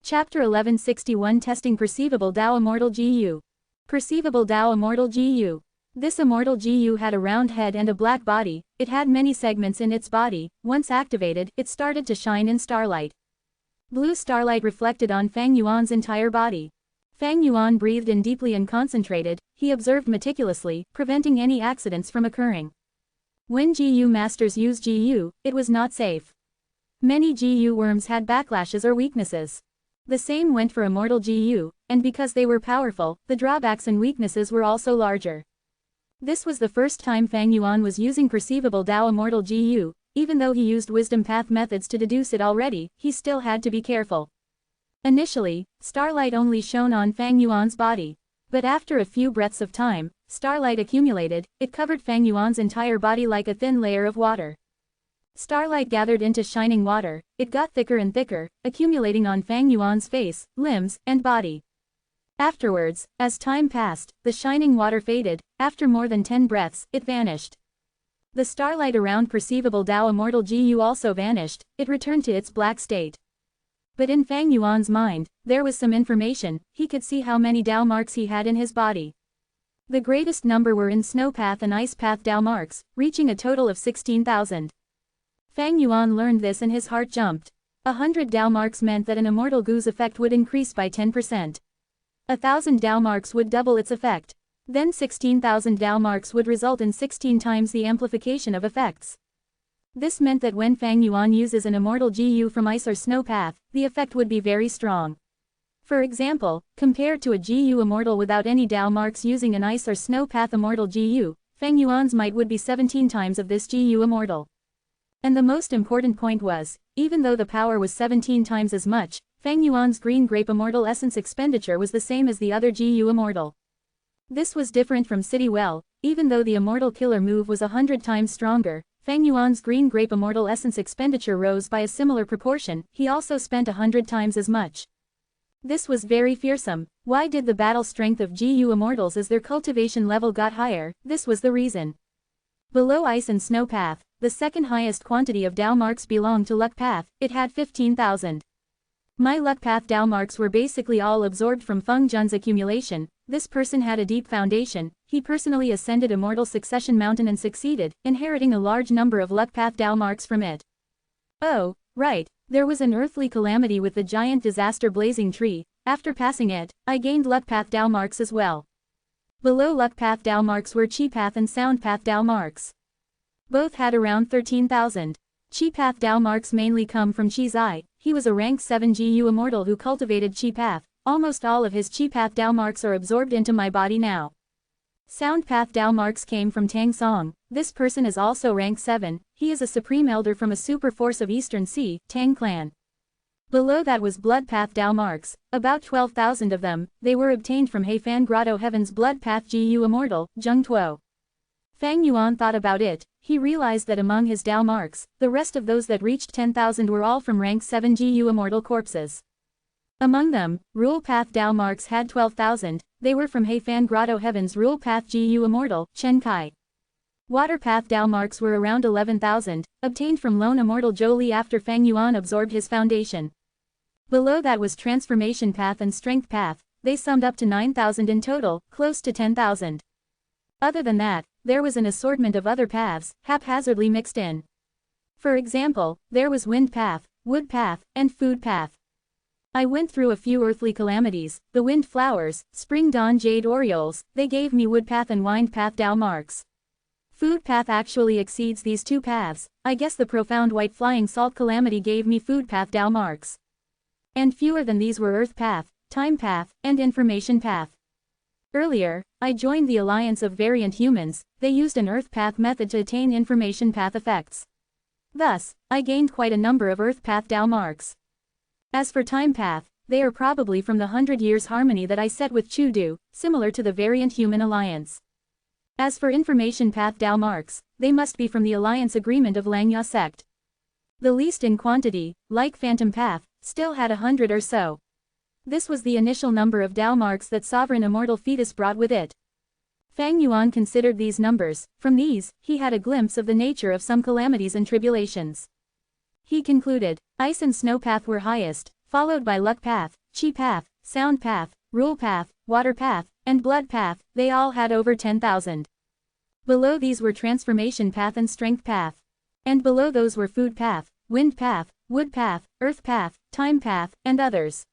Chapter 1161 Testing Perceivable Tao Immortal GU. Perceivable Tao Immortal GU. This immortal GU had a round head and a black body. It had many segments in its body. Once activated, it started to shine in starlight. Blue starlight reflected on Fang Yuan's entire body. Fang Yuan breathed in deeply and concentrated. He observed meticulously, preventing any accidents from occurring. When GU masters use GU, it was not safe. Many GU worms had backlashes or weaknesses. The same went for immortal GU, and because they were powerful, the drawbacks and weaknesses were also larger. This was the first time Fang Yuan was using perceivable Tao immortal GU. Even though he used wisdom path methods to deduce it already, he still had to be careful. Initially, starlight only shone on Fang Yuan's body. But after a few breaths of time, starlight accumulated. It covered Fang Yuan's entire body like a thin layer of water. Starlight gathered into shining water. It got thicker and thicker, accumulating on Fang Yuan's face, limbs, and body. Afterwards, as time passed, the shining water faded. After more than 10 breaths, it vanished. The starlight around perceivable Tao immortal GU also vanished. It returned to its black state. But in Fang Yuan's mind, there was some information. He could see how many Tao marks he had in his body. The greatest number were in snow path and ice path Tao marks, reaching a total of 16,000. Fang Yuan learned this and his heart jumped. 100 Tao marks meant that an immortal Gu's effect would increase by 10%. 1,000 Tao marks would double its effect. Then 16,000 Tao marks would result in 16 times the amplification of effects. This meant that when Fang Yuan uses an immortal GU from ice or snow path, the effect would be very strong. For example, compared to a GU immortal without any Tao marks using an ice or snow path immortal GU, Fang Yuan's might would be 17 times of this GU immortal. And the most important point was, even though the power was 17 times as much, Fang Yuan's green grape immortal essence expenditure was the same as the other GU immortal. This was different from City Well. Even though the immortal killer move was 100 times stronger, Fang Yuan's green grape immortal essence expenditure rose by a similar proportion. He also spent 100 times as much. This was very fearsome. Why did the battle strength of GU immortals as their cultivation level got higher? This was the reason. Below ice and snow path, the second highest quantity of Tao marks belonged to luck path. It had 15,000. My luck path Tao marks were basically all absorbed from Feng Jun's accumulation. This person had a deep foundation. He personally ascended Immortal Succession Mountain and succeeded, inheriting a large number of luck path Tao marks from it. Oh, right, there was an earthly calamity with the giant disaster blazing tree. After passing it, I gained luck path Tao marks as well. Below luck path Tao marks were Chi path and sound path Tao marks. Both had around 13,000. Chi path Tao marks mainly come from Chi's eye. He was a rank 7 GU immortal who cultivated Chi path. Almost all of his Chi path Tao marks are absorbed into my body now. Sound path Tao marks came from Tang Song. This person is also rank 7. He is a supreme elder from a super force of Eastern Sea, Tang clan. Below that was blood path Tao marks, about 12,000 of them. They were obtained from Heifan Grotto Heaven's blood path GU immortal, Zheng Tuo. Fang Yuan thought about it. He realized that among his Tao marks, the rest of those that reached 10,000 were all from rank 7 GU immortal corpses. Among them, Rule Path Tao marks had 12,000, they were from Heifan Grotto Heaven's Rule Path GU Immortal, Chen Kai. Water Path Tao marks were around 11,000, obtained from Lone Immortal Zhou Li after Fang Yuan absorbed his foundation. Below that was Transformation Path and Strength Path, they summed up to 9,000 in total, close to 10,000. Other than that, there was an assortment of other paths, haphazardly mixed in. For example, there was Wind Path, Wood Path, and Food Path. I went through a few earthly calamities, the wind flowers, spring dawn jade orioles, they gave me wood path and wind path Tao marks. Food path actually exceeds these two paths. I guess the profound white flying salt calamity gave me food path Tao marks. And fewer than these were earth path, time path, and information path. Earlier, I joined the alliance of variant humans. They used an earth path method to attain information path effects. Thus, I gained quite a number of earth path Tao marks. As for time path, they are probably from the 100 years harmony that I set with Chudu, similar to the variant human alliance. As for information path Tao marks, they must be from the alliance agreement of Langya sect. The least in quantity, like phantom path, still had 100 or so. This was the initial number of Tao marks that sovereign immortal fetus brought with it. Fang Yuan considered these numbers. From these, he had a glimpse of the nature of some calamities and tribulations. He concluded, ice and snow path were highest, followed by luck path, chi path, sound path, rule path, water path, and blood path. They all had over 10,000. Below these were transformation path and strength path. And below those were food path, wind path, wood path, earth path, time path, and others.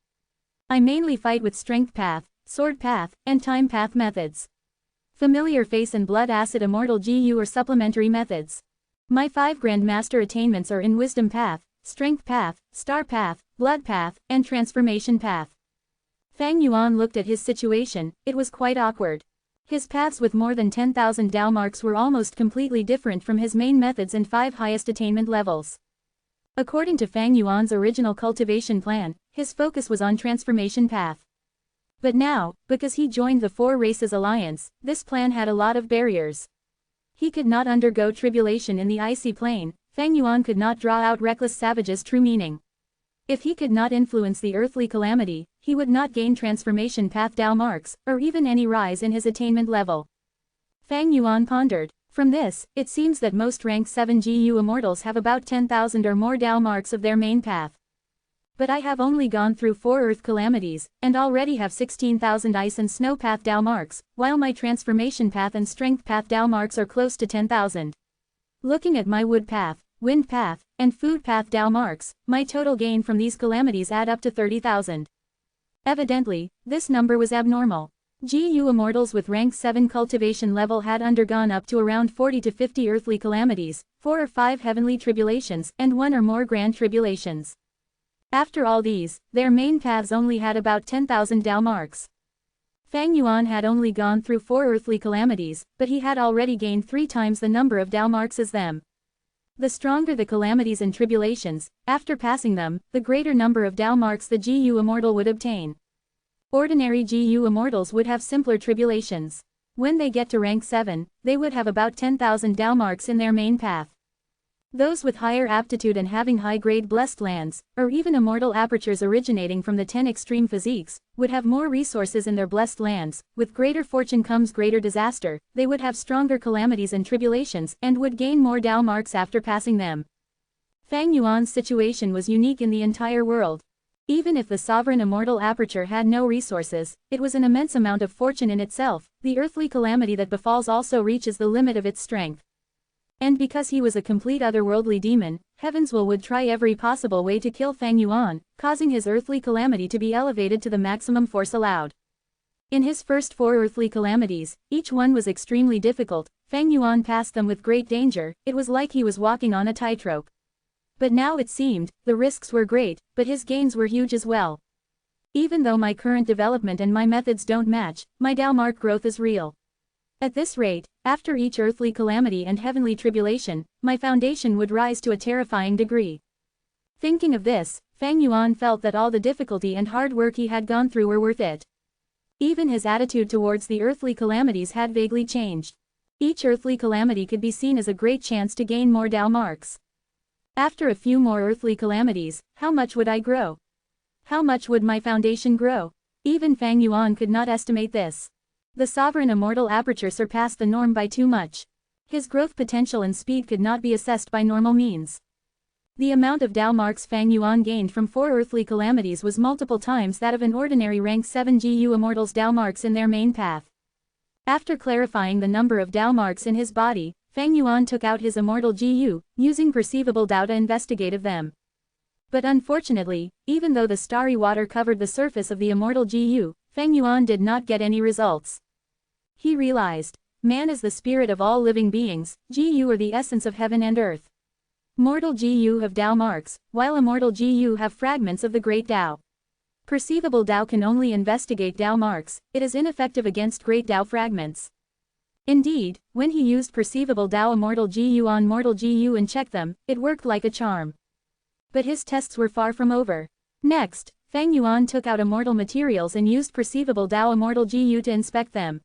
I mainly fight with strength path, sword path, and time path methods. Familiar face and blood acid immortal GU are supplementary methods. My 5 grandmaster attainments are in wisdom path, strength path, star path, blood path, and transformation path. Fang Yuan looked at his situation. It was quite awkward. His paths with more than 10,000 Dao marks were almost completely different from his main methods and 5 highest attainment levels. According to Fang Yuan's original cultivation plan, his focus was on transformation path. But now, because he joined the 4 Races Alliance, this plan had a lot of barriers. He could not undergo tribulation in the icy plane. Fang Yuan could not draw out reckless savage's true meaning. If he could not influence the earthly calamity, he would not gain transformation path Dao marks, or even any rise in his attainment level. Fang Yuan pondered. From this, it seems that most rank 7 GU immortals have about 10,000 or more Dao marks of their main path. But I have only gone through 4 earth calamities, and already have 16,000 ice and snow path Dao marks, while my transformation path and strength path Dao marks are close to 10,000. Looking at my wood path, wind path, and food path Dao marks, my total gain from these calamities add up to 30,000. Evidently, this number was abnormal. GU immortals with rank 7 cultivation level had undergone up to around 40 to 50 earthly calamities, 4 or 5 heavenly tribulations, and 1 or more grand tribulations. After all these, their main paths only had about 10,000 Dao marks. Fang Yuan had only gone through 4 earthly calamities, but he had already gained 3 times the number of Dao marks as them. The stronger the calamities and tribulations, after passing them, the greater number of Dao marks the GU immortal would obtain. Ordinary GU immortals would have simpler tribulations. When they get to rank 7, they would have about 10,000 Dao marks in their main path. Those with higher aptitude and having high-grade blessed lands, or even immortal apertures originating from the 10 extreme physiques, would have more resources in their blessed lands. With greater fortune comes greater disaster. They would have stronger calamities and tribulations, and would gain more Dao marks after passing them. Fang Yuan's situation was unique in the entire world. Even if the sovereign immortal aperture had no resources, it was an immense amount of fortune in itself. The earthly calamity that befalls also reaches the limit of its strength. And because he was a complete otherworldly demon, Heaven's will would try every possible way to kill Fang Yuan, causing his earthly calamity to be elevated to the maximum force allowed. In his first 4 earthly calamities, each one was extremely difficult. Fang Yuan passed them with great danger. It was like he was walking on a tightrope. But now it seemed, the risks were great, but his gains were huge as well. Even though my current development and my methods don't match, my Dao mark growth is real. At this rate, after each earthly calamity and heavenly tribulation, my foundation would rise to a terrifying degree. Thinking of this, Fang Yuan felt that all the difficulty and hard work he had gone through were worth it. Even his attitude towards the earthly calamities had vaguely changed. Each earthly calamity could be seen as a great chance to gain more Dao marks. After a few more earthly calamities, how much would I grow? How much would my foundation grow? Even Fang Yuan could not estimate this. The sovereign immortal aperture surpassed the norm by too much. His growth potential and speed could not be assessed by normal means. The amount of Dao marks Fang Yuan gained from 4 earthly calamities was multiple times that of an ordinary rank 7 GU immortal's Dao marks in their main path. After clarifying the number of Dao marks in his body, Fang Yuan took out his immortal GU, using perceivable Dao to investigate them. But unfortunately, even though the starry water covered the surface of the immortal GU, Fang Yuan did not get any results. He realized, man is the spirit of all living beings, GU are the essence of heaven and earth. Mortal GU have Dao marks, while immortal GU have fragments of the great Dao. Perceivable Dao can only investigate Dao marks. It is ineffective against great Dao fragments. Indeed, when he used perceivable Dao immortal GU on mortal GU and checked them, it worked like a charm. But his tests were far from over. Next, Fang Yuan took out immortal materials and used perceivable Dao immortal GU to inspect them.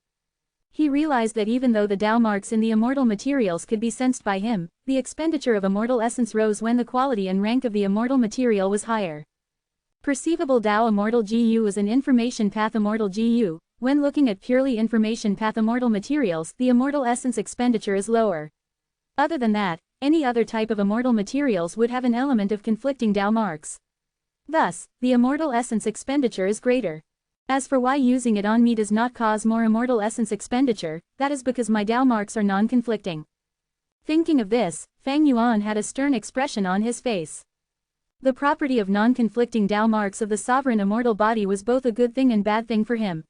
He realized that even though the Dao marks in the immortal materials could be sensed by him, the expenditure of immortal essence rose when the quality and rank of the immortal material was higher. Perceivable Dao immortal GU is an information path immortal GU. When looking at purely information path immortal materials, the immortal essence expenditure is lower. Other than that, any other type of immortal materials would have an element of conflicting Dao marks. Thus, the immortal essence expenditure is greater. As for why using it on me does not cause more immortal essence expenditure, that is because my Dao marks are non-conflicting. Thinking of this, Fang Yuan had a stern expression on his face. The property of non-conflicting Dao marks of the sovereign immortal body was both a good thing and bad thing for him.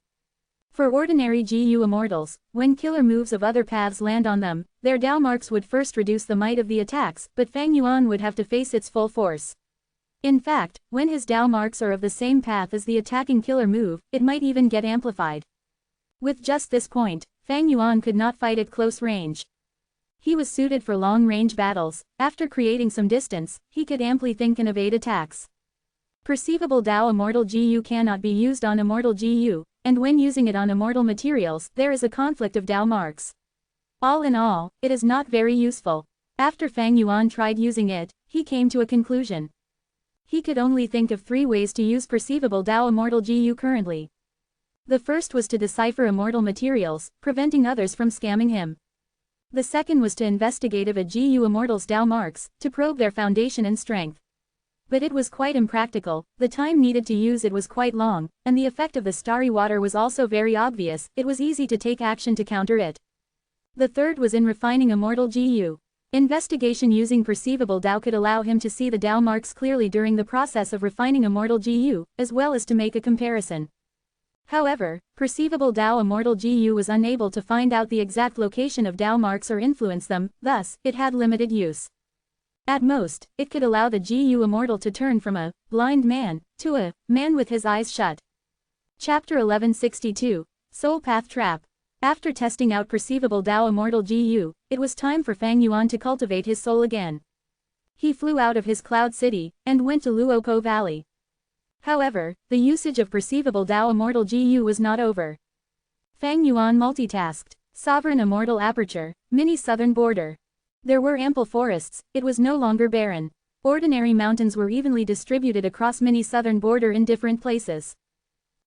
For ordinary GU immortals, when killer moves of other paths land on them, their Dao marks would first reduce the might of the attacks, but Fang Yuan would have to face its full force. In fact, when his Dao marks are of the same path as the attacking killer move, it might even get amplified. With just this point, Fang Yuan could not fight at close range. He was suited for long-range battles. After creating some distance, he could amply think and evade attacks. Perceivable Dao Immortal GU cannot be used on Immortal GU, and when using it on immortal materials, there is a conflict of Dao marks. All in all, it is not very useful. After Fang Yuan tried using it, he came to a conclusion. He could only think of 3 ways to use perceivable Dao Immortal GU currently. The first was to decipher immortal materials, preventing others from scamming him. The second was to investigate of a GU Immortal's Dao marks, to probe their foundation and strength. But it was quite impractical, the time needed to use it was quite long, and the effect of the starry water was also very obvious. It was easy to take action to counter it. The third was in refining Immortal GU. Investigation using perceivable Dao could allow him to see the Dao marks clearly during the process of refining Immortal GU, as well as to make a comparison. However, perceivable Dao Immortal GU was unable to find out the exact location of Dao marks or influence them, thus, it had limited use. At most, it could allow the GU Immortal to turn from a blind man to a man with his eyes shut. Chapter 1162, Soul Path Trap. After testing out perceivable Dao Immortal GU, it was time for Fang Yuan to cultivate his soul again. He flew out of his cloud city, and went to Luopo Valley. However, the usage of perceivable Dao Immortal GU was not over. Fang Yuan multitasked. Sovereign Immortal Aperture, Mini Southern Border. There were ample forests, it was no longer barren. Ordinary mountains were evenly distributed across Mini Southern Border in different places.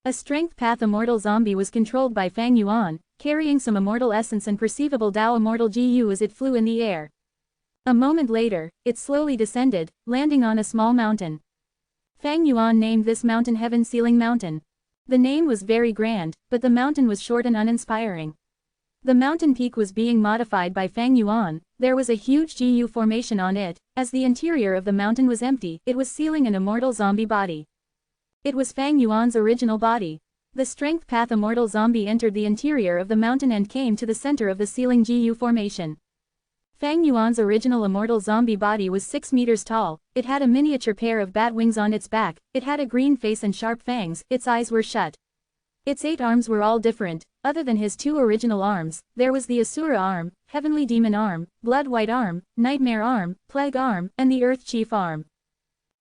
A Strength Path Immortal Zombie was controlled by Fang Yuan, carrying some Immortal Essence and perceivable Dao Immortal GU as it flew in the air. A moment later, it slowly descended, landing on a small mountain. Fang Yuan named this mountain Heaven Ceiling Mountain. The name was very grand, but the mountain was short and uninspiring. The mountain peak was being modified by Fang Yuan. There was a huge GU formation on it. As the interior of the mountain was empty, it was sealing an immortal zombie body. It was Fang Yuan's original body. The Strength Path Immortal Zombie entered the interior of the mountain and came to the center of the sealing GU formation. Fang Yuan's original immortal zombie body was 6 meters tall. It had a miniature pair of bat wings on its back, it had a green face and sharp fangs, its eyes were shut. Its 8 arms were all different. Other than his 2 original arms, there was the Asura arm, Heavenly Demon arm, Blood White arm, Nightmare arm, Plague arm, and the Earth Chief arm.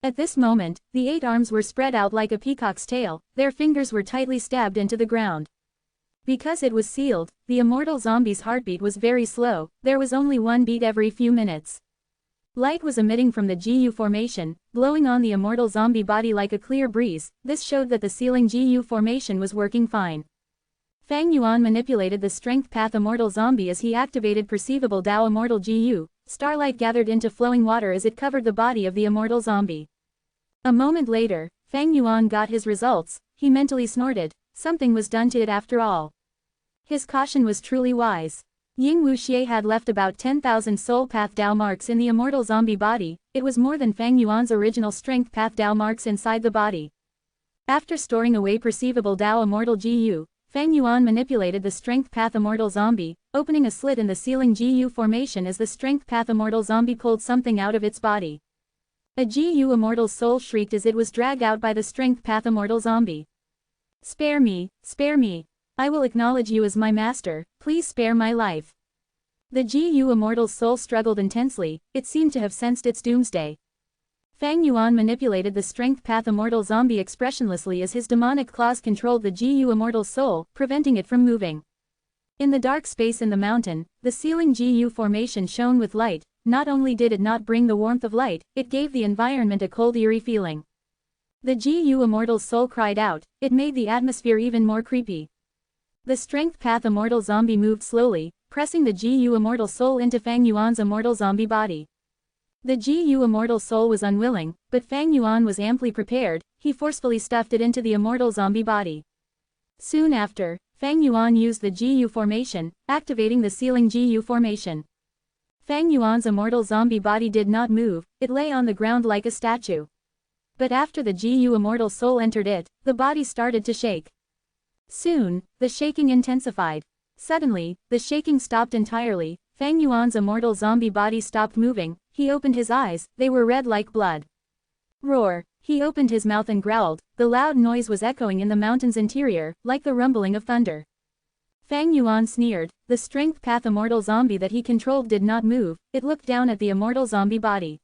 At this moment, the 8 arms were spread out like a peacock's tail, their fingers were tightly stabbed into the ground. Because it was sealed, the immortal zombie's heartbeat was very slow, there was only 1 beat every few minutes. Light was emitting from the GU formation, blowing on the immortal zombie body like a clear breeze. This showed that the sealing GU formation was working fine. Fang Yuan manipulated the Strength Path Immortal Zombie as he activated perceivable Dao Immortal GU. Starlight gathered into flowing water as it covered the body of the immortal zombie. A moment later, Fang Yuan got his results. He mentally snorted. Something was done to it after all. His caution was truly wise. Ying Wuxie had left about 10,000 Soul Path Dao marks in the immortal zombie body. It was more than Fang Yuan's original Strength Path Dao marks inside the body. After storing away perceivable Dao Immortal GU, Fang Yuan manipulated the Strength Path Immortal Zombie, opening a slit in the sealing GU formation as the Strength Path Immortal Zombie pulled something out of its body. A GU Immortal's soul shrieked as it was dragged out by the Strength Path Immortal Zombie. Spare me, spare me. I will acknowledge you as my master, please spare my life. The GU Immortal's soul struggled intensely, it seemed to have sensed its doomsday. Fang Yuan manipulated the Strength Path Immortal Zombie expressionlessly as his demonic claws controlled the GU Immortal's soul, preventing it from moving. In the dark space in the mountain, the sealing GU formation shone with light. Not only did it not bring the warmth of light, it gave the environment a cold eerie feeling. The GU Immortal's soul cried out, it made the atmosphere even more creepy. The Strength Path Immortal Zombie moved slowly, pressing the GU Immortal soul into Fang Yuan's immortal zombie body. The GU immortal soul was unwilling, but Fang Yuan was amply prepared. He forcefully stuffed it into the immortal zombie body. Soon after, Fang Yuan used the GU formation, activating the sealing GU formation. Fang Yuan's immortal zombie body did not move, it lay on the ground like a statue. But after the GU immortal soul entered it, the body started to shake. Soon, the shaking intensified. Suddenly, the shaking stopped entirely. Fang Yuan's immortal zombie body stopped moving. He opened his eyes, they were red like blood. Roar! He opened his mouth and growled. The loud noise was echoing in the mountain's interior, like the rumbling of thunder. Fang Yuan sneered. The strength path immortal zombie that he controlled did not move, it looked down at the immortal zombie body.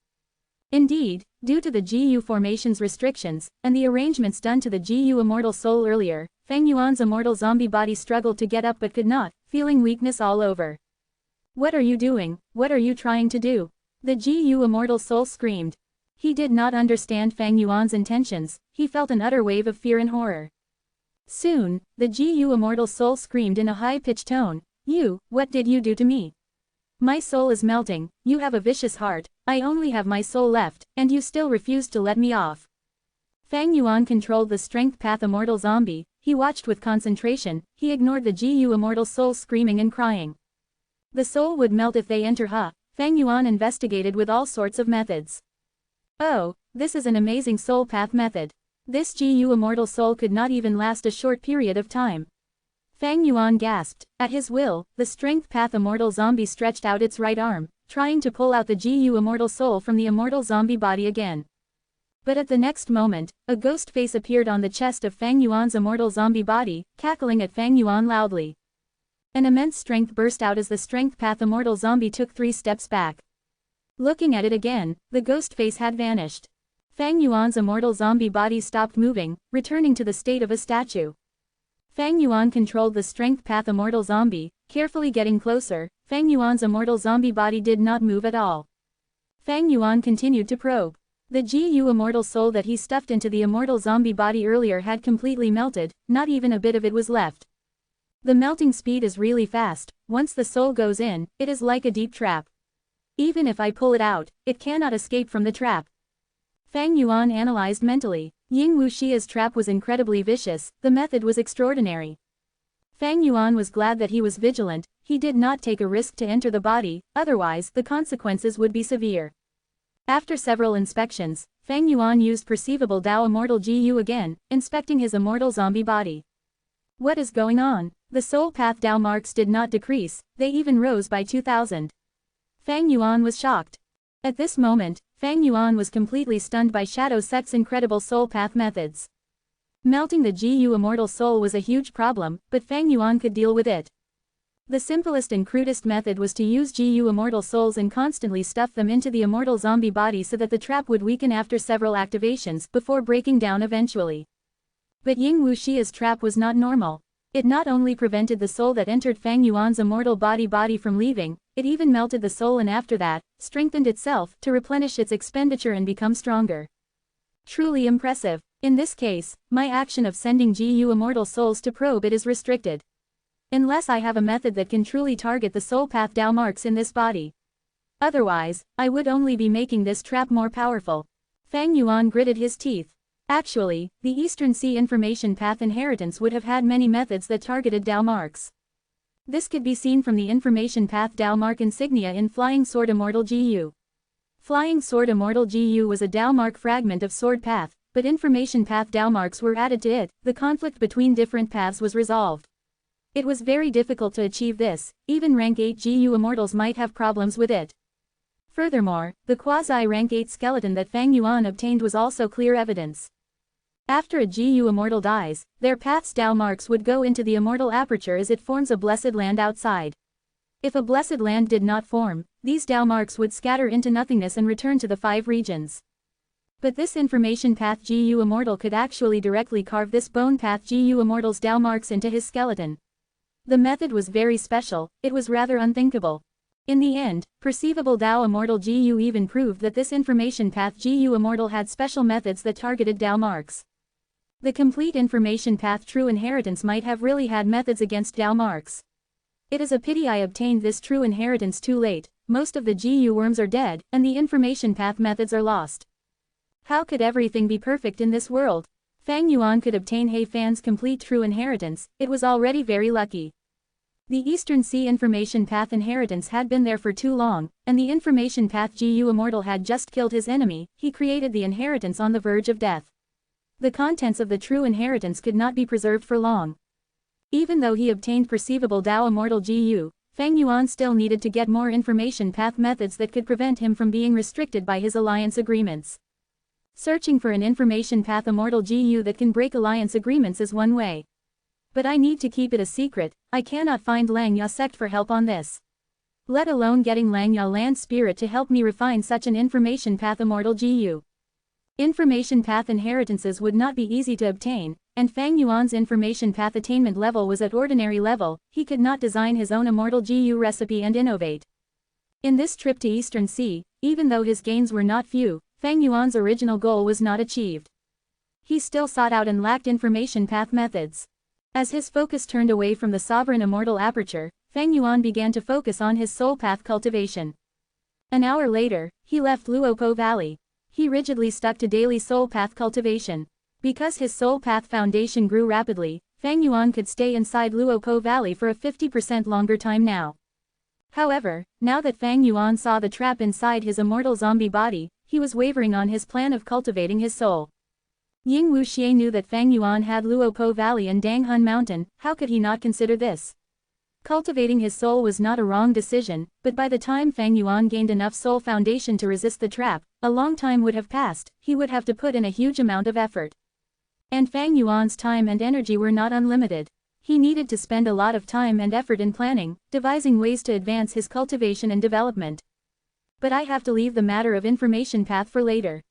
Indeed, due to the GU formation's restrictions, and the arrangements done to the GU immortal soul earlier, Fang Yuan's immortal zombie body struggled to get up but could not, feeling weakness all over. What are you doing? What are you trying to do? The GU immortal soul screamed. He did not understand Fang Yuan's intentions, he felt an utter wave of fear and horror. Soon, the GU immortal soul screamed in a high-pitched tone, "You, what did you do to me? My soul is melting, you have a vicious heart, I only have my soul left, and you still refuse to let me off." Fang Yuan controlled the strength path immortal zombie, he watched with concentration, he ignored the GU immortal soul screaming and crying. The soul would melt if they enter Huh. Fang Yuan investigated with all sorts of methods. Oh, this is an amazing soul path method. This GU immortal soul could not even last a short period of time. Fang Yuan gasped. At his will, the strength path immortal zombie stretched out its right arm, trying to pull out the GU immortal soul from the immortal zombie body again. But at the next moment, a ghost face appeared on the chest of Fang Yuan's immortal zombie body, cackling at Fang Yuan loudly. An immense strength burst out as the strength path immortal zombie took 3 steps back. Looking at it again, the ghost face had vanished. Fang Yuan's immortal zombie body stopped moving, returning to the state of a statue. Fang Yuan controlled the strength path immortal zombie, carefully getting closer. Fang Yuan's immortal zombie body did not move at all. Fang Yuan continued to probe. The GU immortal soul that he stuffed into the immortal zombie body earlier had completely melted, not even a bit of it was left. The melting speed is really fast. Once the soul goes in, it is like a deep trap. Even if I pull it out, it cannot escape from the trap. Fang Yuan analyzed mentally. Ying Wuxia's trap was incredibly vicious, the method was extraordinary. Fang Yuan was glad that he was vigilant, he did not take a risk to enter the body, otherwise the consequences would be severe. After several inspections, Fang Yuan used perceivable Dao Immortal GU again, inspecting his immortal zombie body. What is going on? The soul path Dao marks did not decrease, they even rose by 2,000. Fang Yuan was shocked. At this moment, Fang Yuan was completely stunned by Shadow Sect's incredible soul path methods. Melting the GU immortal soul was a huge problem, but Fang Yuan could deal with it. The simplest and crudest method was to use GU immortal souls and constantly stuff them into the immortal zombie body so that the trap would weaken after several activations before breaking down eventually. But Ying Wuxia's trap was not normal. It not only prevented the soul that entered Fang Yuan's immortal body from leaving, it even melted the soul and after that, strengthened itself to replenish its expenditure and become stronger. Truly impressive. In this case, my action of sending GU immortal souls to probe it is restricted. Unless I have a method that can truly target the soul path Dao marks in this body. Otherwise, I would only be making this trap more powerful. Fang Yuan gritted his teeth. Actually, the Eastern Sea Information Path Inheritance would have had many methods that targeted Dao marks. This could be seen from the Information Path Dao mark insignia in Flying Sword Immortal GU. Flying Sword Immortal GU was a Dao mark fragment of Sword Path, but Information Path Dao marks were added to it, the conflict between different paths was resolved. It was very difficult to achieve this, even rank 8 GU immortals might have problems with it. Furthermore, the quasi-rank 8 skeleton that Fang Yuan obtained was also clear evidence. After a GU immortal dies, their path's Dao marks would go into the immortal aperture as it forms a blessed land outside. If a blessed land did not form, these Dao marks would scatter into nothingness and return to the 5 regions. But this Information Path GU immortal could actually directly carve this Bone Path GU immortal's Dao marks into his skeleton. The method was very special, it was rather unthinkable. In the end, perceivable Dao Immortal GU even proved that this Information Path GU immortal had special methods that targeted Dao marks. The complete Information Path True Inheritance might have really had methods against Dao marks. It is a pity I obtained this true inheritance too late. Most of the GU worms are dead, and the information path methods are lost. How could everything be perfect in this world? Fang Yuan could obtain He Fan's complete true inheritance, it was already very lucky. The Eastern Sea Information Path inheritance had been there for too long, and the Information Path GU Immortal had just killed his enemy. He created the inheritance on the verge of death. The contents of the true inheritance could not be preserved for long. Even though he obtained perceivable Dao Immortal GU, Fang Yuan still needed to get more information path methods that could prevent him from being restricted by his alliance agreements. Searching for an information path Immortal GU that can break alliance agreements is one way. But I need to keep it a secret. I cannot find Langya sect for help on this. Let alone getting Langya land spirit to help me refine such an information path Immortal GU. Information path inheritances would not be easy to obtain, and Fang Yuan's information path attainment level was at ordinary level. He could not design his own Immortal GU recipe and innovate. In this trip to Eastern Sea, even though his gains were not few, Fang Yuan's original goal was not achieved. He still sought out and lacked information path methods. As his focus turned away from the sovereign immortal aperture, Fang Yuan began to focus on his soul path cultivation. An hour later, he left Luopo Valley. He rigidly stuck to daily soul path cultivation. Because his soul path foundation grew rapidly, Fang Yuan could stay inside Luopo Valley for a 50% longer time now. However, now that Fang Yuan saw the trap inside his immortal zombie body, he was wavering on his plan of cultivating his soul. Ying Wuxie knew that Fang Yuan had Luopo Valley and Danghun Mountain. How could he not consider this? Cultivating his soul was not a wrong decision, but by the time Fang Yuan gained enough soul foundation to resist the trap, a long time would have passed. He would have to put in a huge amount of effort. And Fang Yuan's time and energy were not unlimited. He needed to spend a lot of time and effort in planning, devising ways to advance his cultivation and development. But I have to leave the matter of information path for later.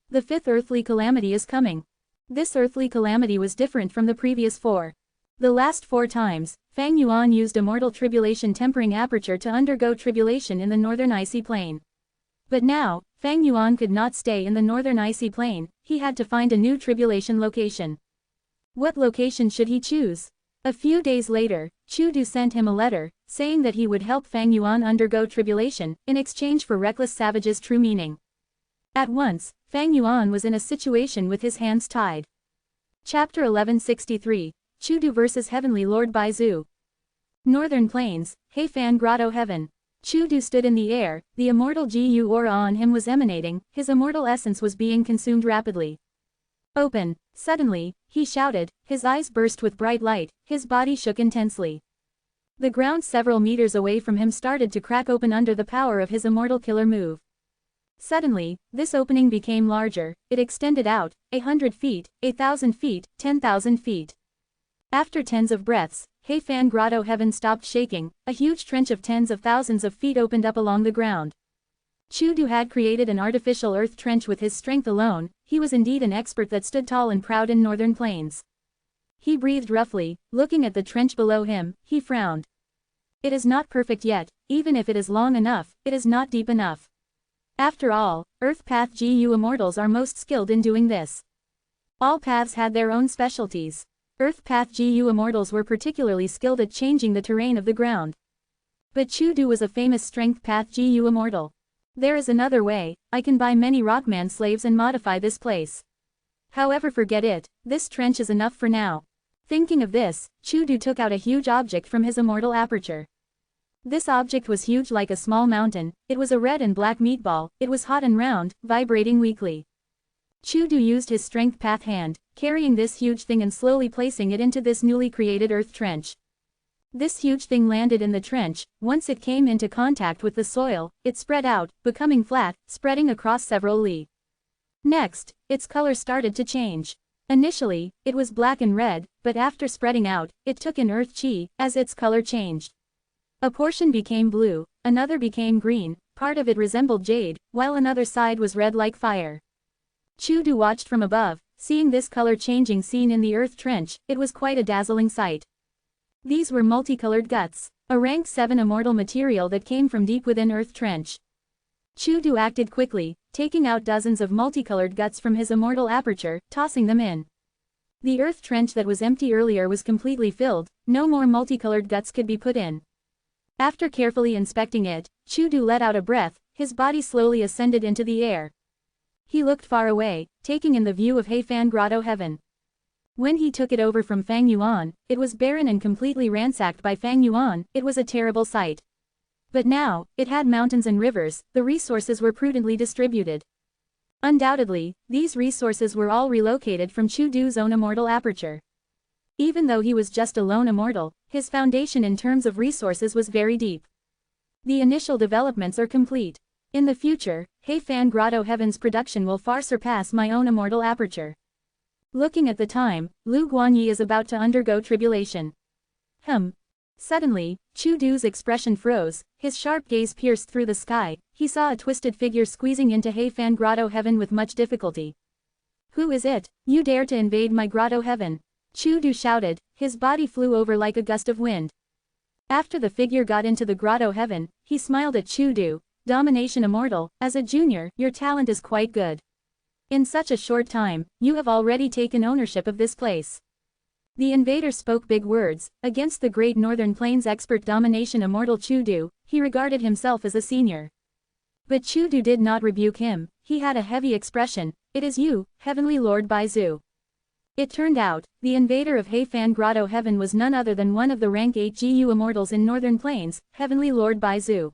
The fifth earthly calamity is coming. This earthly calamity was different from the previous four. The last 4 times, Fang Yuan used immortal tribulation tempering aperture to undergo tribulation in the northern icy plain. But now, Fang Yuan could not stay in the northern icy plain. He had to find a new tribulation location. What location should he choose? A few days later, Chu Du sent him a letter, saying that he would help Fang Yuan undergo tribulation, in exchange for reckless savage's true meaning. At once, Fang Yuan was in a situation with his hands tied. Chapter 1163, Chu Du vs. Heavenly Lord Baizu. Northern Plains, He Fan Grotto Heaven. Chu Du stood in the air, the immortal GU aura on him was emanating, his immortal essence was being consumed rapidly. Open! Suddenly, he shouted, his eyes burst with bright light, his body shook intensely. The ground several meters away from him started to crack open under the power of his immortal killer move. Suddenly, this opening became larger, it extended out, 100 feet, 1,000 feet, 10,000 feet. After tens of breaths, He Fan Grotto Heaven stopped shaking, a huge trench of tens of thousands of feet opened up along the ground. Chu Du had created an artificial earth trench with his strength alone. He was indeed an expert that stood tall and proud in northern plains. He breathed roughly, looking at the trench below him, he frowned. It is not perfect yet, even if it is long enough, it is not deep enough. After all, Earth Path GU Immortals are most skilled in doing this. All paths had their own specialties. Earth Path GU Immortals were particularly skilled at changing the terrain of the ground. But Chu Du was a famous Strength Path GU Immortal. There is another way, I can buy many Rockman slaves and modify this place. However, forget it, this trench is enough for now. Thinking of this, Chu Du took out a huge object from his immortal aperture. This object was huge like a small mountain, it was a red and black meatball, it was hot and round, vibrating weakly. Chu Du used his strength path hand, carrying this huge thing and slowly placing it into this newly created earth trench. This huge thing landed in the trench. Once it came into contact with the soil, it spread out, becoming flat, spreading across several li. Next, its color started to change. Initially, it was black and red, but after spreading out, it took in earth chi, as its color changed. A portion became blue, another became green, part of it resembled jade, while another side was red like fire. Chu Du watched from above, seeing this color changing scene in the earth trench. It was quite a dazzling sight. These were multicolored guts, a rank 7 immortal material that came from deep within earth trench. Chu Du acted quickly, taking out dozens of multicolored guts from his immortal aperture, tossing them in. The earth trench that was empty earlier was completely filled, no more multicolored guts could be put in. After carefully inspecting it, Chudu let out a breath, his body slowly ascended into the air. He looked far away, taking in the view of Heifan Grotto Heaven. When he took it over from Fang Yuan, it was barren and completely ransacked by Fang Yuan. It was a terrible sight. But now, it had mountains and rivers, the resources were prudently distributed. Undoubtedly, these resources were all relocated from Chudu's own immortal aperture. Even though he was just a lone immortal, his foundation in terms of resources was very deep. The initial developments are complete. In the future, Heifan Grotto Heaven's production will far surpass my own immortal aperture. Looking at the time, Lu Guanyi is about to undergo tribulation. Suddenly, Chudu's expression froze, his sharp gaze pierced through the sky. He saw a twisted figure squeezing into Heifan Grotto Heaven with much difficulty. Who is it? You dare to invade my Grotto Heaven? Chudu shouted, his body flew over like a gust of wind. After the figure got into the Grotto Heaven, he smiled at Chudu. Domination Immortal, as a junior, your talent is quite good. In such a short time, you have already taken ownership of this place. The invader spoke big words, against the great Northern Plains expert Domination Immortal Chudu. He regarded himself as a senior. But Chudu did not rebuke him, he had a heavy expression. It is you, Heavenly Lord Baizu. It turned out, the invader of Heifan Grotto Heaven was none other than one of the rank 8 GU immortals in Northern Plains, Heavenly Lord Baizu.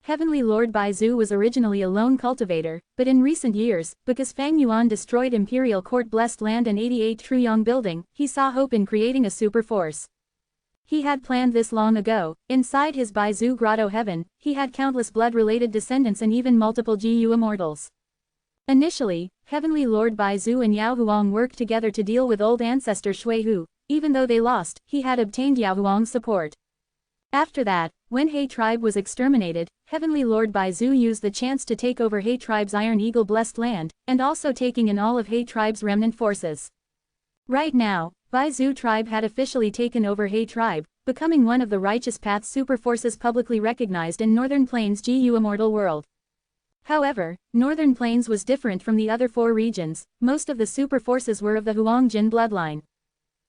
Heavenly Lord Baizu was originally a lone cultivator, but in recent years, because Fang Yuan destroyed Imperial Court Blessed Land and 88 Truyong Building, he saw hope in creating a super force. He had planned this long ago. Inside his Baizu Grotto Heaven, he had countless blood-related descendants and even multiple GU immortals. Initially, Heavenly Lord Baizu and Yao Huang worked together to deal with old ancestor Shui Hu. Even though they lost, he had obtained Yao Huang's support. After that, when He tribe was exterminated, Heavenly Lord Baizu used the chance to take over He tribe's Iron Eagle Blessed Land, and also taking in all of He tribe's remnant forces. Right now, Baizu tribe had officially taken over He tribe, becoming one of the Righteous Path super forces publicly recognized in Northern Plains GU Immortal World. However, Northern Plains was different from the other 4 regions. Most of the super forces were of the Huang Jin bloodline.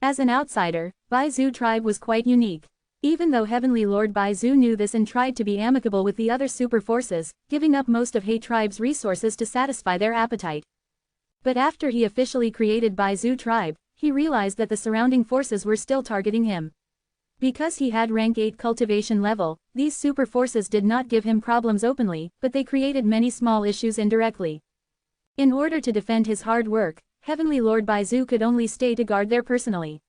As an outsider, Baizu tribe was quite unique. Even though Heavenly Lord Baizu knew this and tried to be amicable with the other super forces, giving up most of He tribe's resources to satisfy their appetite. But after he officially created Baizu tribe, he realized that the surrounding forces were still targeting him. Because he had rank 8 cultivation level, these super forces did not give him problems openly, but they created many small issues indirectly. In order to defend his hard work, Heavenly Lord Baizu could only stay to guard there personally.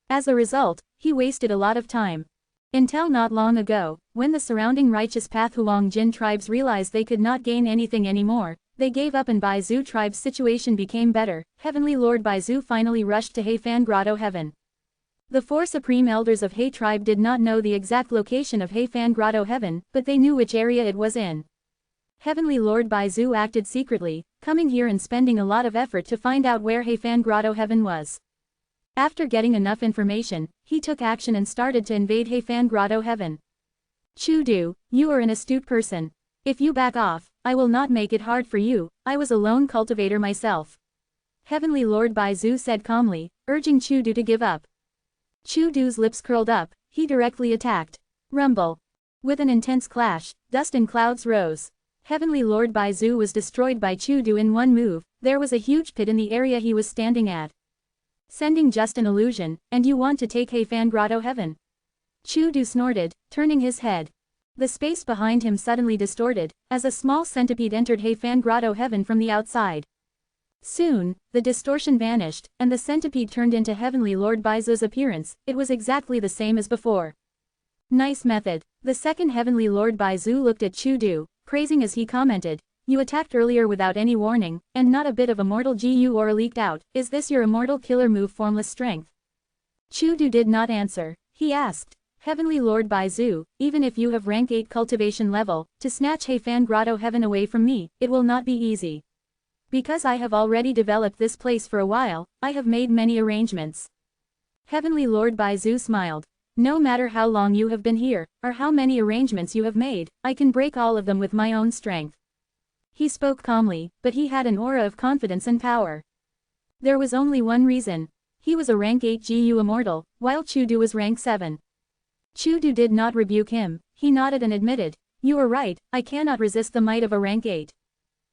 As a result, he wasted a lot of time. Until not long ago, when the surrounding Righteous Path Huang Jin tribes realized they could not gain anything anymore, they gave up and Baizu tribe's situation became better. Heavenly Lord Baizu finally rushed to Heifan Grotto Heaven. The 4 supreme elders of He tribe did not know the exact location of Heifan Grotto Heaven, but they knew which area it was in. Heavenly Lord Baizu acted secretly, coming here and spending a lot of effort to find out where Heifan Grotto Heaven was. After getting enough information, he took action and started to invade Heifan Grotto Heaven. Chudu, you are an astute person. If you back off, I will not make it hard for you. I was a lone cultivator myself. Heavenly Lord Baizu said calmly, urging Chudu to give up. Chudu's lips curled up, he directly attacked. Rumble. With an intense clash, dust and clouds rose. Heavenly Lord Baizu was destroyed by Chudu in one move. There was a huge pit in the area he was standing at. Sending just an illusion, and you want to take Heifan Grotto Heaven? Chudu snorted, turning his head. The space behind him suddenly distorted, as a small centipede entered Heifan Grotto Heaven from the outside. Soon, the distortion vanished, and the centipede turned into Heavenly Lord Baizu's appearance. It was exactly the same as before. Nice method. The second Heavenly Lord Baizu looked at Chudu, praising as he commented, you attacked earlier without any warning, and not a bit of immortal GU aura leaked out. Is this your immortal killer move Formless Strength? Chudu did not answer. He asked, Heavenly Lord Baizu, even if you have rank 8 cultivation level, to snatch Heifan Grotto Heaven away from me, it will not be easy. Because I have already developed this place for a while, I have made many arrangements. Heavenly Lord Baizu smiled. No matter how long you have been here, or how many arrangements you have made, I can break all of them with my own strength. He spoke calmly, but he had an aura of confidence and power. There was only one reason. He was a rank 8 GU immortal, while Chudu was rank 7. Chudu did not rebuke him, he nodded and admitted, "You are right, I cannot resist the might of a rank 8.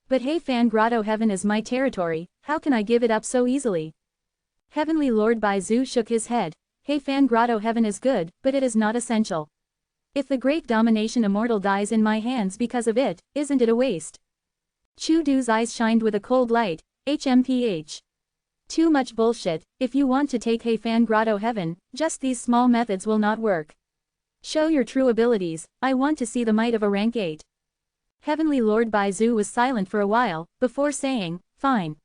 But Heifan Grotto Heaven is my territory, how can I give it up so easily?" Heavenly Lord Baizu shook his head. Heifan Grotto Heaven is good, but it is not essential. If the great domination Immortal dies in my hands because of it, isn't it a waste? Chu Du's eyes shined with a cold light. HMPH. Too much bullshit. If you want to take Heifan Grotto Heaven, just these small methods will not work. Show your true abilities, I want to see the might of a rank 8. Heavenly Lord Baizu was silent for a while, before saying, "Fine."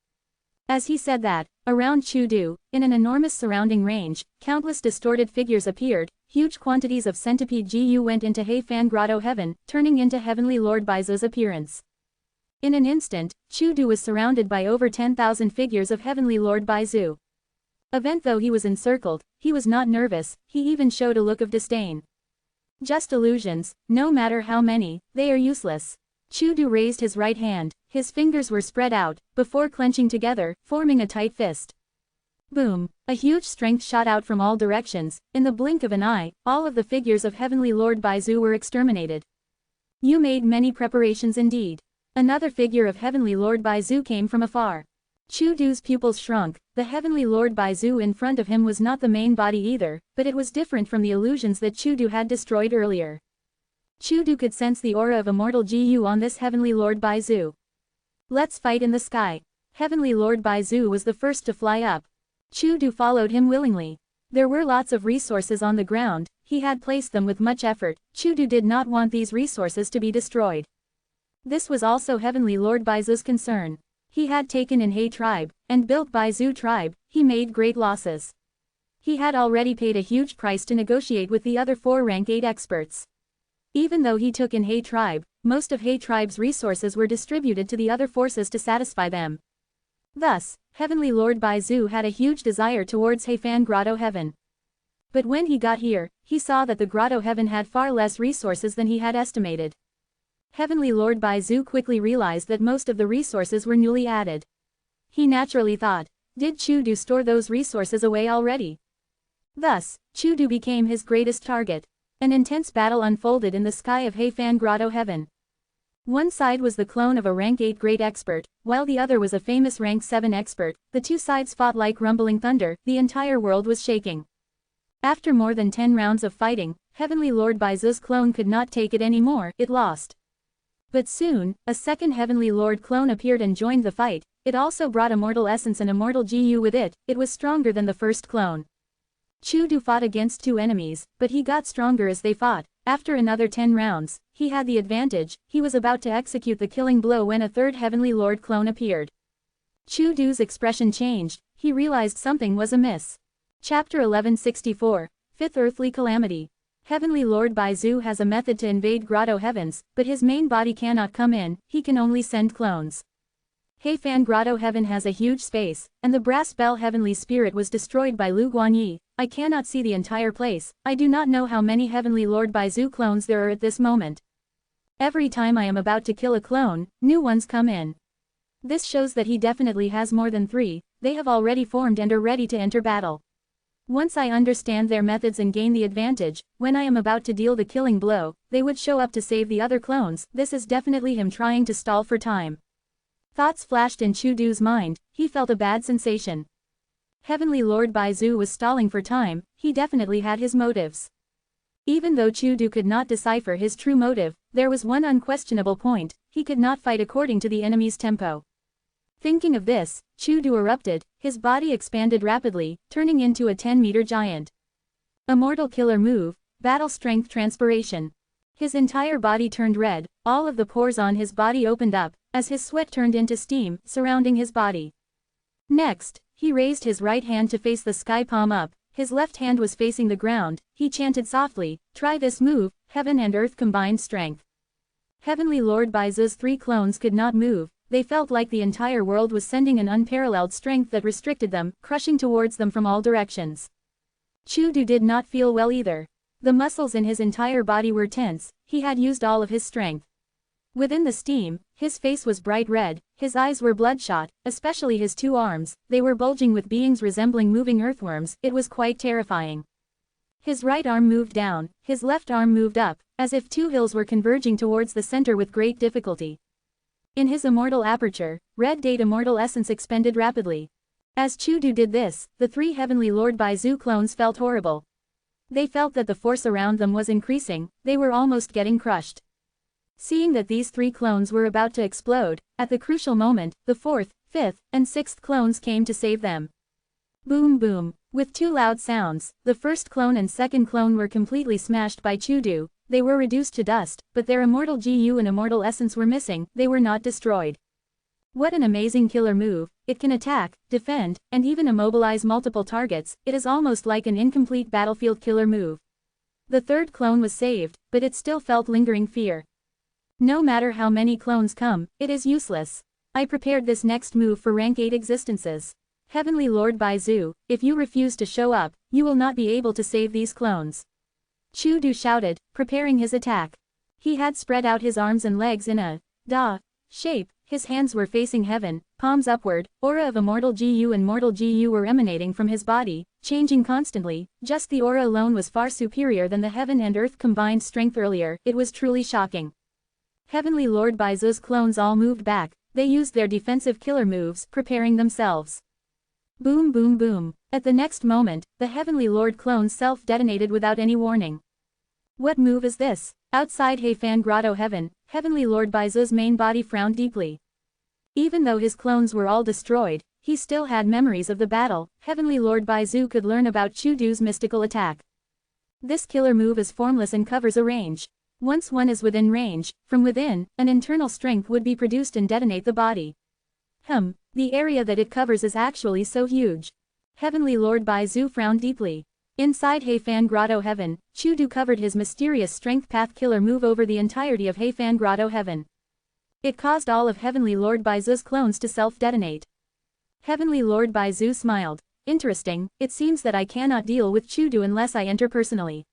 As he said that, around Chu Du, in an enormous surrounding range, countless distorted figures appeared, huge quantities of centipede Gu went into Heifan Grotto Heaven, turning into Heavenly Lord Baizu's appearance. In an instant, Chu Du was surrounded by over 10,000 figures of Heavenly Lord Baizu. Event though he was encircled, he was not nervous, he even showed a look of disdain. Just illusions, no matter how many, they are useless. Chu Du raised his right hand, his fingers were spread out, before clenching together, forming a tight fist. Boom! A huge strength shot out from all directions, in the blink of an eye, all of the figures of Heavenly Lord Baizu were exterminated. You made many preparations indeed. Another figure of Heavenly Lord Baizu came from afar. Chu Du's pupils shrunk, the Heavenly Lord Baizu in front of him was not the main body either, but it was different from the illusions that Chu Du had destroyed earlier. Chu Du could sense the aura of Immortal Gu on this Heavenly Lord Baizu. Let's fight in the sky. Heavenly Lord Baizu was the first to fly up. Chu Du followed him willingly. There were lots of resources on the ground, he had placed them with much effort, Chu Du did not want these resources to be destroyed. This was also Heavenly Lord Baizu's concern. He had taken in He tribe, and built Baizu tribe, he made great losses. He had already paid a huge price to negotiate with the other 4 rank 8 experts. Even though he took in He tribe, most of He tribe's resources were distributed to the other forces to satisfy them. Thus, Heavenly Lord Baizu had a huge desire towards Heifan Grotto Heaven. But when he got here, he saw that the Grotto Heaven had far less resources than he had estimated. Heavenly Lord Baizu quickly realized that most of the resources were newly added. He naturally thought, did Chu Du store those resources away already? Thus, Chu Du became his greatest target. An intense battle unfolded in the sky of Heifan Grotto Heaven. One side was the clone of a rank 8 great expert, while the other was a famous rank 7 expert. The two sides fought like rumbling thunder, the entire world was shaking. After more than 10 rounds of fighting, Heavenly Lord Baizu's clone could not take it anymore, it lost. But soon, a second Heavenly Lord clone appeared and joined the fight. It also brought Immortal Essence and Immortal Gu with it, it was stronger than the first clone. Chu Du fought against 2 enemies, but he got stronger as they fought. After another 10 rounds, he had the advantage, he was about to execute the killing blow when a third Heavenly Lord clone appeared. Chu Du's expression changed, he realized something was amiss. Chapter 1164, Fifth Earthly Calamity. Heavenly Lord Baizu has a method to invade Grotto Heavens, but his main body cannot come in, he can only send clones. Heifan Grotto Heaven has a huge space, and the brass bell Heavenly Spirit was destroyed by Lu Guanyi. I cannot see the entire place, I do not know how many Heavenly Lord Baizu clones there are at this moment. Every time I am about to kill a clone, new ones come in. This shows that he definitely has more than 3, they have already formed and are ready to enter battle. Once I understand their methods and gain the advantage, when I am about to deal the killing blow, they would show up to save the other clones, this is definitely him trying to stall for time. Thoughts flashed in Chu Du's mind, he felt a bad sensation. Heavenly Lord Baizu was stalling for time, he definitely had his motives. Even though Chu Du could not decipher his true motive, there was one unquestionable point, he could not fight according to the enemy's tempo. Thinking of this, Chu Du erupted, his body expanded rapidly, turning into a 10-meter giant. Immortal Killer Move, Battle Strength Transpiration. His entire body turned red, all of the pores on his body opened up, as his sweat turned into steam, surrounding his body. Next, he raised his right hand to face the sky, palm up, his left hand was facing the ground, he chanted softly, try this move, heaven and earth combined strength. Heavenly Lord Baizu's 3 clones could not move, they felt like the entire world was sending an unparalleled strength that restricted them, crushing towards them from all directions. Chu Du did not feel well either. The muscles in his entire body were tense, he had used all of his strength. Within the steam, his face was bright red, his eyes were bloodshot, especially his 2 arms, they were bulging with beings resembling moving earthworms, it was quite terrifying. His right arm moved down, his left arm moved up, as if two hills were converging towards the center with great difficulty. In his immortal aperture, red date immortal essence expended rapidly. As Chudu did this, the three Heavenly Lord Baizu clones felt horrible. They felt that the force around them was increasing, they were almost getting crushed. Seeing that these three clones were about to explode, at the crucial moment, the fourth, fifth, and sixth clones came to save them. Boom boom. With two loud sounds, the first clone and second clone were completely smashed by Chudu. They were reduced to dust, but their immortal GU and immortal essence were missing, they were not destroyed. What an amazing killer move, it can attack, defend, and even immobilize multiple targets, it is almost like an incomplete battlefield killer move. The third clone was saved, but it still felt lingering fear. No matter how many clones come, it is useless. I prepared this next move for rank 8 existences. Heavenly Lord Baizu, if you refuse to show up, you will not be able to save these clones. Chudu shouted, preparing his attack. He had spread out his arms and legs in a da shape, his hands were facing heaven, palms upward, aura of immortal GU and mortal GU were emanating from his body, changing constantly, just the aura alone was far superior than the heaven and earth combined strength earlier, it was truly shocking. Heavenly Lord Baizu's clones all moved back, they used their defensive killer moves, preparing themselves. Boom boom boom. At the next moment, the Heavenly Lord clone self-detonated without any warning. What move is this? Outside Heifan Grotto Heaven, Heavenly Lord Baizu's main body frowned deeply. Even though his clones were all destroyed, he still had memories of the battle. Heavenly Lord Baizu could learn about Chudu's mystical attack. This killer move is formless and covers a range. Once one is within range, from within, an internal strength would be produced and detonate the body. The area that it covers is actually so huge. Heavenly Lord Baizu frowned deeply. Inside Heifan Grotto Heaven, Chudu covered his mysterious strength path killer move over the entirety of Heifan Grotto Heaven. It caused all of Heavenly Lord Baizu's clones to self-detonate. Heavenly Lord Baizu smiled. Interesting, it seems that I cannot deal with Chudu unless I enter personally.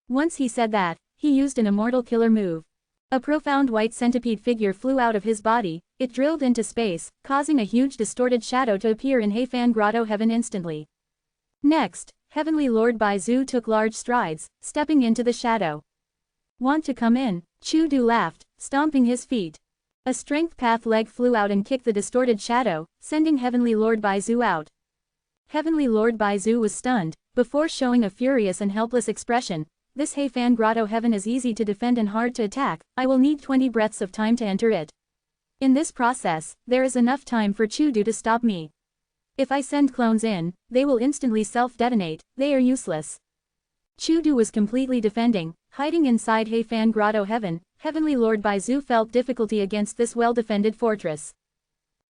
Once he said that, he used an immortal killer move. A profound white centipede figure flew out of his body, it drilled into space, causing a huge distorted shadow to appear in Heifan Grotto Heaven instantly. Next, Heavenly Lord Baizu took large strides, stepping into the shadow. Want to come in? Chudu laughed, stomping his feet. A strength path leg flew out and kicked the distorted shadow, sending Heavenly Lord Baizu out. Heavenly Lord Baizu was stunned, before showing a furious and helpless expression. This Heifan Grotto Heaven is easy to defend and hard to attack, I will need 20 breaths of time to enter it. In this process, there is enough time for Chudu to stop me. If I send clones in, they will instantly self-detonate, they are useless. Chudu was completely defending, hiding inside Heifan Grotto Heaven. Heavenly Lord Baizu felt difficulty against this well-defended fortress.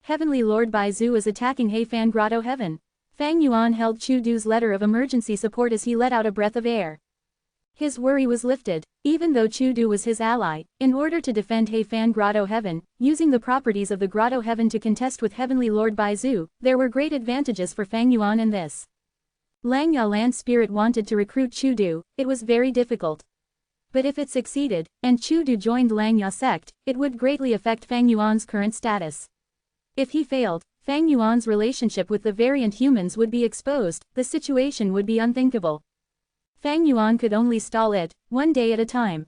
Heavenly Lord Baizu is attacking Heifan Grotto Heaven. Fang Yuan held Chudu's letter of emergency support as he let out a breath of air. His worry was lifted, even though Chudu was his ally, in order to defend Heifan Grotto Heaven, using the properties of the Grotto Heaven to contest with Heavenly Lord Baizu, there were great advantages for Fang Yuan in this. Langya Land Spirit wanted to recruit Chudu, it was very difficult. But if it succeeded, and Chudu joined Langya sect, it would greatly affect Fang Yuan's current status. If he failed, Fang Yuan's relationship with the variant humans would be exposed, the situation would be unthinkable. Fang Yuan could only stall it, one day at a time.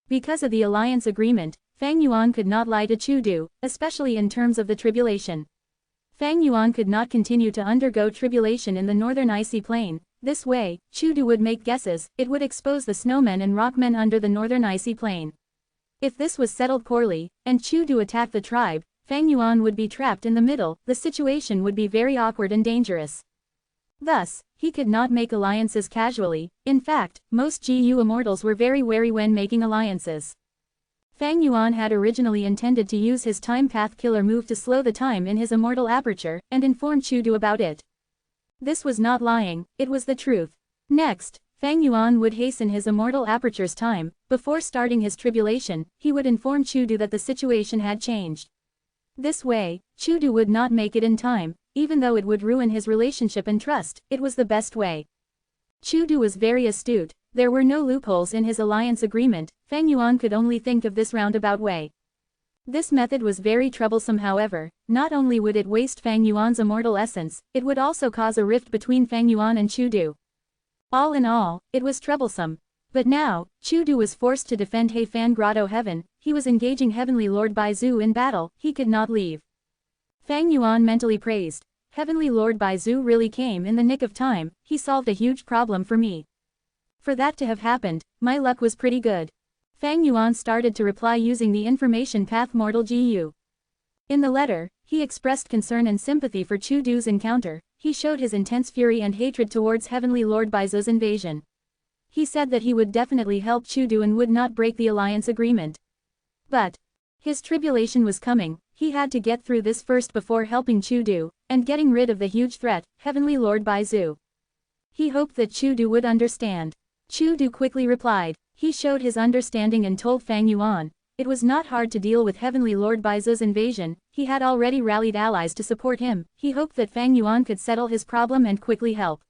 Because of the alliance agreement, Fang Yuan could not lie to Chudu, especially in terms of the tribulation. Fang Yuan could not continue to undergo tribulation in the northern icy plain. This way, Chudu would make guesses, it would expose the snowmen and rockmen under the northern icy plain. If this was settled poorly, and Chudu attacked the tribe, Fang Yuan would be trapped in the middle, the situation would be very awkward and dangerous. Thus, he could not make alliances casually. In fact, most GU immortals were very wary when making alliances. Fang Yuan had originally intended to use his time path killer move to slow the time in his immortal aperture, and inform Chudu about it. This was not lying, it was the truth. Next, Fang Yuan would hasten his immortal aperture's time. Before starting his tribulation, he would inform Chudu that the situation had changed. This way, Chudu would not make it in time, even though it would ruin his relationship and trust, it was the best way. Chudu was very astute, there were no loopholes in his alliance agreement, Fang Yuan could only think of this roundabout way. This method was very troublesome however, not only would it waste Fang Yuan's immortal essence, it would also cause a rift between Fang Yuan and Chudu. All in all, it was troublesome. But now, Chu-Du was forced to defend He-Fan Grotto Heaven, he was engaging Heavenly Lord Baizu in battle, he could not leave. Fang Yuan mentally praised. Heavenly Lord Baizu really came in the nick of time, he solved a huge problem for me. For that to have happened, my luck was pretty good. Fang Yuan started to reply using the information path Mortal GU. In the letter, he expressed concern and sympathy for Chu-Du's encounter, he showed his intense fury and hatred towards Heavenly Lord Baizu's invasion. He said that he would definitely help Chu-Du and would not break the alliance agreement. But his tribulation was coming, he had to get through this first before helping Chu-Du, and getting rid of the huge threat, Heavenly Lord Baizu. He hoped that Chu-Du would understand. Chu-Du quickly replied. He showed his understanding and told Fang Yuan, it was not hard to deal with Heavenly Lord Baizu's invasion, he had already rallied allies to support him, he hoped that Fang Yuan could settle his problem and quickly help.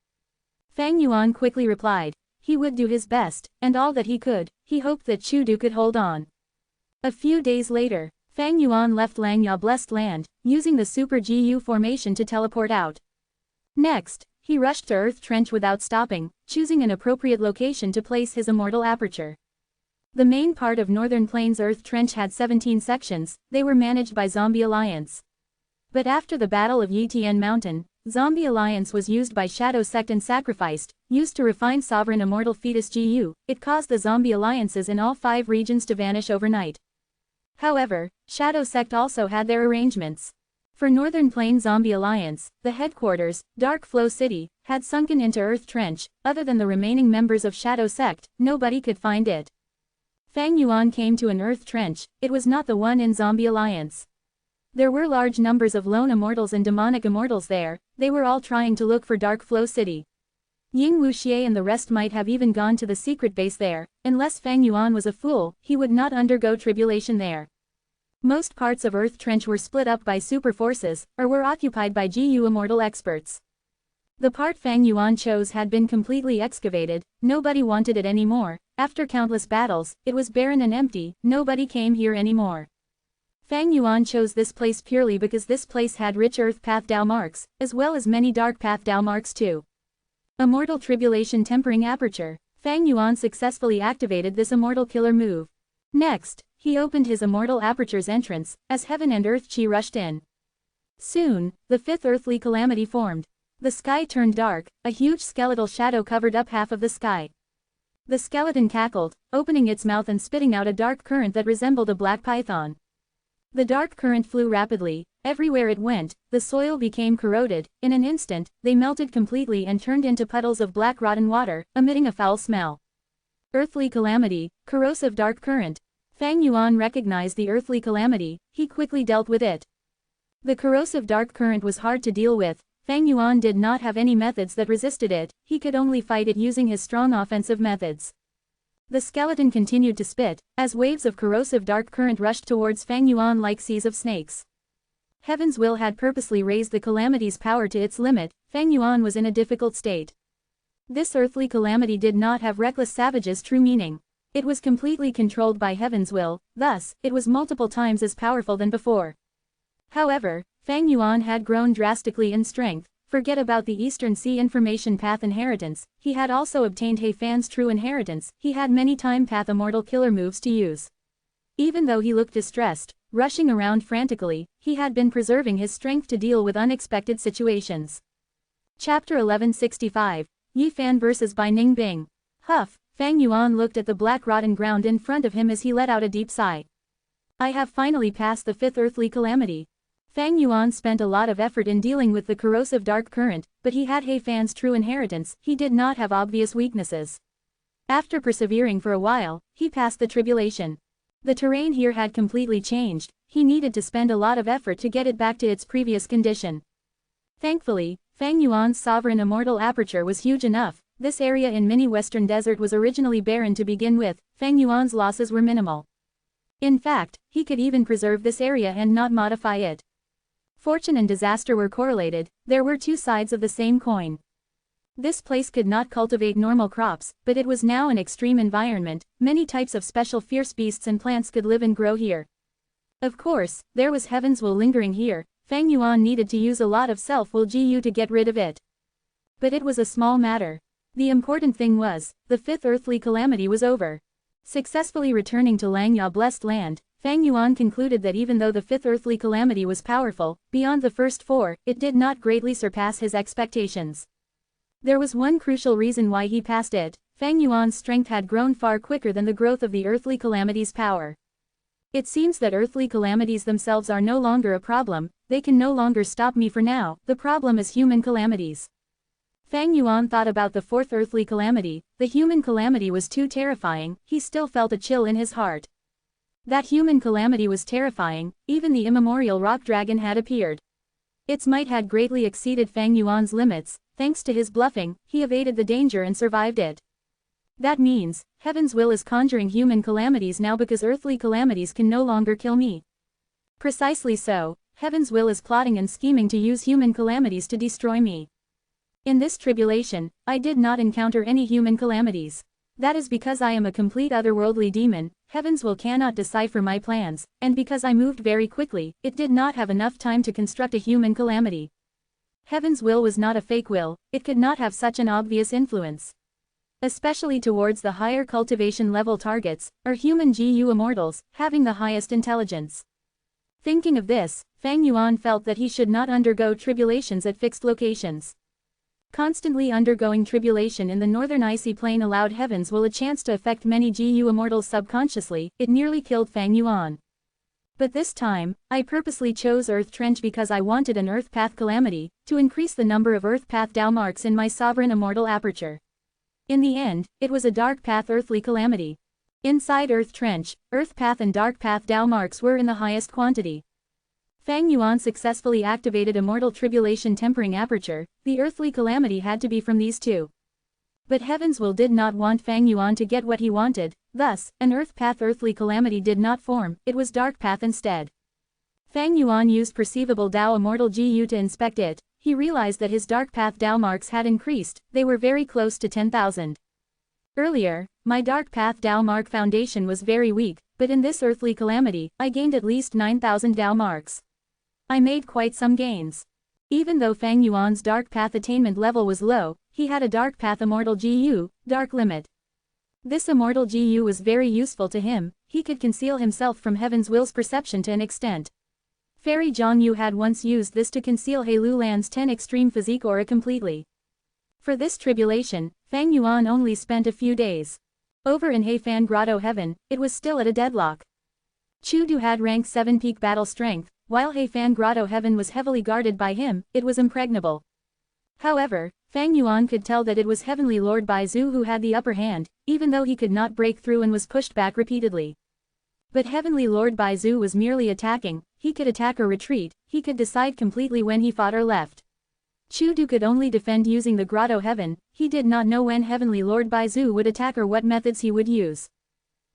Fang Yuan quickly replied. He would do his best, and all that he could, he hoped that Chu-Du could hold on. A few days later, Fang Yuan left Langya Blessed Land, using the Super GU formation to teleport out. Next, he rushed to Earth Trench without stopping, choosing an appropriate location to place his immortal aperture. The main part of Northern Plains Earth Trench had 17 sections, they were managed by Zombie Alliance. But after the Battle of Yitian Mountain, Zombie Alliance was used by Shadow Sect and sacrificed, used to refine Sovereign Immortal Fetus GU, it caused the Zombie Alliances in all 5 regions to vanish overnight. However, Shadow Sect also had their arrangements. For Northern Plain Zombie Alliance, the headquarters, Dark Flow City, had sunken into Earth Trench, other than the remaining members of Shadow Sect, nobody could find it. Fang Yuan came to an Earth Trench, it was not the one in Zombie Alliance. There were large numbers of lone immortals and demonic immortals there, they were all trying to look for Dark Flow City. Ying Wuxie and the rest might have even gone to the secret base there, unless Fang Yuan was a fool, he would not undergo tribulation there. Most parts of Earth Trench were split up by super forces, or were occupied by GU immortal experts. The part Fang Yuan chose had been completely excavated, nobody wanted it anymore, after countless battles, it was barren and empty, nobody came here anymore. Fang Yuan chose this place purely because this place had rich Earth Path Dao marks, as well as many Dark Path Dao marks too. Immortal Tribulation Tempering Aperture. Fang Yuan successfully activated this Immortal Killer move. Next, he opened his Immortal Aperture's entrance, as Heaven and Earth Chi rushed in. Soon, the 5th earthly calamity formed. The sky turned dark, a huge skeletal shadow covered up half of the sky. The skeleton cackled, opening its mouth and spitting out a dark current that resembled a black python. The dark current flew rapidly, everywhere it went, the soil became corroded, in an instant, they melted completely and turned into puddles of black rotten water, emitting a foul smell. Earthly calamity, corrosive dark current. Fang Yuan recognized the earthly calamity, he quickly dealt with it. The corrosive dark current was hard to deal with, Fang Yuan did not have any methods that resisted it, he could only fight it using his strong offensive methods. The skeleton continued to spit, as waves of corrosive dark current rushed towards Fang Yuan like seas of snakes. Heaven's will had purposely raised the calamity's power to its limit, Fang Yuan was in a difficult state. This earthly calamity did not have reckless savage's true meaning. It was completely controlled by Heaven's will, thus, it was multiple times as powerful than before. However, Fang Yuan had grown drastically in strength. Forget about the Eastern Sea Information Path inheritance, he had also obtained He-Fan's true inheritance, he had many time path immortal killer moves to use. Even though he looked distressed, rushing around frantically, he had been preserving his strength to deal with unexpected situations. Chapter 1165, Yi-Fan vs. Bai Ningbing. Huff, Fang Yuan looked at the black rotten ground in front of him as he let out a deep sigh. I have finally passed the 5th earthly calamity. Fang Yuan spent a lot of effort in dealing with the corrosive dark current, but he had He-Fan's true inheritance, he did not have obvious weaknesses. After persevering for a while, he passed the tribulation. The terrain here had completely changed, he needed to spend a lot of effort to get it back to its previous condition. Thankfully, Fang Yuan's sovereign immortal aperture was huge enough, this area in mini-western desert was originally barren to begin with, Fang Yuan's losses were minimal. In fact, he could even preserve this area and not modify it. Fortune and disaster were correlated, there were two sides of the same coin. This place could not cultivate normal crops, but it was now an extreme environment, many types of special fierce beasts and plants could live and grow here. Of course, there was Heaven's will lingering here, Fang Yuan needed to use a lot of self-will GU to get rid of it. But it was a small matter. The important thing was, the fifth earthly calamity was over. Successfully returning to Langya blessed land, Fang Yuan concluded that even though the fifth earthly calamity was powerful, beyond the first four, it did not greatly surpass his expectations. There was one crucial reason why he passed it. Fang Yuan's strength had grown far quicker than the growth of the earthly calamity's power. It seems that earthly calamities themselves are no longer a problem, they can no longer stop me for now, the problem is human calamities. Fang Yuan thought about the fourth earthly calamity, the human calamity was too terrifying, he still felt a chill in his heart. That human calamity was terrifying, even the immemorial rock dragon had appeared. Its might had greatly exceeded Fang Yuan's limits, thanks to his bluffing, he evaded the danger and survived it. That means, heaven's will is conjuring human calamities now because earthly calamities can no longer kill me. Precisely so, heaven's will is plotting and scheming to use human calamities to destroy me. In this tribulation, I did not encounter any human calamities. That is because I am a complete otherworldly demon, heaven's will cannot decipher my plans, and because I moved very quickly, it did not have enough time to construct a human calamity. Heaven's will was not a fake will, it could not have such an obvious influence. Especially towards the higher cultivation level targets, or human GU immortals, having the highest intelligence. Thinking of this, Fang Yuan felt that he should not undergo tribulations at fixed locations. Constantly undergoing tribulation in the northern icy plain allowed heaven's will a chance to affect many GU immortals subconsciously, it nearly killed Fang Yuan. But this time, I purposely chose Earth Trench because I wanted an Earth Path calamity, to increase the number of Earth Path Dao marks in my sovereign immortal aperture. In the end, it was a Dark Path earthly calamity. Inside Earth Trench, Earth Path and Dark Path Dao marks were in the highest quantity. Fang Yuan successfully activated Immortal Tribulation Tempering Aperture, the earthly calamity had to be from these two. But Heaven's will did not want Fang Yuan to get what he wanted, thus, an Earth Path earthly calamity did not form, it was Dark Path instead. Fang Yuan used Perceivable Dao Immortal GU to inspect it, he realized that his Dark Path Dao marks had increased, they were very close to 10,000. Earlier, my Dark Path Dao mark foundation was very weak, but in this earthly calamity, I gained at least 9,000 Dao marks. I made quite some gains. Even though Fang Yuan's Dark Path attainment level was low, he had a Dark Path Immortal GU, Dark Limit. This Immortal GU was very useful to him, he could conceal himself from Heaven's will's perception to an extent. Fairy Zhongyu had once used this to conceal He Lulan's 10 extreme physique aura completely. For this tribulation, Fang Yuan only spent a few days. Over in Heifan Grotto Heaven, it was still at a deadlock. Chu Du had rank 7 peak battle strength, while Heifan Grotto Heaven was heavily guarded by him, it was impregnable. However, Fang Yuan could tell that it was Heavenly Lord Baizu who had the upper hand, even though he could not break through and was pushed back repeatedly. But Heavenly Lord Baizu was merely attacking, he could attack or retreat, he could decide completely when he fought or left. Chu Du could only defend using the Grotto Heaven, he did not know when Heavenly Lord Baizu would attack or what methods he would use.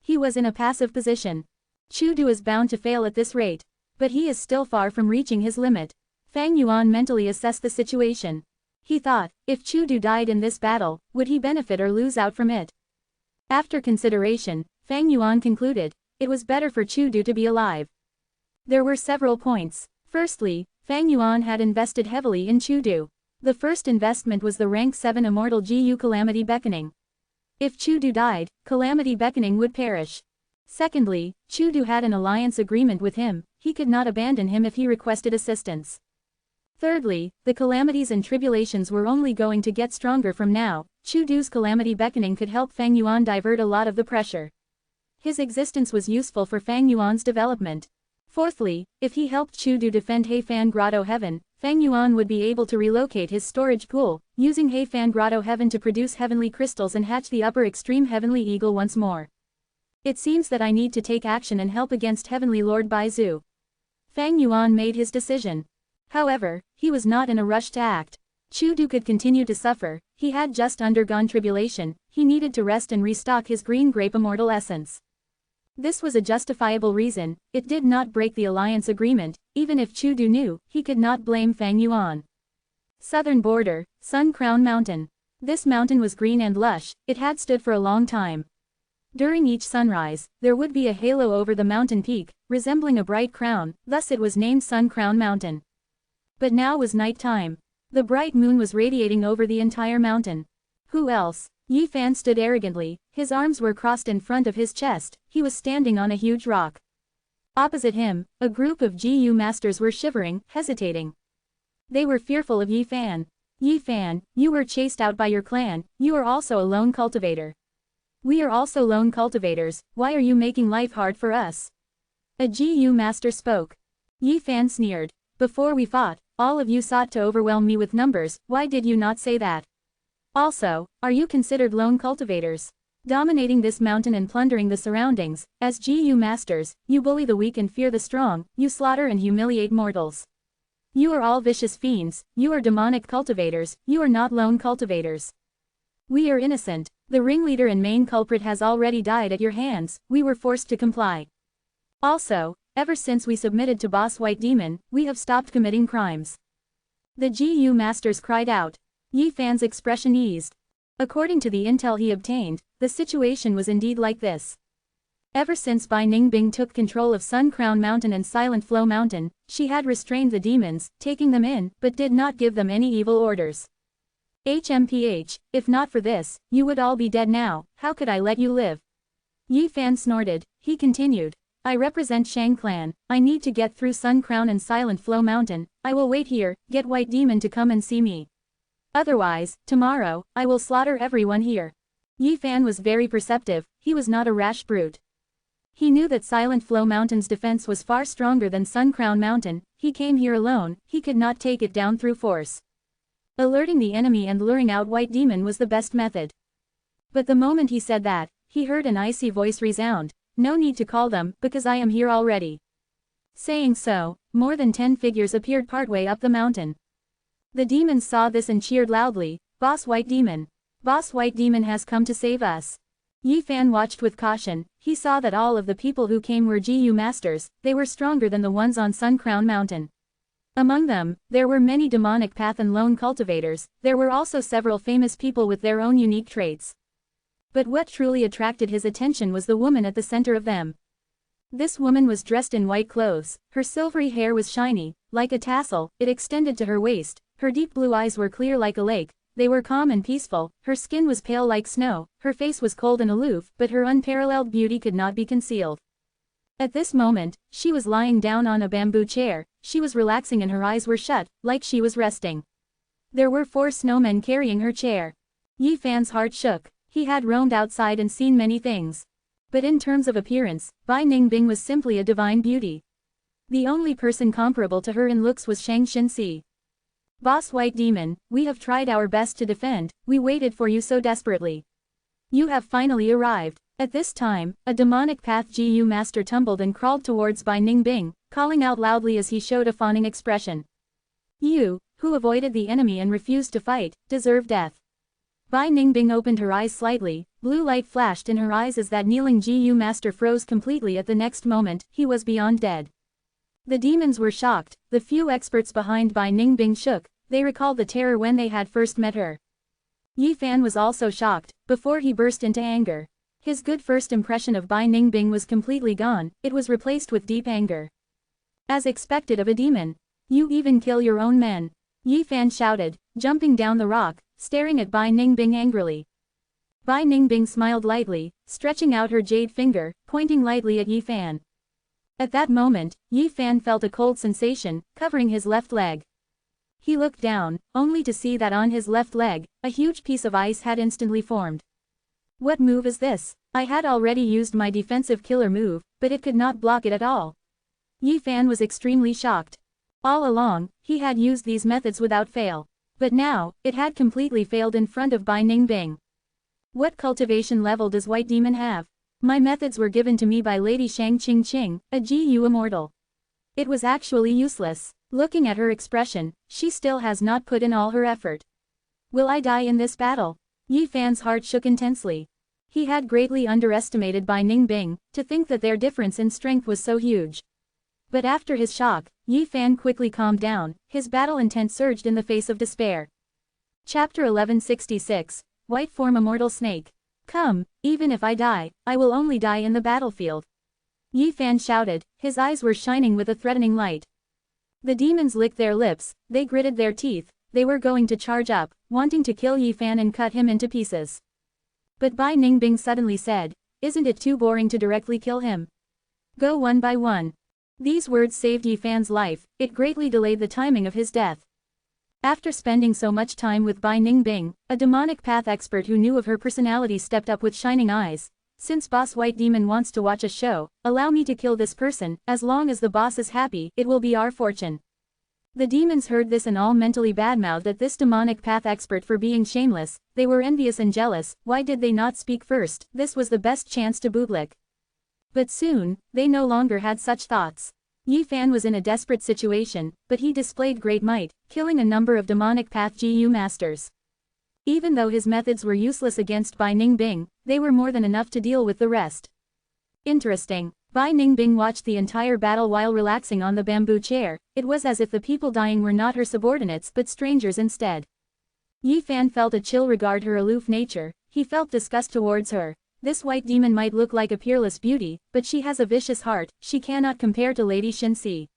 He was in a passive position. Chu Du is bound to fail at this rate. But he is still far from reaching his limit. Fang Yuan mentally assessed the situation. He thought, if Chu Du died in this battle, would he benefit or lose out from it? After consideration, Fang Yuan concluded, it was better for Chu Du to be alive. There were several points. Firstly, Fang Yuan had invested heavily in Chu Du. The first investment was the rank 7 Immortal GU Calamity Beckoning. If Chu Du died, Calamity Beckoning would perish. Secondly, Chu Du had an alliance agreement with him, he could not abandon him if he requested assistance. Thirdly, the calamities and tribulations were only going to get stronger from now, Chu Du's Calamity Beckoning could help Fang Yuan divert a lot of the pressure. His existence was useful for Fang Yuan's development. Fourthly, if he helped Chu Du defend Heifan Grotto Heaven, Fang Yuan would be able to relocate his storage pool, using Heifan Grotto Heaven to produce heavenly crystals and hatch the upper extreme Heavenly Eagle once more. It seems that I need to take action and help against Heavenly Lord Baizu. Fang Yuan made his decision. However, he was not in a rush to act. Chu Du could continue to suffer, he had just undergone tribulation, he needed to rest and restock his green grape immortal essence. This was a justifiable reason, it did not break the alliance agreement, even if Chu Du knew, he could not blame Fang Yuan. Southern border, Sun Crown Mountain. This mountain was green and lush, it had stood for a long time. During each sunrise, there would be a halo over the mountain peak, resembling a bright crown, thus it was named Sun Crown Mountain. But now was night time. The bright moon was radiating over the entire mountain. Who else? Yi Fan stood arrogantly, his arms were crossed in front of his chest, he was standing on a huge rock. Opposite him, a group of GU masters were shivering, hesitating. They were fearful of Yi Fan. Yi Fan, you were chased out by your clan, you are also a lone cultivator. We are also lone cultivators, why are you making life hard for us? A GU master spoke. Yi Fan sneered. Before we fought, all of you sought to overwhelm me with numbers, why did you not say that? Also, are you considered lone cultivators? Dominating this mountain and plundering the surroundings, as GU masters, you bully the weak and fear the strong, you slaughter and humiliate mortals. You are all vicious fiends, you are demonic cultivators, you are not lone cultivators. We are innocent, the ringleader and main culprit has already died at your hands, we were forced to comply. Also, ever since we submitted to Boss White Demon, we have stopped committing crimes. The GU masters cried out. Yi Fan's expression eased. According to the intel he obtained, the situation was indeed like this. Ever since Bai Ningbing took control of Sun Crown Mountain and Silent Flow Mountain, she had restrained the demons, taking them in, but did not give them any evil orders. HMPH, if not for this, you would all be dead now, how could I let you live? Yi Fan snorted, he continued. I represent Shang Clan, I need to get through Sun Crown and Silent Flow Mountain, I will wait here, get White Demon to come and see me. Otherwise, tomorrow, I will slaughter everyone here. Yi Fan was very perceptive, he was not a rash brute. He knew that Silent Flow Mountain's defense was far stronger than Sun Crown Mountain, he came here alone, he could not take it down through force. Alerting the enemy and luring out White Demon was the best method. But the moment he said that, he heard an icy voice resound, no need to call them, because I am here already. Saying so, more than 10 figures appeared partway up the mountain. The demons saw this and cheered loudly, Boss White Demon. Boss White Demon has come to save us. Yi Fan watched with caution, he saw that all of the people who came were GU masters, they were stronger than the ones on Sun Crown Mountain. Among them, there were many demonic path and lone cultivators, there were also several famous people with their own unique traits. But what truly attracted his attention was the woman at the center of them. This woman was dressed in white clothes, her silvery hair was shiny, like a tassel, it extended to her waist, her deep blue eyes were clear like a lake, they were calm and peaceful, her skin was pale like snow, her face was cold and aloof, but her unparalleled beauty could not be concealed. At this moment, she was lying down on a bamboo chair, she was relaxing and her eyes were shut, like she was resting. There were 4 snowmen carrying her chair. Yi Fan's heart shook, he had roamed outside and seen many things. But in terms of appearance, Bai Ningbing was simply a divine beauty. The only person comparable to her in looks was Shang Xinxi. Boss White Demon, we have tried our best to defend, we waited for you so desperately. You have finally arrived. At this time, a demonic path GU master tumbled and crawled towards Bai Ningbing, calling out loudly as he showed a fawning expression. You, who avoided the enemy and refused to fight, deserve death. Bai Ningbing opened her eyes slightly, blue light flashed in her eyes as that kneeling GU master froze completely at the next moment, he was beyond dead. The demons were shocked, the few experts behind Bai Ningbing shook, they recalled the terror when they had first met her. Yi Fan was also shocked, before he burst into anger. His good first impression of Bai Ningbing was completely gone, it was replaced with deep anger. As expected of a demon. You even kill your own men. Yi Fan shouted, jumping down the rock, staring at Bai Ningbing angrily. Bai Ningbing smiled lightly, stretching out her jade finger, pointing lightly at Yi Fan. At that moment, Yi Fan felt a cold sensation, covering his left leg. He looked down, only to see that on his left leg, a huge piece of ice had instantly formed. What move is this? I had already used my defensive killer move, but it could not block it at all. Yi Fan was extremely shocked. All along, he had used these methods without fail. But now, it had completely failed in front of Bai Ningbing. What cultivation level does White Demon have? My methods were given to me by Lady Shang Qing, a GU Immortal. It was actually useless. Looking at her expression, she still has not put in all her effort. Will I die in this battle? Yi Fan's heart shook intensely. He had greatly underestimated Bai Ningbing, to think that their difference in strength was so huge. But after his shock, Yi Fan quickly calmed down, his battle intent surged in the face of despair. Chapter 1166, White Form Immortal Snake. Come, even if I die, I will only die in the battlefield. Yi Fan shouted, his eyes were shining with a threatening light. The demons licked their lips, they gritted their teeth, they were going to charge up, wanting to kill Yi Fan and cut him into pieces. But Bai Ningbing suddenly said, "Isn't it too boring to directly kill him? Go one by one." These words saved Yi Fan's life, it greatly delayed the timing of his death. After spending so much time with Bai Ningbing, a demonic path expert who knew of her personality stepped up with shining eyes. "Since Boss White Demon wants to watch a show, allow me to kill this person, as long as the boss is happy, it will be our fortune." The demons heard this and all mentally badmouthed at this demonic path expert for being shameless. They were envious and jealous. Why did they not speak first? This was the best chance to bootlick. But soon, they no longer had such thoughts. Yi Fan was in a desperate situation, but he displayed great might, killing a number of demonic path GU masters. Even though his methods were useless against Bai Ningbing, they were more than enough to deal with the rest. Interesting. Bai Ningbing watched the entire battle while relaxing on the bamboo chair. It was as if the people dying were not her subordinates but strangers instead. Yi Fan felt a chill regard her aloof nature. He felt disgust towards her. This white demon might look like a peerless beauty, but she has a vicious heart. She cannot compare to Lady Shinxi.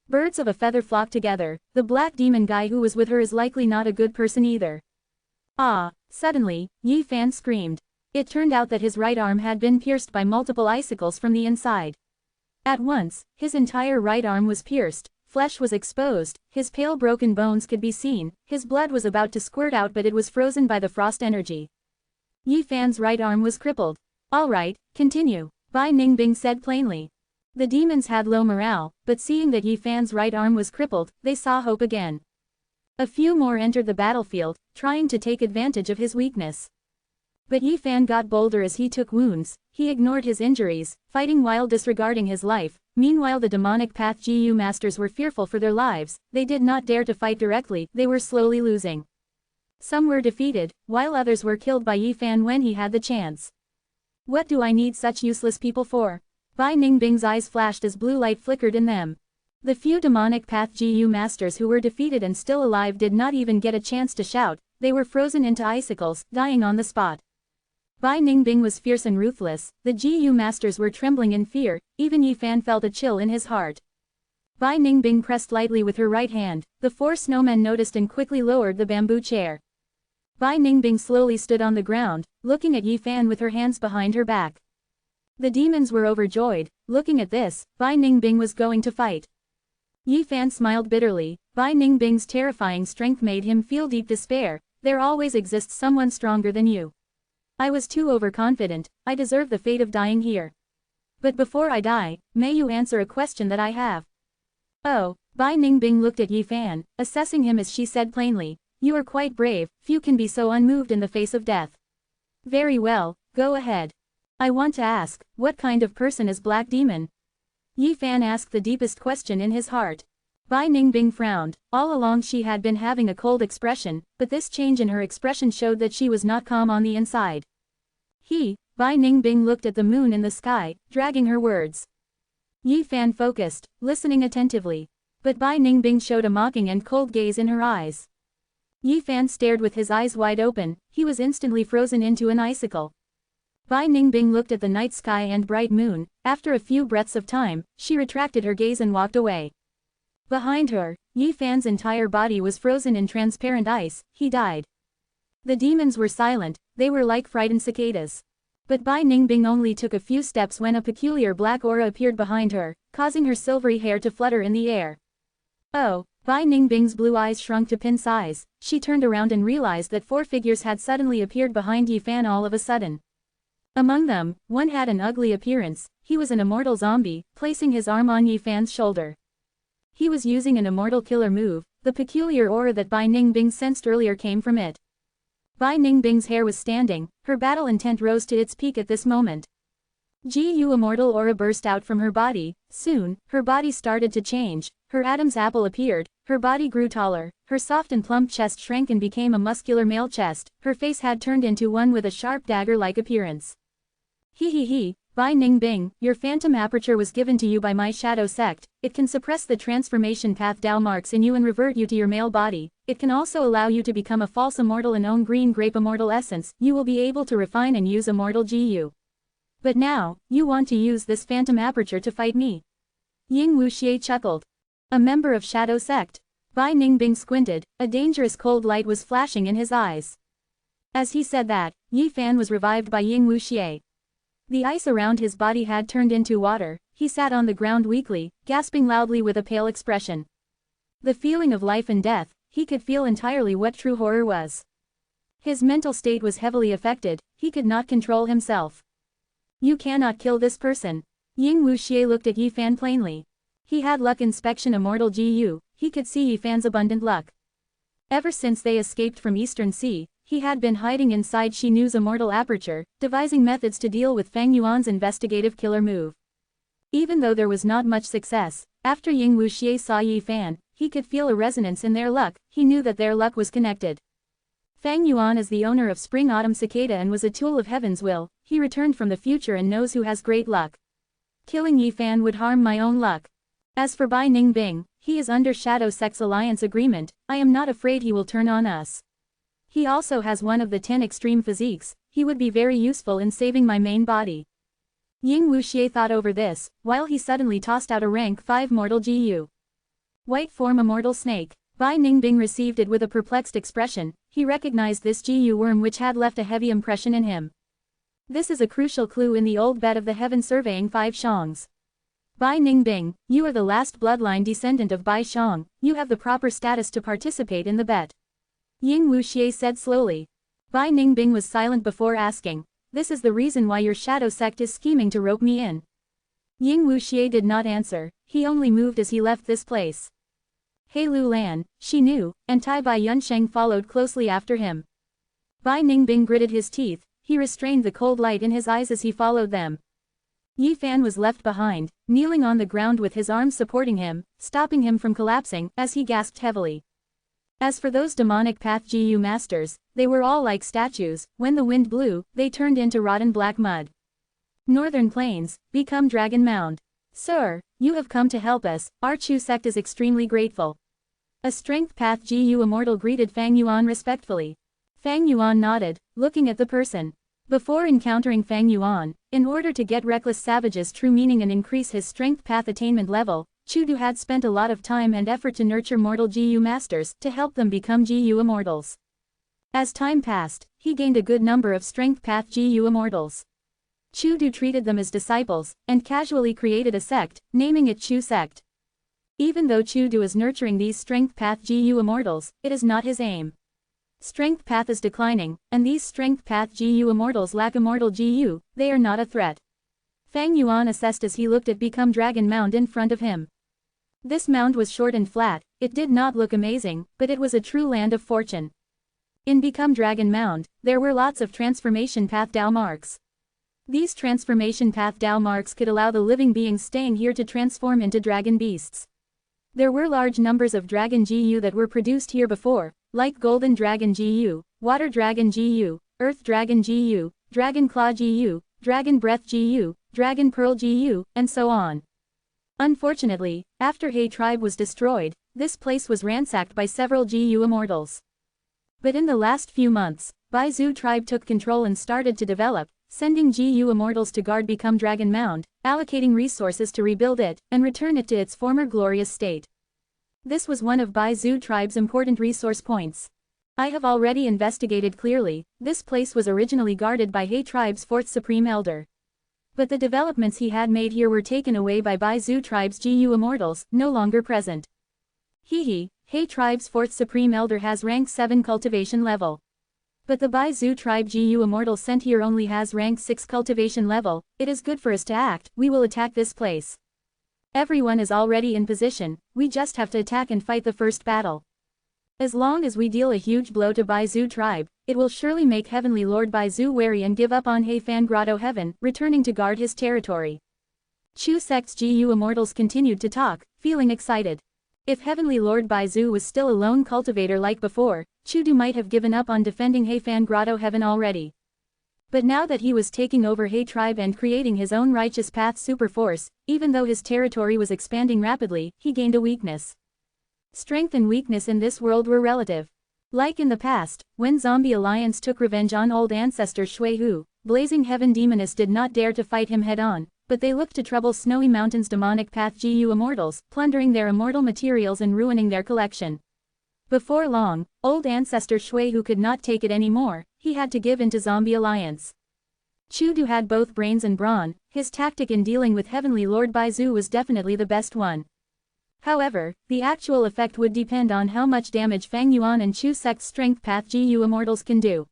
Birds of a feather flock together. The black demon guy who was with her is likely not a good person either. Ah! Suddenly, Yi Fan screamed. It turned out that his right arm had been pierced by multiple icicles from the inside. At once, his entire right arm was pierced, flesh was exposed, his pale broken bones could be seen, his blood was about to squirt out but it was frozen by the frost energy. Yi Fan's right arm was crippled. "Alright, continue," Bai Ningbing said plainly. The demons had low morale, but seeing that Yi Fan's right arm was crippled, they saw hope again. A few more entered the battlefield, trying to take advantage of his weakness. But Yi Fan got bolder as he took wounds. He ignored his injuries, fighting while disregarding his life. Meanwhile the demonic path GU masters were fearful for their lives. They did not dare to fight directly, they were slowly losing. Some were defeated, while others were killed by Yi Fan when he had the chance. What do I need such useless people for? Bai Ningbing's eyes flashed as blue light flickered in them. The few demonic path GU masters who were defeated and still alive did not even get a chance to shout. They were frozen into icicles, dying on the spot. Bai Ningbing was fierce and ruthless. The GU masters were trembling in fear. Even Yi Fan felt a chill in his heart. Bai Ningbing pressed lightly with her right hand. The four snowmen noticed and quickly lowered the bamboo chair. Bai Ningbing slowly stood on the ground, looking at Yi Fan with her hands behind her back. The demons were overjoyed. Looking at this, Bai Ningbing was going to fight. Yi Fan smiled bitterly. Bai Ningbing's terrifying strength made him feel deep despair. There always exists someone stronger than you. I was too overconfident. I deserve the fate of dying here. But before I die, may you answer a question that I have? Oh, Bai Ningbing looked at Yi Fan, assessing him as she said plainly, "You are quite brave, few can be so unmoved in the face of death." "Very well, go ahead. I want to ask, what kind of person is Black Demon?" Yi Fan asked the deepest question in his heart. Bai Ningbing frowned. All along she had been having a cold expression, but this change in her expression showed that she was not calm on the inside. Bai Ningbing looked at the moon in the sky, dragging her words. Yi Fan focused, listening attentively. But Bai Ningbing showed a mocking and cold gaze in her eyes. Yi Fan stared with his eyes wide open. He was instantly frozen into an icicle. Bai Ningbing looked at the night sky and bright moon. After a few breaths of time, she retracted her gaze and walked away. Behind her, Yi Fan's entire body was frozen in transparent ice. He died. The demons were silent. They were like frightened cicadas. But Bai Ningbing only took a few steps when a peculiar black aura appeared behind her, causing her silvery hair to flutter in the air. Oh! Bai Ningbing's blue eyes shrunk to pin size. She turned around and realized that four figures had suddenly appeared behind Yi Fan all of a sudden. Among them, one had an ugly appearance. He was an immortal zombie, placing his arm on Yi Fan's shoulder. He was using an immortal killer move. The peculiar aura that Bai Ningbing sensed earlier came from it. Bai Ningbing's hair was standing. Her battle intent rose to its peak at this moment. GU immortal aura burst out from her body. Soon, her body started to change. Her Adam's apple appeared. Her body grew taller. Her soft and plump chest shrank and became a muscular male chest. Her face had turned into one with a sharp dagger-like appearance. He, Bai Ningbing, your phantom aperture was given to you by my shadow sect. It can suppress the transformation path Dao marks in you and revert you to your male body. It can also allow you to become a false immortal and own green grape immortal essence. You will be able to refine and use immortal GU. But now, you want to use this phantom aperture to fight me. Ying Wuxie chuckled. A member of Shadow Sect. Bai Ningbing squinted, a dangerous cold light was flashing in his eyes. As he said that, Yi Fan was revived by Ying Wuxie. The ice around his body had turned into water, he sat on the ground weakly, gasping loudly with a pale expression. The feeling of life and death, he could feel entirely what true horror was. His mental state was heavily affected, he could not control himself. You cannot kill this person. Ying Wuxie looked at Yi Fan plainly. He had luck inspection Immortal GU, he could see Yi Fan's abundant luck. Ever since they escaped from Eastern Sea, he had been hiding inside Shi Nu's Immortal aperture, devising methods to deal with Fang Yuan's investigative killer move. Even though there was not much success, after Ying Wuxie saw Yi Fan, he could feel a resonance in their luck, he knew that their luck was connected. Fang Yuan is the owner of Spring-Autumn Cicada and was a tool of Heaven's will, he returned from the future and knows who has great luck. Killing Yi Fan would harm my own luck. As for Bai Ningbing, he is under Shadow Sect's alliance agreement, I am not afraid he will turn on us. He also has one of the 10 extreme physiques, he would be very useful in saving my main body. Ying Wuxie thought over this, while he suddenly tossed out a rank 5 mortal GU. White form Immortal Snake. Bai Ningbing received it with a perplexed expression, he recognized this GU worm which had left a heavy impression in him. This is a crucial clue in the old bet of the heaven surveying 5 Shangs. Bai Ningbing, you are the last bloodline descendant of Bai Shang, you have the proper status to participate in the bet. Ying Wuxie said slowly. Bai Ningbing was silent before asking, this is the reason why your shadow sect is scheming to rope me in. Ying Wuxie did not answer, he only moved as he left this place. He Lu Lan, Shi Nu, and Tai Bai Yunsheng followed closely after him. Bai Ningbing gritted his teeth, he restrained the cold light in his eyes as he followed them. Yi Fan was left behind, kneeling on the ground with his arms supporting him, stopping him from collapsing, as he gasped heavily. As for those demonic path GU masters, they were all like statues, when the wind blew, they turned into rotten black mud. Northern Plains, become Dragon Mound. Sir, you have come to help us, our Chu sect is extremely grateful. A strength path GU Immortal greeted Fang Yuan respectfully. Fang Yuan nodded, looking at the person. Before encountering Fang Yuan, in order to get Reckless Savage's true meaning and increase his strength path attainment level, Chu Du had spent a lot of time and effort to nurture mortal GU masters to help them become GU Immortals. As time passed, he gained a good number of strength path GU Immortals. Chu Du treated them as disciples, and casually created a sect, naming it Chu Sect. Even though Chu Du is nurturing these strength path GU Immortals, it is not his aim. Strength path is declining, and these strength path GU Immortals lack immortal GU, they are not a threat. Fang Yuan assessed as he looked at Become Dragon Mound in front of him. This mound was short and flat, it did not look amazing, but it was a true land of fortune. In Become Dragon Mound, there were lots of transformation path Dao marks. These transformation path Dao marks could allow the living beings staying here to transform into dragon beasts. There were large numbers of dragon GU that were produced here before, like Golden Dragon GU, Water Dragon GU, Earth Dragon GU, Dragon Claw GU, Dragon Breath GU, Dragon Pearl GU, and so on. Unfortunately, after He tribe was destroyed, this place was ransacked by several GU Immortals. But in the last few months, Bai Zhu tribe took control and started to develop, sending GU Immortals to guard Become Dragon Mound, allocating resources to rebuild it, and return it to its former glorious state. This was one of Bai Zhu tribe's important resource points. I have already investigated clearly, this place was originally guarded by He tribe's 4th Supreme Elder. But the developments he had made here were taken away by Bai Zhu tribe's GU Immortals, no longer present. He tribe's 4th Supreme Elder has rank 7 cultivation level. But the Bai Zhu tribe GU Immortal sent here only has rank 6 cultivation level, it is good for us to act, we will attack this place. Everyone is already in position, we just have to attack and fight the first battle. As long as we deal a huge blow to Bai Zhu tribe, it will surely make Heavenly Lord Bai Zhu wary and give up on He Fan Grotto Heaven, returning to guard his territory. Chu sect's GU Immortals continued to talk, feeling excited. If Heavenly Lord Bai Zhu was still a lone cultivator like before, Chu Du might have given up on defending He Fan Grotto Heaven already. But now that he was taking over He tribe and creating his own righteous path super force, even though his territory was expanding rapidly, he gained a weakness. Strength and weakness in this world were relative. Like in the past, when Zombie Alliance took revenge on old ancestor Shui Hu, Blazing Heaven Demoness did not dare to fight him head-on, but they looked to trouble Snowy Mountain's demonic path GU Immortals, plundering their immortal materials and ruining their collection. Before long, old ancestor Shui who could not take it anymore, he had to give in to Zombie Alliance. Chu Du had both brains and brawn, his tactic in dealing with Heavenly Lord Baizu was definitely the best one. However, the actual effect would depend on how much damage Fang Yuan and Chu Sect's Strength Path GU Immortals can do.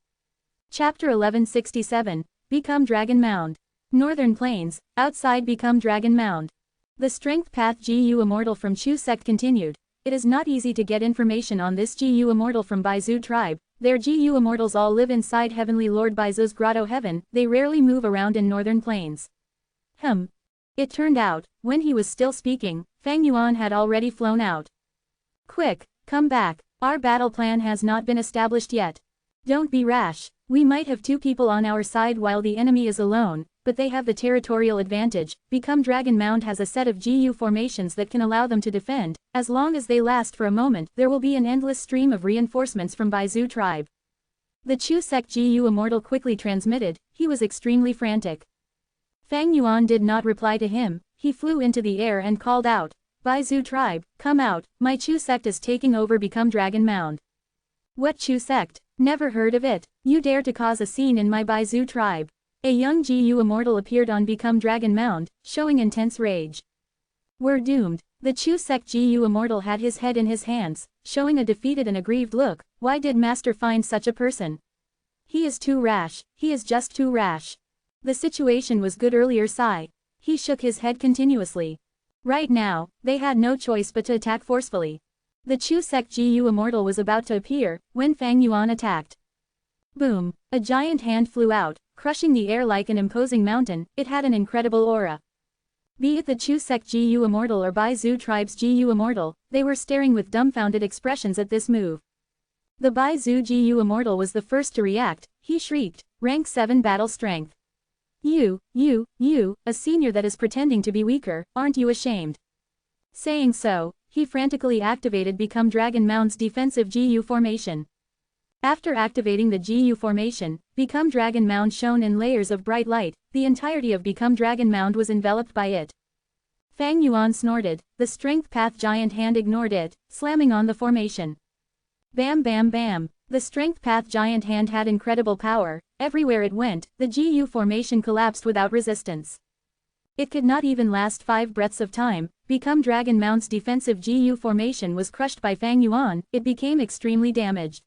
Chapter 1167, Become Dragon Mound. Northern Plains, outside Become Dragon Mound. The Strength Path GU Immortal from Chu Sect continued. It is not easy to get information on this GU Immortal from Baizu tribe. Their GU Immortals all live inside Heavenly Lord Baizu's Grotto Heaven, they rarely move around in Northern Plains. It turned out, when he was still speaking, Fang Yuan had already flown out. Quick, come back, our battle plan has not been established yet. Don't be rash, we might have two people on our side while the enemy is alone, but they have the territorial advantage. Become Dragon Mound has a set of GU formations that can allow them to defend. As long as they last for a moment, there will be an endless stream of reinforcements from Baizu tribe. The Chu Sect GU Immortal quickly transmitted, he was extremely frantic. Fang Yuan did not reply to him, he flew into the air and called out, Baizu tribe, come out, my Chu Sect is taking over Become Dragon Mound. What Chu Sect? Never heard of it, you dare to cause a scene in my Baizu tribe. A young GU Immortal appeared on Become Dragon Mound, showing intense rage. We're doomed. The Chu Sect GU Immortal had his head in his hands, showing a defeated and aggrieved look. Why did Master find such a person? He is too rash, he is just too rash. The situation was good earlier sigh. He shook his head continuously. Right now, they had no choice but to attack forcefully. The Chu Sect GU Immortal was about to appear, when Fang Yuan attacked. Boom! A giant hand flew out, crushing the air like an imposing mountain. It had an incredible aura. Be it the Chu Sect GU Immortal or Baizu tribe's GU Immortal, they were staring with dumbfounded expressions at this move. The Baizu GU Immortal was the first to react. He shrieked, Rank 7 battle strength. You, a senior that is pretending to be weaker, aren't you ashamed? Saying so, he frantically activated Become Dragon Mound's defensive GU formation. After activating the GU formation, Become Dragon Mound shone in layers of bright light. The entirety of Become Dragon Mound was enveloped by it. Fang Yuan snorted, the Strength Path giant hand ignored it, slamming on the formation. Bam bam bam, the Strength Path giant hand had incredible power. Everywhere it went, the GU formation collapsed without resistance. It could not even last 5 breaths of time. Become Dragon Mound's defensive GU formation was crushed by Fang Yuan. It became extremely damaged.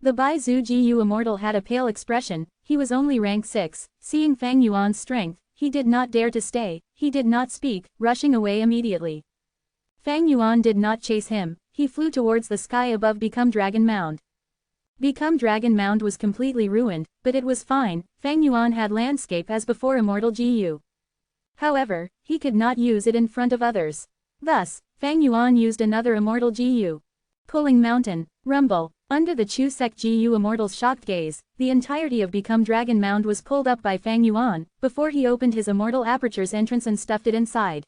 The Baizu GU Immortal had a pale expression. He was only rank 6. Seeing Fang Yuan's strength, he did not dare to stay. He did not speak, rushing away immediately. Fang Yuan did not chase him. He flew towards the sky above Become Dragon Mound. Become Dragon Mound was completely ruined, but it was fine. Fang Yuan had landscape as before Immortal GU. However, he could not use it in front of others. Thus, Fang Yuan used another Immortal GU. Pulling Mountain, Rumble. Under the Chu Sect GU Immortal's shocked gaze, the entirety of Become Dragon Mound was pulled up by Fang Yuan, before he opened his Immortal Aperture's entrance and stuffed it inside.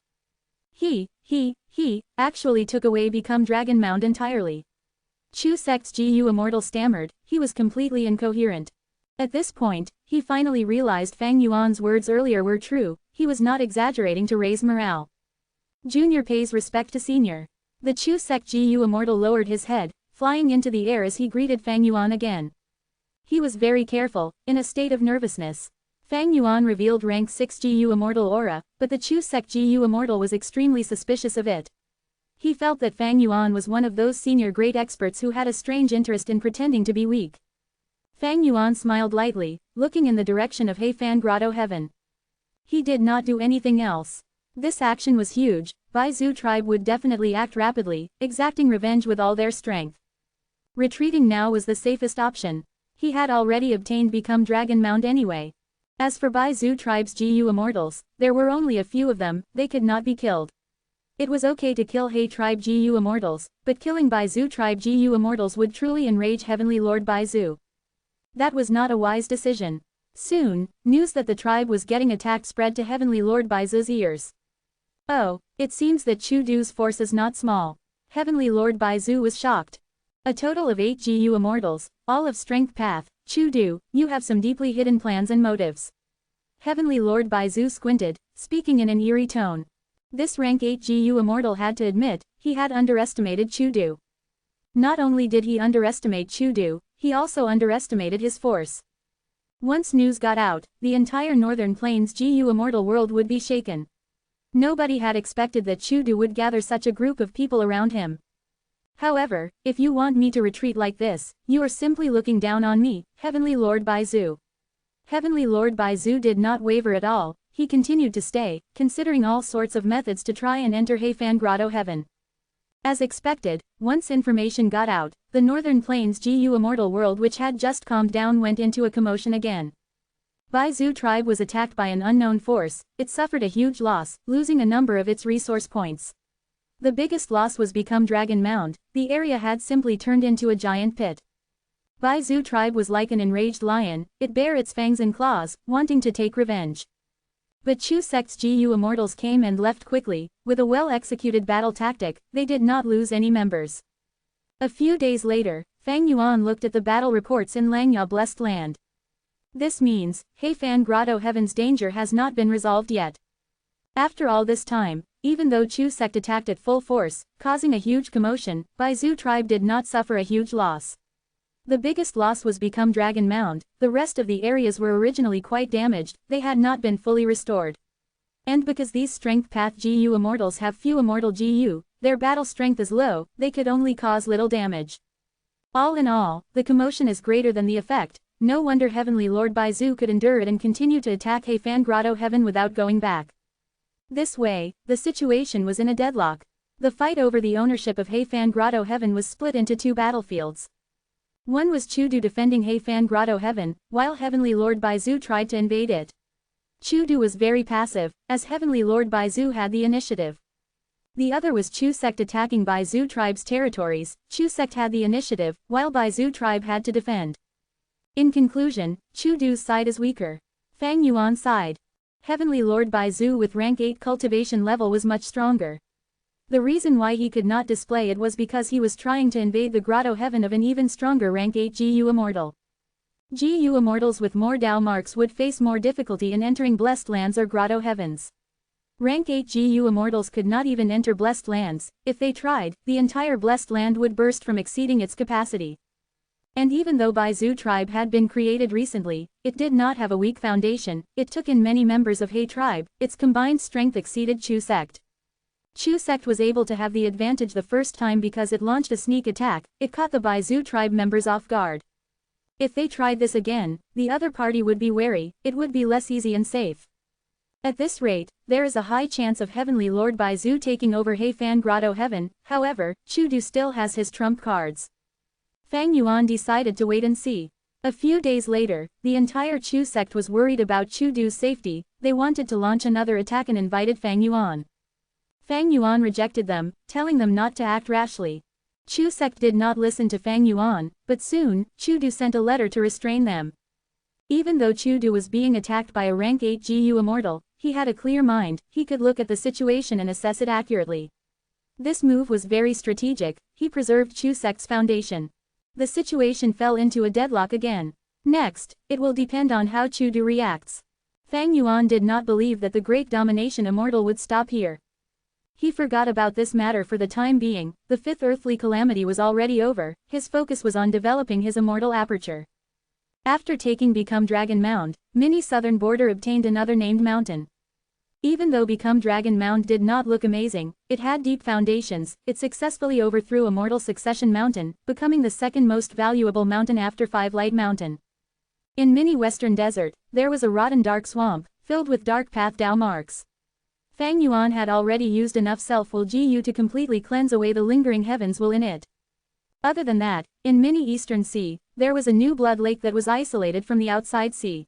He actually took away Become Dragon Mound entirely. Chu Sect's GU Immortal stammered, he was completely incoherent. At this point, he finally realized Fang Yuan's words earlier were true, he was not exaggerating to raise morale. Junior pays respect to senior. The Chu Sect GU Immortal lowered his head, flying into the air as he greeted Fang Yuan again. He was very careful, in a state of nervousness. Fang Yuan revealed rank 6 GU Immortal aura, but the Chu Sect GU Immortal was extremely suspicious of it. He felt that Fang Yuan was one of those senior great experts who had a strange interest in pretending to be weak. Fang Yuan smiled lightly, looking in the direction of Heifan Grotto Heaven. He did not do anything else. This action was huge. Baizu tribe would definitely act rapidly, exacting revenge with all their strength. Retreating now was the safest option. He had already obtained Become Dragon Mound anyway. As for Baizu tribe's GU Immortals, there were only a few of them, they could not be killed. It was okay to kill He tribe GU Immortals, but killing Baizu tribe GU Immortals would truly enrage Heavenly Lord Baizu. That was not a wise decision. Soon, news that the tribe was getting attacked spread to Heavenly Lord Baizu's ears. Oh, it seems that Chu Du's force is not small. Heavenly Lord Baizu was shocked. A total of 8 GU Immortals, all of Strength Path, Chu-do, you have some deeply hidden plans and motives. Heavenly Lord Baizu squinted, speaking in an eerie tone. This rank 8 GU Immortal had to admit, he had underestimated Chu-do. Not only did he underestimate Chu-do, he also underestimated his force. Once news got out, the entire Northern Plains GU Immortal world would be shaken. Nobody had expected that Chu-do would gather such a group of people around him. However, if you want me to retreat like this, you are simply looking down on me, Heavenly Lord Baizu. Heavenly Lord Baizu did not waver at all, he continued to stay, considering all sorts of methods to try and enter Heifan Grotto Heaven. As expected, once information got out, the Northern Plains GU Immortal world which had just calmed down went into a commotion again. Baizu tribe was attacked by an unknown force, it suffered a huge loss, losing a number of its resource points. The biggest loss was become Dragon Mound, the area had simply turned into a giant pit. Baizu tribe was like an enraged lion, it bare its fangs and claws, wanting to take revenge. But Chu sect's GU Immortals came and left quickly, with a well-executed battle tactic, they did not lose any members. A few days later, Fang Yuan looked at the battle reports in Langya Blessed Land. This means, Heifan Grotto Heaven's danger has not been resolved yet. After all this time, even though Chu sect attacked at full force, causing a huge commotion, Baizu tribe did not suffer a huge loss. The biggest loss was become Dragon Mound, the rest of the areas were originally quite damaged, they had not been fully restored. And because these Strength Path GU Immortals have few Immortal GU, their battle strength is low, they could only cause little damage. All in all, the commotion is greater than the effect, no wonder Heavenly Lord Baizu could endure it and continue to attack Heifan Grotto Heaven without going back. This way, the situation was in a deadlock. The fight over the ownership of Heifan Grotto Heaven was split into two battlefields. One was Chu-do defending Heifan Grotto Heaven, while Heavenly Lord Baizu tried to invade it. Chu-do was very passive, as Heavenly Lord Baizu had the initiative. The other was Chu sect attacking Baizu tribe's territories, Chu sect had the initiative, while Baizu tribe had to defend. In conclusion, Chu-do's side is weaker. Fang Yuan's side. Heavenly Lord Baizu with rank 8 cultivation level was much stronger. The reason why he could not display it was because he was trying to invade the Grotto Heaven of an even stronger rank 8 GU Immortal. GU Immortals with more Dao marks would face more difficulty in entering Blessed Lands or Grotto Heavens. Rank 8 GU Immortals could not even enter Blessed Lands, if they tried, the entire Blessed Land would burst from exceeding its capacity. And even though Baizu tribe had been created recently, it did not have a weak foundation, it took in many members of He tribe, its combined strength exceeded Chu sect. Chu sect was able to have the advantage the first time because it launched a sneak attack, it caught the Baizu tribe members off guard. If they tried this again, the other party would be wary, it would be less easy and safe. At this rate, there is a high chance of Heavenly Lord Baizu taking over Heifan Grotto Heaven, however, Chu-do still has his trump cards. Fang Yuan decided to wait and see. A few days later, the entire Chu sect was worried about Chu-do's safety, they wanted to launch another attack and invited Fang Yuan. Fang Yuan rejected them, telling them not to act rashly. Chu sect did not listen to Fang Yuan, but soon, Chu-do sent a letter to restrain them. Even though Chu-do was being attacked by a rank 8 GU Immortal, he had a clear mind, he could look at the situation and assess it accurately. This move was very strategic, he preserved Chu sect's foundation. The situation fell into a deadlock again. Next, it will depend on how Chu-do reacts. Fang Yuan did not believe that the Great Domination Immortal would stop here. He forgot about this matter for the time being, the fifth earthly calamity was already over, his focus was on developing his immortal aperture. After taking Become Dragon Mound, Mini Southern Border obtained another named mountain. Even though Become Dragon Mound did not look amazing, it had deep foundations, it successfully overthrew Immortal Succession Mountain, becoming the second most valuable mountain after Five Light Mountain. In Mini Western Desert, there was a rotten dark swamp, filled with dark path Dao marks. Fang Yuan had already used enough self-will GU to completely cleanse away the lingering heavens will in it. Other than that, in Mini Eastern Sea, there was a new blood lake that was isolated from the outside sea.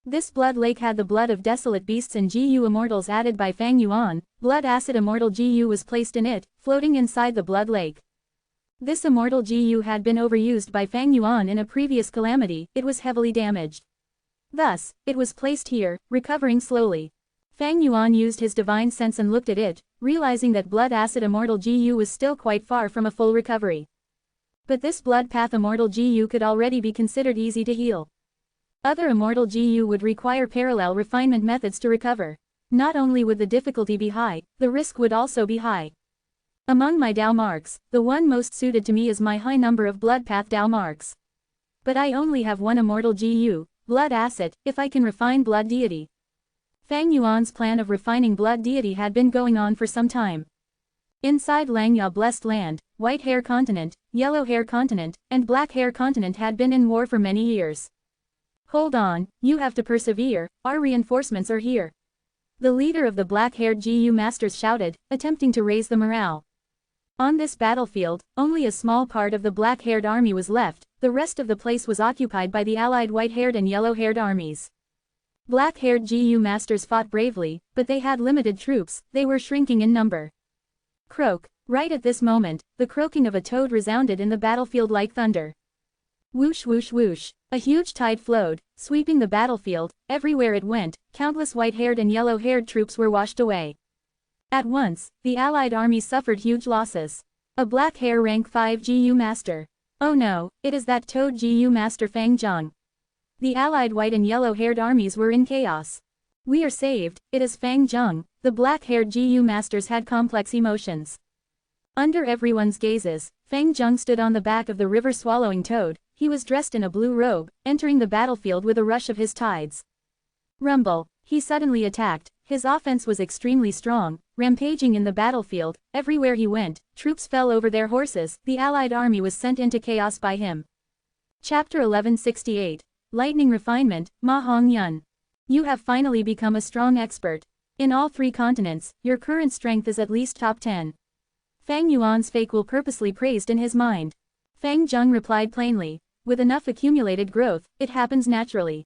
This blood lake had the blood of desolate beasts and GU Immortals added by Fang Yuan, blood acid Immortal GU was placed in it, floating inside the blood lake. This Immortal GU had been overused by Fang Yuan in a previous calamity, it was heavily damaged. Thus, it was placed here, recovering slowly. Fang Yuan used his divine sense and looked at it, realizing that blood acid Immortal GU was still quite far from a full recovery. But this blood path Immortal GU could already be considered easy to heal. Other Immortal GU would require parallel refinement methods to recover. Not only would the difficulty be high, the risk would also be high. Among my Dao marks, the one most suited to me is my high number of blood path Dao marks. But I only have one Immortal GU, blood asset, if I can refine blood deity. Fang Yuan's plan of refining blood deity had been going on for some time. Inside Langya Blessed Land, White Hair Continent, Yellow Hair Continent, and Black Hair Continent had been in war for many years. Hold on, you have to persevere, our reinforcements are here. The leader of the black-haired GU masters shouted, attempting to raise the morale. On this battlefield, only a small part of the black-haired army was left, the rest of the place was occupied by the allied white-haired and yellow-haired armies. Black-haired GU masters fought bravely, but they had limited troops, they were shrinking in number. Croak. Right at this moment, the croaking of a toad resounded in the battlefield like thunder. Whoosh whoosh whoosh. A huge tide flowed, sweeping the battlefield, everywhere it went, countless white-haired and yellow-haired troops were washed away. At once, the allied army suffered huge losses. A black hair rank 5 GU master. Oh no, it is that toad GU master Fang Zheng. The allied white and yellow-haired armies were in chaos. We are saved, it is Fang Zheng. The black-haired GU masters had complex emotions. Under everyone's gazes, Fang Zheng stood on the back of the river-swallowing toad. He was dressed in a blue robe, entering the battlefield with a rush of his tides. Rumble. He suddenly attacked. His offense was extremely strong, rampaging in the battlefield. Everywhere he went, troops fell over their horses. The allied army was sent into chaos by him. Chapter 1168. Lightning Refinement, Ma Hong Yun. You have finally become a strong expert. In all 3 continents, your current strength is at least top 10. Fang Yuan's fake will purposely praised in his mind. Fang Zheng replied plainly, with enough accumulated growth, it happens naturally.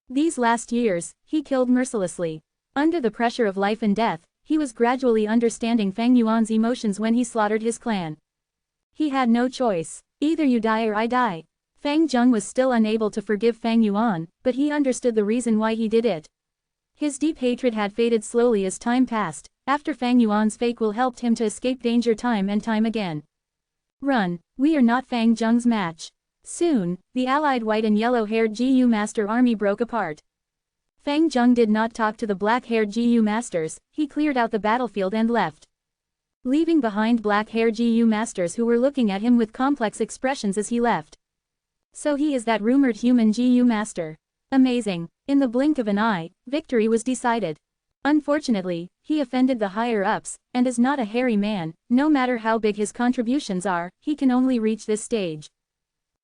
These last years, he killed mercilessly. Under the pressure of life and death, he was gradually understanding Fang Yuan's emotions when he slaughtered his clan. He had no choice. Either you die or I die. Fang Zheng was still unable to forgive Fang Yuan, but he understood the reason why he did it. His deep hatred had faded slowly as time passed, after Fang Yuan's fake will helped him to escape danger time and time again. Run, we are not Fang Zheng's match. Soon, the allied white and yellow-haired GU master army broke apart. Fang Zheng did not talk to the black-haired GU masters, he cleared out the battlefield and left. Leaving behind black-haired GU masters who were looking at him with complex expressions as he left. So he is that rumored human GU master. Amazing. In the blink of an eye, victory was decided. Unfortunately, he offended the higher-ups, and is not a hairy man. No matter how big his contributions are, he can only reach this stage.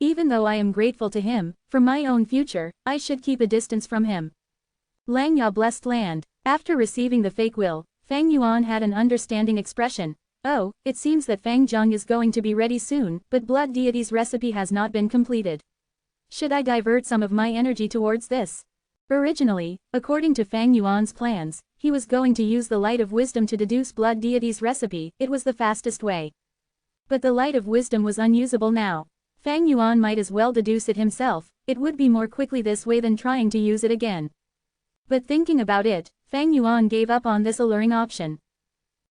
Even though I am grateful to him, for my own future, I should keep a distance from him. Langya Blessed Land. After receiving the fake will, Fang Yuan had an understanding expression. Oh, it seems that Fang Zheng is going to be ready soon, but blood deity's recipe has not been completed. Should I divert some of my energy towards this? Originally, according to Fang Yuan's plans, he was going to use the light of wisdom to deduce blood deity's recipe. It was the fastest way. But the light of wisdom was unusable now. Fang Yuan might as well deduce it himself, it would be more quickly this way than trying to use it again. But thinking about it, Fang Yuan gave up on this alluring option.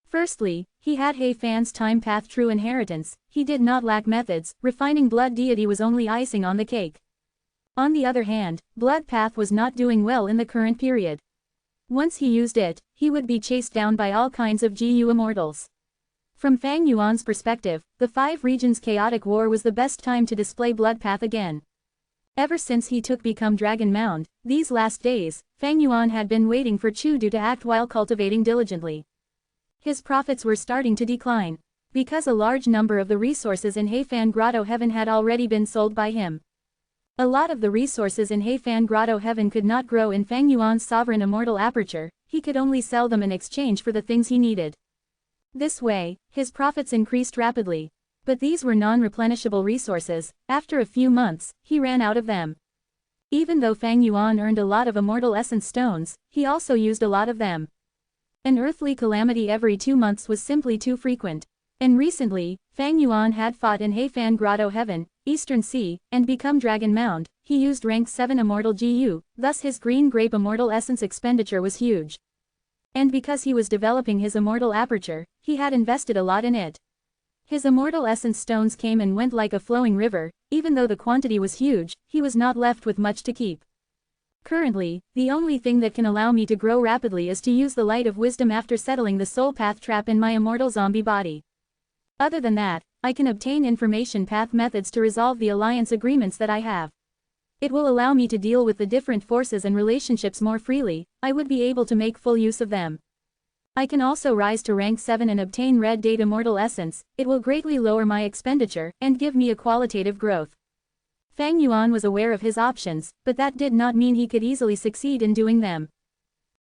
Firstly, he had He Fan's time path true inheritance, he did not lack methods, refining blood deity was only icing on the cake. On the other hand, blood path was not doing well in the current period. Once he used it, he would be chased down by all kinds of GU immortals. From Fang Yuan's perspective, the 5 regions chaotic war was the best time to display blood path again. Ever since he took Become Dragon Mound, these last days, Fang Yuan had been waiting for Chudu to act while cultivating diligently. His profits were starting to decline, because a large number of the resources in Heifan Grotto Heaven had already been sold by him. A lot of the resources in Heifan Grotto Heaven could not grow in Fang Yuan's sovereign immortal aperture, he could only sell them in exchange for the things he needed. This way, his profits increased rapidly. But these were non-replenishable resources. After a few months, he ran out of them. Even though Fang Yuan earned a lot of immortal essence stones, he also used a lot of them. An earthly calamity every 2 months was simply too frequent. And recently, Fang Yuan had fought in Heifan Grotto Heaven, Eastern Sea, and Become Dragon Mound. He used rank 7 immortal GU, thus his green grape immortal essence expenditure was huge. And because he was developing his immortal aperture, he had invested a lot in it. His immortal essence stones came and went like a flowing river. Even though the quantity was huge, he was not left with much to keep. Currently, the only thing that can allow me to grow rapidly is to use the light of wisdom after settling the soul path trap in my immortal zombie body. Other than that, I can obtain information path methods to resolve the alliance agreements that I have. It will allow me to deal with the different forces and relationships more freely. I would be able to make full use of them. I can also rise to rank 7 and obtain red date immortal essence. It will greatly lower my expenditure and give me a qualitative growth. Fang Yuan was aware of his options, but that did not mean he could easily succeed in doing them.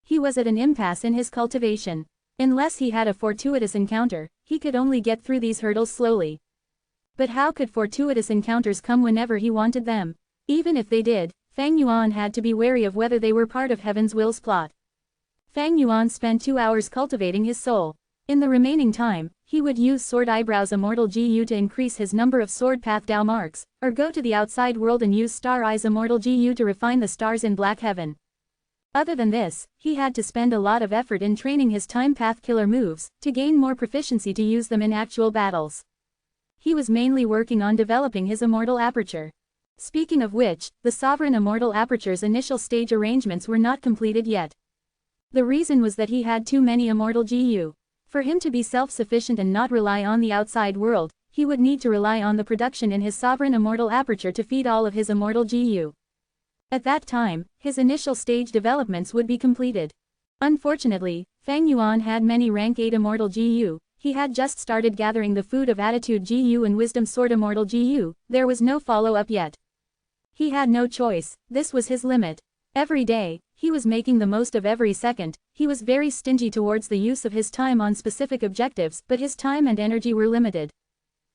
He was at an impasse in his cultivation. Unless he had a fortuitous encounter, he could only get through these hurdles slowly. But how could fortuitous encounters come whenever he wanted them? Even if they did, Fang Yuan had to be wary of whether they were part of Heaven's will's plot. Fang Yuan spent 2 hours cultivating his soul. In the remaining time, he would use Sword Eyebrows Immortal GU to increase his number of Sword Path Dao marks, or go to the outside world and use Star Eyes Immortal GU to refine the stars in Black Heaven. Other than this, he had to spend a lot of effort in training his Time Path killer moves, to gain more proficiency to use them in actual battles. He was mainly working on developing his Immortal Aperture. Speaking of which, the Sovereign Immortal Aperture's initial stage arrangements were not completed yet. The reason was that he had too many Immortal GU. For him to be self-sufficient and not rely on the outside world, he would need to rely on the production in his Sovereign Immortal Aperture to feed all of his Immortal GU. At that time, his initial stage developments would be completed. Unfortunately, Fang Yuan had many rank 8 Immortal GU. He had just started gathering the food of Attitude GU and Wisdom Sword Immortal GU. There was no follow-up yet. He had no choice. This was his limit. Every day, he was making the most of every second. He was very stingy towards the use of his time on specific objectives, but his time and energy were limited.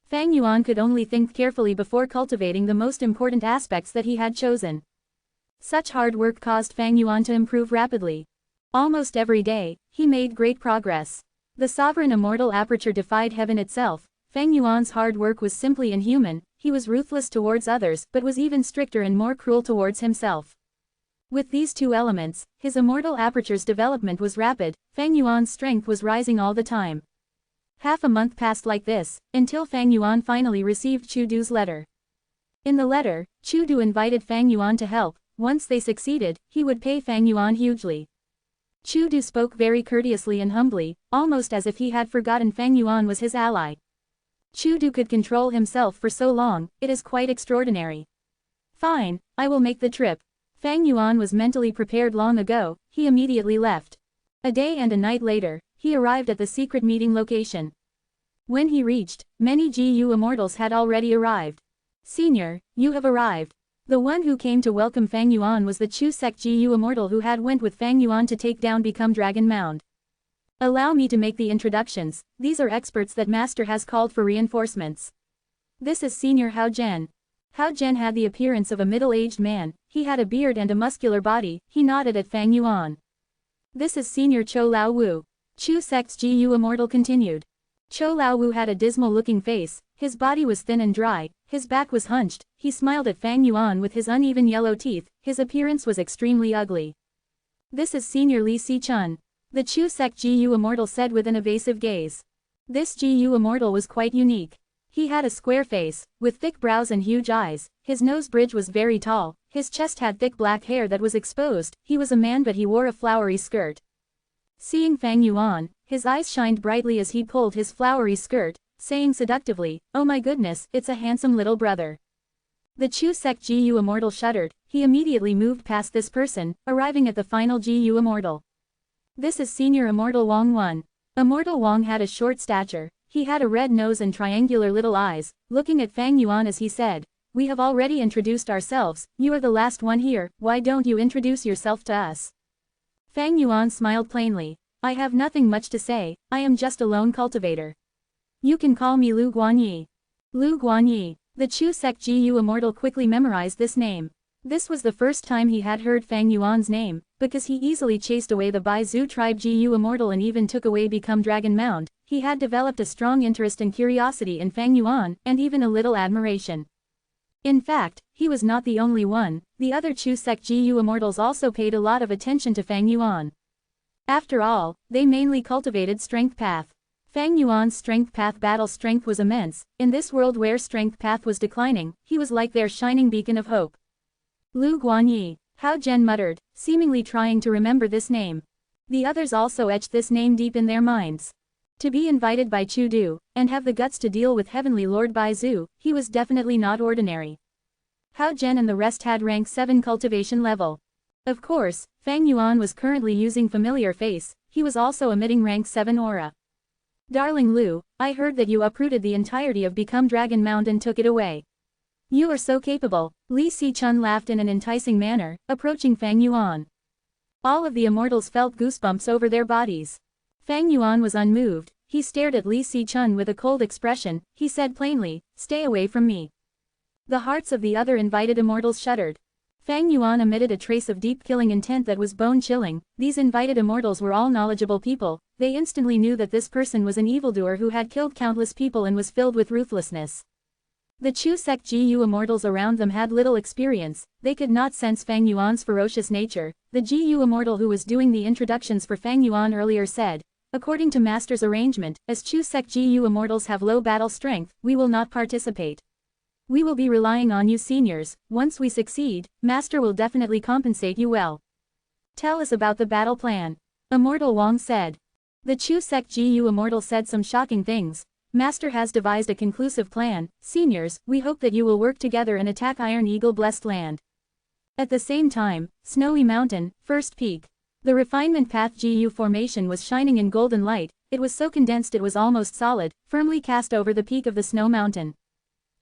Fang Yuan could only think carefully before cultivating the most important aspects that he had chosen. Such hard work caused Fang Yuan to improve rapidly. Almost every day, he made great progress. The Sovereign Immortal Aperture defied heaven itself. Fang Yuan's hard work was simply inhuman. He was ruthless towards others, but was even stricter and more cruel towards himself. With these two elements, his Immortal Aperture's development was rapid. Fang Yuan's strength was rising all the time. Half a month passed like this, until Fang Yuan finally received Chu Du's letter. In the letter, Chu Du invited Fang Yuan to help. Once they succeeded, he would pay Fang Yuan hugely. Chu Du spoke very courteously and humbly, almost as if he had forgotten Fang Yuan was his ally. Chu Du could control himself for so long, it is quite extraordinary. Fine, I will make the trip. Fang Yuan was mentally prepared long ago. He immediately left. A day and a night later, he arrived at the secret meeting location. When he reached, many GU immortals had already arrived. Senior, you have arrived. The one who came to welcome Fang Yuan was the Chu sect GU immortal who had went with Fang Yuan to take down Become Dragon Mound. Allow me to make the introductions. These are experts that Master has called for reinforcements. This is Senior Hao Zhen. Hao Zhen had the appearance of a middle-aged man. He had a beard and a muscular body. He nodded at Fang Yuan. This is Senior Cho Lao Wu. Chu sect's GU immortal continued. Cho Lao Wu had a dismal-looking face. His body was thin and dry. His back was hunched. He smiled at Fang Yuan with his uneven yellow teeth. His appearance was extremely ugly. This is Senior Li Si-chun. The Chu sect GU immortal said with an evasive gaze. This GU immortal was quite unique. He had a square face, with thick brows and huge eyes. His nose bridge was very tall. His chest had thick black hair that was exposed. He was a man but he wore a flowery skirt. Seeing Fang Yuan, his eyes shined brightly as he pulled his flowery skirt, saying seductively, "Oh my goodness, it's a handsome little brother." The Chu sect GU immortal shuddered. He immediately moved past this person, arriving at the final GU immortal. This is Senior Immortal Wang Wen. Immortal Wang had a short stature. He had a red nose and triangular little eyes. Looking at Fang Yuan as he said, "We have already introduced ourselves. You are the last one here. Why don't you introduce yourself to us?" Fang Yuan smiled plainly. "I have nothing much to say. I am just a lone cultivator. You can call me Lu Guanyi." Lu Guanyi. The Chu sect GU immortal quickly memorized this name. This was the first time he had heard Fang Yuan's name, because he easily chased away the Bai Zhu tribe GU immortal and even took away Become Dragon Mound. He had developed a strong interest and curiosity in Fang Yuan, and even a little admiration. In fact, he was not the only one. The other Chu sect GU immortals also paid a lot of attention to Fang Yuan. After all, they mainly cultivated Strength Path. Fang Yuan's strength path battle strength was immense. In this world where strength path was declining, he was like their shining beacon of hope. Lu Guanyi, Hao Zhen muttered, seemingly trying to remember this name. The others also etched this name deep in their minds. To be invited by Chu Du, and have the guts to deal with Heavenly Lord Bai Zhu, he was definitely not ordinary. Hao Zhen and the rest had rank 7 cultivation level. Of course, Fang Yuan was currently using familiar face, he was also emitting rank 7 aura. Darling Lu, I heard that you uprooted the entirety of Become Dragon Mound and took it away. You are so capable. Li Si-chun laughed in an enticing manner, approaching Fang Yuan. All of the immortals felt goosebumps over their bodies. Fang Yuan was unmoved, he stared at Li Si-chun with a cold expression, he said plainly, stay away from me. The hearts of the other invited immortals shuddered. Fang Yuan emitted a trace of deep killing intent that was bone-chilling. These invited immortals were all knowledgeable people, they instantly knew that this person was an evildoer who had killed countless people and was filled with ruthlessness. The Chu sect GU immortals around them had little experience, they could not sense Fang Yuan's ferocious nature. The GU immortal who was doing the introductions for Fang Yuan earlier said, according to Master's arrangement, as Chu sect GU immortals have low battle strength, we will not participate. We will be relying on you seniors. Once we succeed, Master will definitely compensate you well. Tell us about the battle plan. Immortal Wang said. The Chu sect GU immortal said some shocking things. Master has devised a conclusive plan. Seniors, we hope that you will work together and attack Iron Eagle Blessed Land. At the same time, Snowy Mountain, First Peak. The refinement path GU formation was shining in golden light, it was so condensed it was almost solid, firmly cast over the peak of the snow mountain.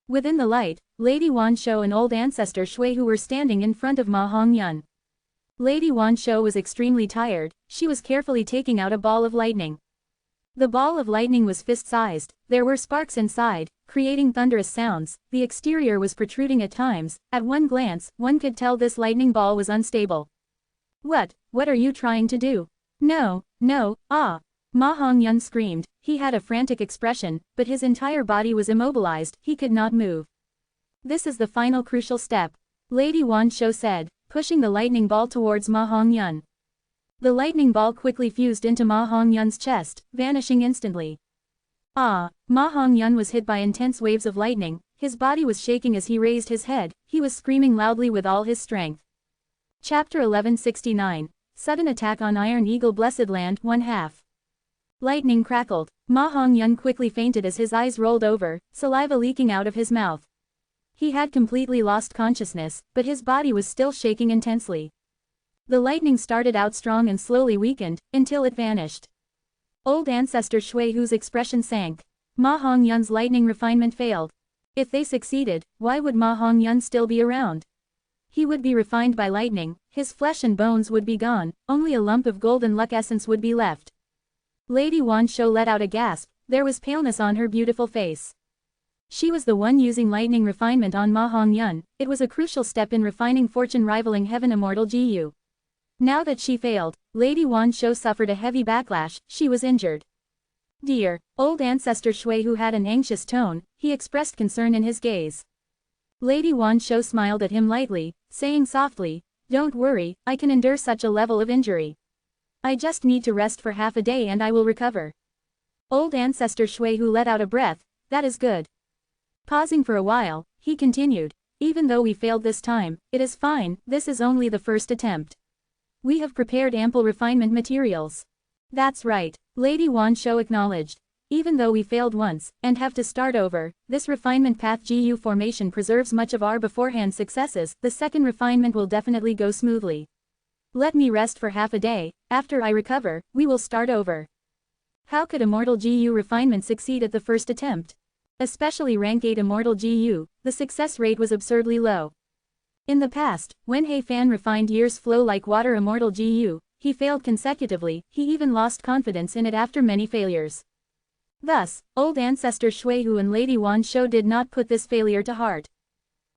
Within the light, Lady Wan Shou and old ancestor Shui Hu were standing in front of Ma Hongyun. Lady Wan Shou was extremely tired, she was carefully taking out a ball of lightning. The ball of lightning was fist-sized, there were sparks inside, creating thunderous sounds, the exterior was protruding at times, at one glance, one could tell this lightning ball was unstable. What are you trying to do? No, ah! Ma Hongyun screamed, he had a frantic expression, but his entire body was immobilized, he could not move. This is the final crucial step. Lady Wan Shou said, pushing the lightning ball towards Ma Hongyun. The lightning ball quickly fused into Ma Hongyun's chest, vanishing instantly. Ah! Ma Hongyun was hit by intense waves of lightning, his body was shaking as he raised his head, he was screaming loudly with all his strength. Chapter 1169, Sudden Attack on Iron Eagle Blessed Land 1/2. Lightning crackled. Ma Hongyun quickly fainted as his eyes rolled over, saliva leaking out of his mouth. He had completely lost consciousness, but his body was still shaking intensely. The lightning started out strong and slowly weakened, until it vanished. Old ancestor Shui Hu's expression sank. Ma Hongyun's lightning refinement failed. If they succeeded, why would Ma Hongyun still be around? He would be refined by lightning, his flesh and bones would be gone, only a lump of golden luck essence would be left. Lady Wan Shou let out a gasp, there was paleness on her beautiful face. She was the one using lightning refinement on Ma Hongyun, it was a crucial step in refining fortune rivaling Heaven Immortal GU. Now that she failed, Lady Wan Shou suffered a heavy backlash, she was injured. Dear, old ancestor Shui Hu had an anxious tone, he expressed concern in his gaze. Lady Wan Shou smiled at him lightly, saying softly, don't worry, I can endure such a level of injury. I just need to rest for half a day and I will recover. Old ancestor Shui Hu let out a breath, that is good. Pausing for a while, he continued, even though we failed this time, it is fine, this is only the first attempt. We have prepared ample refinement materials. That's right, Lady Wan Shou acknowledged. Even though we failed once, and have to start over, this refinement path GU formation preserves much of our beforehand successes, the second refinement will definitely go smoothly. Let me rest for half a day, after I recover, we will start over. How could Immortal GU refinement succeed at the first attempt? Especially rank 8 Immortal GU, the success rate was absurdly low. In the past, when He Fan refined years flow like water Immortal GU, he failed consecutively, he even lost confidence in it after many failures. Thus, old ancestor Shui Hu and Lady Wan Shou did not put this failure to heart.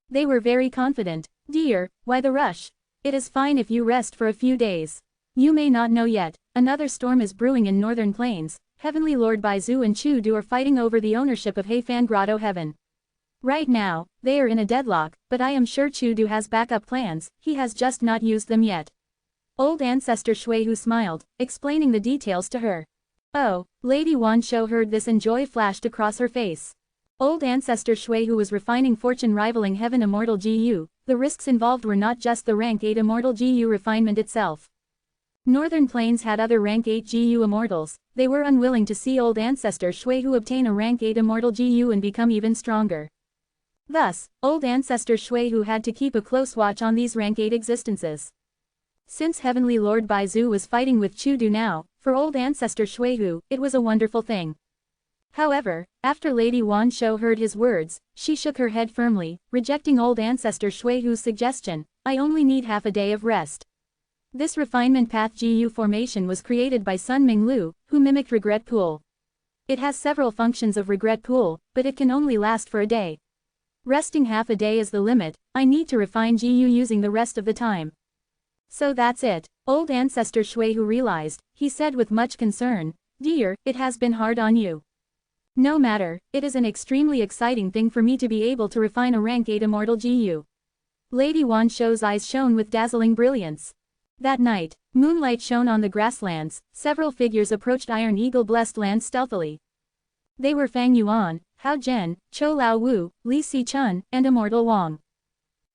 They were very confident. Dear, why the rush? It is fine if you rest for a few days. You may not know yet, another storm is brewing in northern plains. Heavenly Lord Bai Zhu and Chu Du are fighting over the ownership of He Fan Grotto Heaven. Right now, they are in a deadlock, but I am sure Chu Du has backup plans, he has just not used them yet. Old ancestor Shui Hu smiled, explaining the details to her. Oh, Lady Wanshou heard this and joy flashed across her face. Old ancestor Shui, who was refining fortune rivaling heaven Immortal GU, the risks involved were not just the rank 8 Immortal GU refinement itself. Northern Plains had other rank 8 GU Immortals, they were unwilling to see old ancestor Shui who obtain a rank 8 Immortal GU and become even stronger. Thus, old ancestor Shui who had to keep a close watch on these rank 8 existences. Since Heavenly Lord Baizu was fighting with Chudu now, for old ancestor Shuihu, it was a wonderful thing. However, after Lady Wanshou heard his words, she shook her head firmly, rejecting old ancestor Shuihu's suggestion. I only need half a day of rest. This refinement path GU formation was created by Sun Minglu, who mimicked Regret Pool. It has several functions of Regret Pool, but it can only last for a day. Resting half a day is the limit. I need to refine GU using the rest of the time. So that's it, old ancestor Shuihu realized. He said with much concern, Dear, it has been hard on you. No matter, it is an extremely exciting thing for me to be able to refine a rank 8 Immortal GU. Lady Wanshou's eyes shone with dazzling brilliance. That night, moonlight shone on the grasslands, several figures approached Iron Eagle Blessed Land stealthily. They were Fang Yuan, Hao Zhen, Chou Lao Wu, Li Si Chun, and Immortal Wang.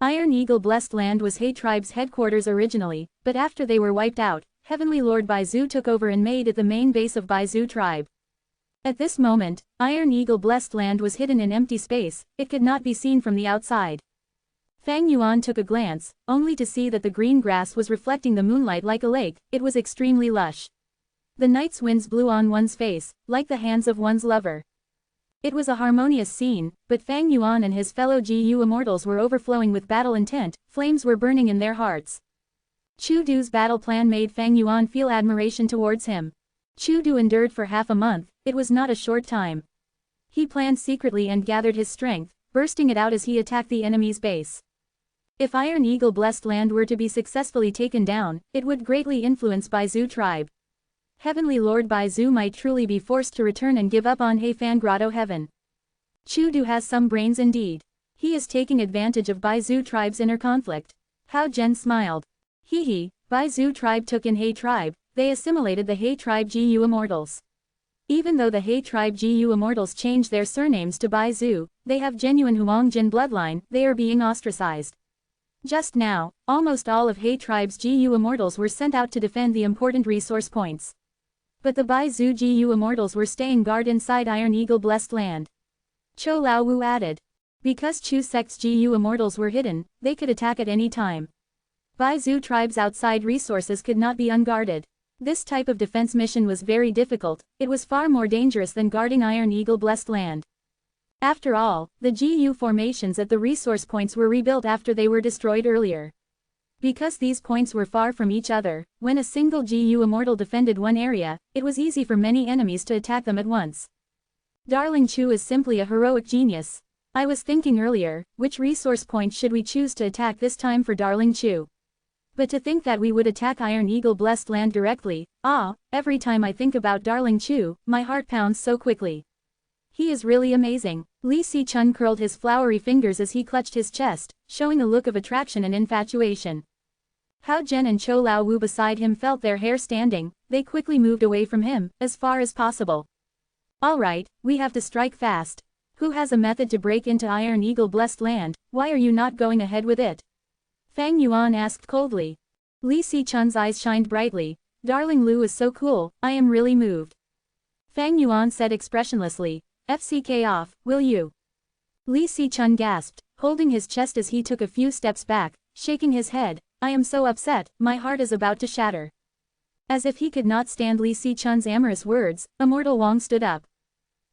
Iron Eagle Blessed Land was He tribe's headquarters originally, but after they were wiped out, Heavenly Lord Baizu took over and made it the main base of Baizu tribe. At this moment, Iron Eagle Blessed Land was hidden in empty space, it could not be seen from the outside. Fang Yuan took a glance, only to see that the green grass was reflecting the moonlight like a lake. It was extremely lush. The night's winds blew on one's face, like the hands of one's lover. It was a harmonious scene, but Fang Yuan and his fellow GU Immortals were overflowing with battle intent, flames were burning in their hearts. Chu Du's battle plan made Fang Yuan feel admiration towards him. Chu Du endured for half a month, it was not a short time. He planned secretly and gathered his strength, bursting it out as he attacked the enemy's base. If Iron Eagle Blessed Land were to be successfully taken down, it would greatly influence Baizu tribe. Heavenly Lord Baizu might truly be forced to return and give up on Heifan Grotto Heaven. Chu Du has some brains indeed. He is taking advantage of Baizu tribe's inner conflict. Hao Zhen smiled. Hee, Baizu tribe took in He tribe, they assimilated the He tribe GU Immortals. Even though the He tribe GU Immortals changed their surnames to Baizu, they have genuine Huangjin bloodline, they are being ostracized. Just now, almost all of He tribe's GU Immortals were sent out to defend the important resource points. But the Baizu GU Immortals were staying guard inside Iron Eagle Blessed Land. Chou Lao Wu added. Because Chu sect's GU Immortals were hidden, they could attack at any time. Baizu tribe's outside resources could not be unguarded. This type of defense mission was very difficult, it was far more dangerous than guarding Iron Eagle Blessed Land. After all, the GU formations at the resource points were rebuilt after they were destroyed earlier. Because these points were far from each other, when a single GU Immortal defended one area, it was easy for many enemies to attack them at once. Darling Chu is simply a heroic genius. I was thinking earlier, which resource point should we choose to attack this time for Darling Chu? But to think that we would attack Iron Eagle Blessed Land directly, every time I think about Darling Chu, my heart pounds so quickly. He is really amazing. Li Si Chun curled his flowery fingers as he clutched his chest, showing a look of attraction and infatuation. Hao Zhen and Chou Lao Wu beside him felt their hair standing, they quickly moved away from him, as far as possible. Alright, we have to strike fast. Who has a method to break into Iron Eagle Blessed Land, why are you not going ahead with it? Fang Yuan asked coldly. Li Si Chun's eyes shined brightly. Darling Lu is so cool, I am really moved. Fang Yuan said expressionlessly, FCK off, will you? Li Si Chun gasped, holding his chest as he took a few steps back, shaking his head, I am so upset, my heart is about to shatter. As if he could not stand Li Si Chun's amorous words, Immortal Wang stood up.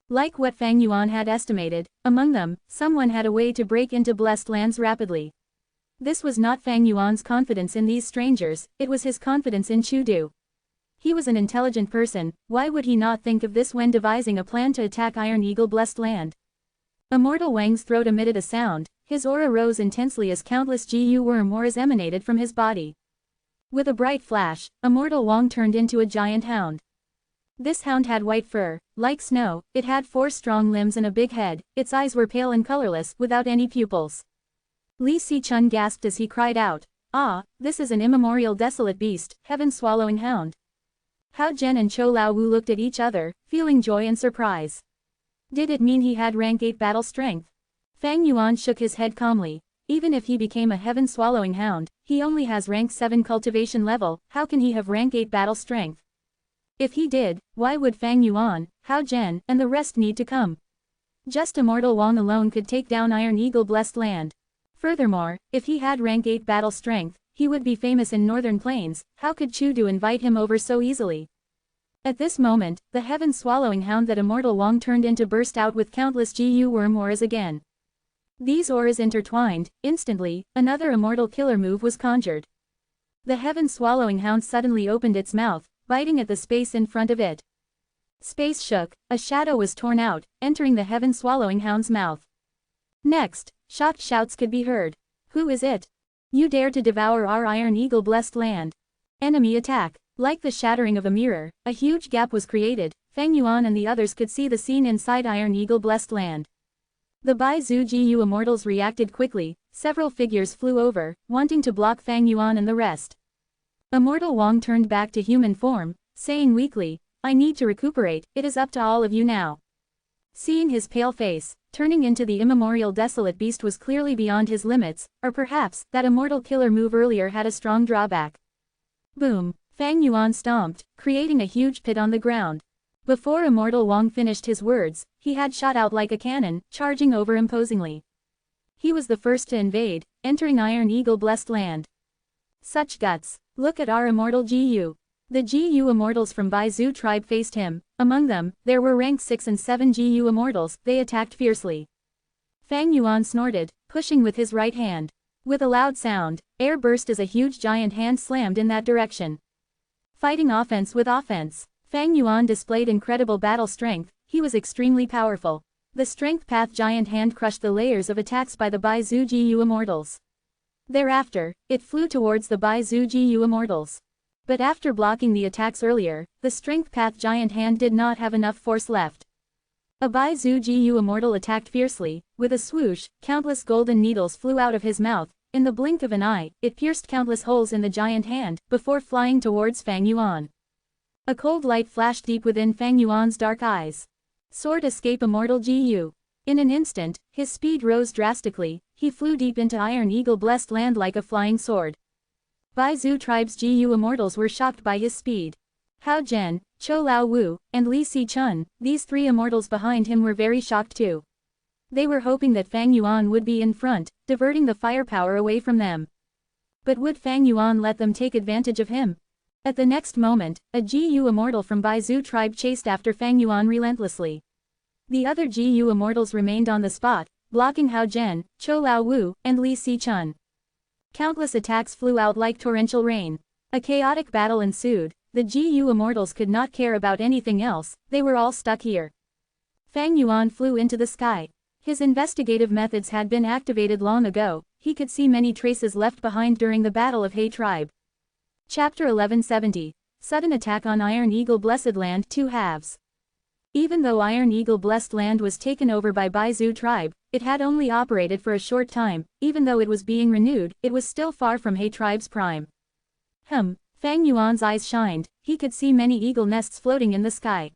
Like what Fang Yuan had estimated, among them, someone had a way to break into Blessed Lands rapidly. This was not Fang Yuan's confidence in these strangers, it was his confidence in Chu Du. He was an intelligent person, why would he not think of this when devising a plan to attack Iron Eagle Blessed Land? Immortal Wang's throat emitted a sound, his aura rose intensely as countless GU worm auras emanated from his body. With a bright flash, Immortal Wang turned into a giant hound. This hound had white fur, like snow, it had 4 strong limbs and a big head, its eyes were pale and colorless, without any pupils. Li Si Chun gasped as he cried out, this is an immemorial desolate beast, heaven-swallowing hound. Hao Zhen and Chou Lao Wu looked at each other, feeling joy and surprise. Did it mean he had rank 8 battle strength? Fang Yuan shook his head calmly. Even if he became a heaven-swallowing hound, he only has rank 7 cultivation level, how can he have rank 8 battle strength? If he did, why would Fang Yuan, Hao Zhen, and the rest need to come? Just Immortal Wang alone could take down Iron Eagle Blessed Land. Furthermore, if he had rank 8 battle strength, he would be famous in Northern Plains. How could Chu Du invite him over so easily? At this moment, the heaven-swallowing hound that Immortal Wang turned into burst out with countless Gu worm auras again. These auras intertwined. Instantly, another immortal killer move was conjured. The heaven-swallowing hound suddenly opened its mouth, biting at the space in front of it. Space shook, a shadow was torn out, entering the heaven-swallowing hound's mouth. Next, shocked shouts could be heard. Who is it? You dare to devour our Iron Eagle Blessed Land. Enemy attack. Like the shattering of a mirror, a huge gap was created. Fang Yuan and the others could see the scene inside Iron Eagle Blessed Land. The Bai Zhu Gu immortals reacted quickly, several figures flew over, wanting to block Fang Yuan and the rest. Immortal Wang turned back to human form, saying weakly, I need to recuperate, it is up to all of you now. Seeing his pale face, turning into the immemorial desolate beast was clearly beyond his limits, or perhaps, that immortal killer move earlier had a strong drawback. Boom! Fang Yuan stomped, creating a huge pit on the ground. Before Immortal Wang finished his words, he had shot out like a cannon, charging over imposingly. He was the first to invade, entering Iron Eagle Blessed Land. Such guts! Look at our immortal Gu. The Gu immortals from Bai Zhu tribe faced him. Among them, there were rank 6 and 7 Gu immortals. They attacked fiercely. Fang Yuan snorted, pushing with his right hand. With a loud sound, air burst as a huge giant hand slammed in that direction. Fighting offense with offense. Fang Yuan displayed incredible battle strength. He was extremely powerful. The strength path giant hand crushed the layers of attacks by the Bai Zhu Gu immortals. Thereafter, it flew towards the Bai Zhu Gu immortals. But after blocking the attacks earlier, the strength path giant hand did not have enough force left. A Bai Zhu Gu immortal attacked fiercely. With a swoosh, countless golden needles flew out of his mouth. In the blink of an eye, it pierced countless holes in the giant hand, before flying towards Fang Yuan. A cold light flashed deep within Fang Yuan's dark eyes. Sword escape immortal Gu. In an instant, his speed rose drastically. He flew deep into Iron Eagle Blessed Land like a flying sword. Bai Zhu tribe's Gu immortals were shocked by his speed. Hao Zhen, Chou Lao Wu, and Li Si Chun, these 3 immortals behind him were very shocked too. They were hoping that Fang Yuan would be in front, diverting the firepower away from them. But would Fang Yuan let them take advantage of him? At the next moment, a Gu immortal from Bai Zhu tribe chased after Fang Yuan relentlessly. The other Gu immortals remained on the spot, blocking Hao Zhen, Chou Lao Wu, and Li Si Chun. Countless attacks flew out like torrential rain. A chaotic battle ensued. The Gu immortals could not care about anything else, they were all stuck here. Fang Yuan flew into the sky. His investigative methods had been activated long ago. He could see many traces left behind during the Battle of He tribe. Chapter 1170. Sudden Attack on Iron Eagle Blessed Land 2 halves. Even though Iron Eagle Blessed Land was taken over by Bai Zhu tribe, it had only operated for a short time. Even though it was being renewed, it was still far from He tribe's prime. Fang Yuan's eyes shined. He could see many eagle nests floating in the sky.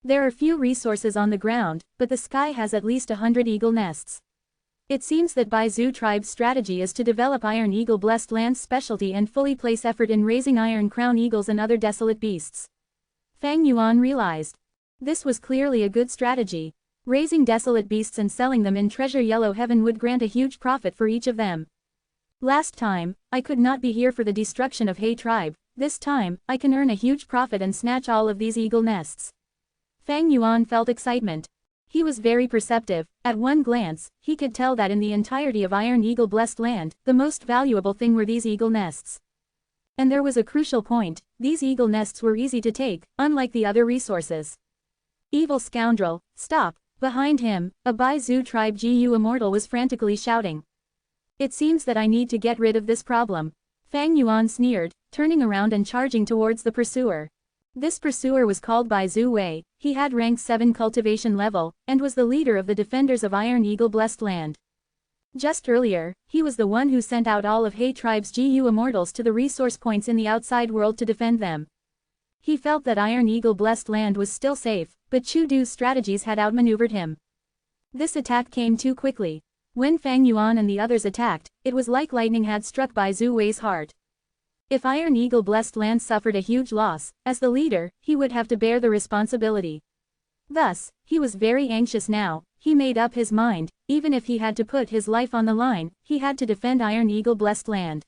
There are few resources on the ground, but the sky has at least 100 eagle nests. It seems that Bai Zhu tribe's strategy is to develop Iron Eagle Blessed Land's specialty and fully place effort in raising Iron Crown Eagles and other desolate beasts. Fang Yuan realized. This was clearly a good strategy. Raising desolate beasts and selling them in Treasure Yellow Heaven would grant a huge profit for each of them. Last time, I could not be here for the destruction of He tribe. This time, I can earn a huge profit and snatch all of these eagle nests. Fang Yuan felt excitement. He was very perceptive. At one glance, he could tell that in the entirety of Iron Eagle Blessed Land, the most valuable thing were these eagle nests. And there was a crucial point, these eagle nests were easy to take, unlike the other resources. Evil scoundrel, stop! Behind him, a Bai Zhu tribe Gu immortal was frantically shouting. It seems that I need to get rid of this problem. Fang Yuan sneered, turning around and charging towards the pursuer. This pursuer was called Bai Zhu Wei. He had rank 7 cultivation level, and was the leader of the defenders of Iron Eagle Blessed Land. Just earlier, he was the one who sent out all of He tribe's Gu immortals to the resource points in the outside world to defend them. He felt that Iron Eagle blessed land was still safe, but Chu Du's strategies had outmaneuvered him. This attack came too quickly. When Fang Yuan and the others attacked, it was like lightning had struck Bai Zhu Wei's heart. If Iron Eagle blessed land suffered a huge loss, as the leader, he would have to bear the responsibility. Thus, he was very anxious now. He made up his mind, even if he had to put his life on the line, he had to defend Iron Eagle blessed land.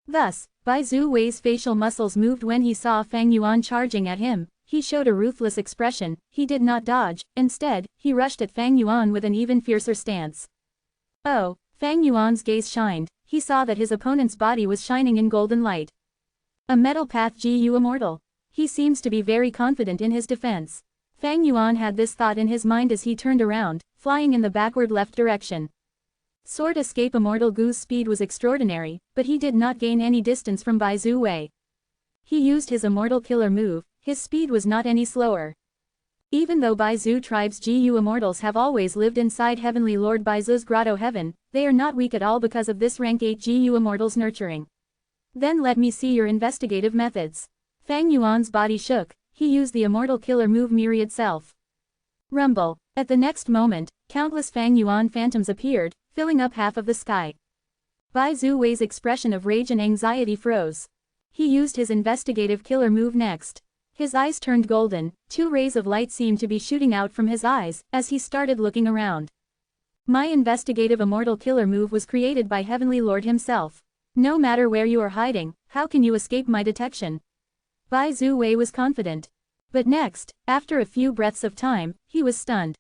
Thus, Bai Zhu Wei's facial muscles moved when he saw Fang Yuan charging at him. He showed a ruthless expression. He did not dodge, instead, he rushed at Fang Yuan with an even fiercer stance. Oh, Fang Yuan's gaze shined. He saw that his opponent's body was shining in golden light. A metal path Gu Immortal. He seems to be very confident in his defense. Fang Yuan had this thought in his mind as he turned around, flying in the backward left direction. Sword Escape Immortal Gu's speed was extraordinary, but he did not gain any distance from Bai Zhu Wei. He used his Immortal Killer move, his speed was not any slower. Even though Bai Zhu tribe's Gu Immortals have always lived inside Heavenly Lord Bai Zhu's Grotto Heaven, they are not weak at all because of this rank 8 Gu Immortals nurturing. Then let me see your investigative methods. Fang Yuan's body shook. He used the Immortal Killer move Myriad Self. Rumble. At the next moment, countless Fang Yuan phantoms appeared, filling up half of the sky. Bai Zhu Wei's expression of rage and anxiety froze. He used his investigative killer move next. His eyes turned golden, 2 rays of light seemed to be shooting out from his eyes, as he started looking around. My investigative Immortal Killer move was created by Heavenly Lord himself. No matter where you are hiding, how can you escape my detection? Bai Zhu Wei was confident. But next, after a few breaths of time, he was stunned.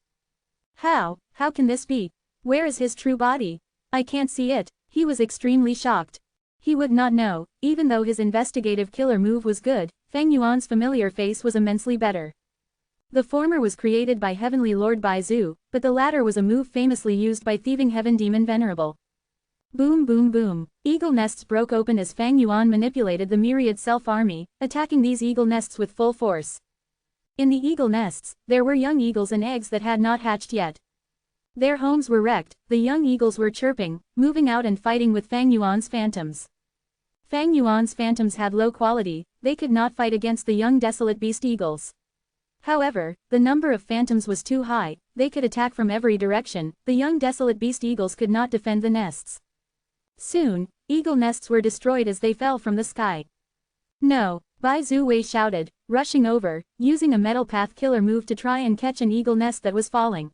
How can this be? Where is his true body? I can't see it. He was extremely shocked. He would not know, even though his investigative killer move was good, Fang Yuan's familiar face was immensely better. The former was created by Heavenly Lord Bai Zhu, but the latter was a move famously used by thieving heaven demon Venerable. Boom boom boom. Eagle nests broke open as Fang Yuan manipulated the myriad self army, attacking these eagle nests with full force. In the eagle nests, there were young eagles and eggs that had not hatched yet. Their homes were wrecked, the young eagles were chirping, moving out and fighting with Fang Yuan's phantoms. Fang Yuan's phantoms had low quality, they could not fight against the young desolate beast eagles. However, the number of phantoms was too high, they could attack from every direction, the young desolate beast eagles could not defend the nests. Soon, eagle nests were destroyed as they fell from the sky. No, Bai Zhu Wei shouted, rushing over, using a metal path killer move to try and catch an eagle nest that was falling.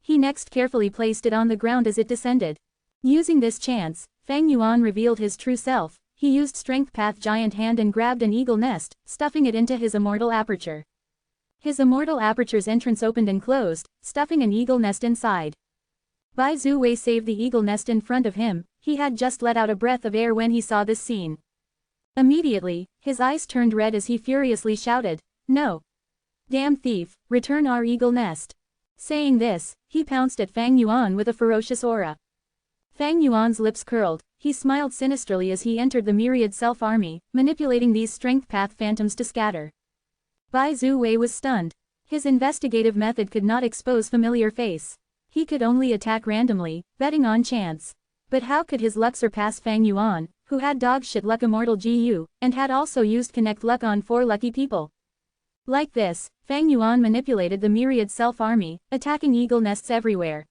He next carefully placed it on the ground as it descended. Using this chance, Fang Yuan revealed his true self. He used Strength Path Giant Hand and grabbed an eagle nest, stuffing it into his Immortal Aperture. His Immortal Aperture's entrance opened and closed, stuffing an eagle nest inside. Bai Zhu Wei saved the eagle nest in front of him. He had just let out a breath of air when he saw this scene. Immediately, his eyes turned red as he furiously shouted, "No! Damn thief, return our eagle nest!" Saying this, he pounced at Fang Yuan with a ferocious aura. Fang Yuan's lips curled, he smiled sinisterly as he entered the myriad self army, manipulating these strength path phantoms to scatter. Bai Zhu Wei was stunned. His investigative method could not expose familiar face. He could only attack randomly, betting on chance. But how could his luck surpass Fang Yuan, who had dogshit luck Immortal Gu, and had also used Connect Luck on 4 lucky people? Like this, Fang Yuan manipulated the myriad self army, attacking eagle nests everywhere.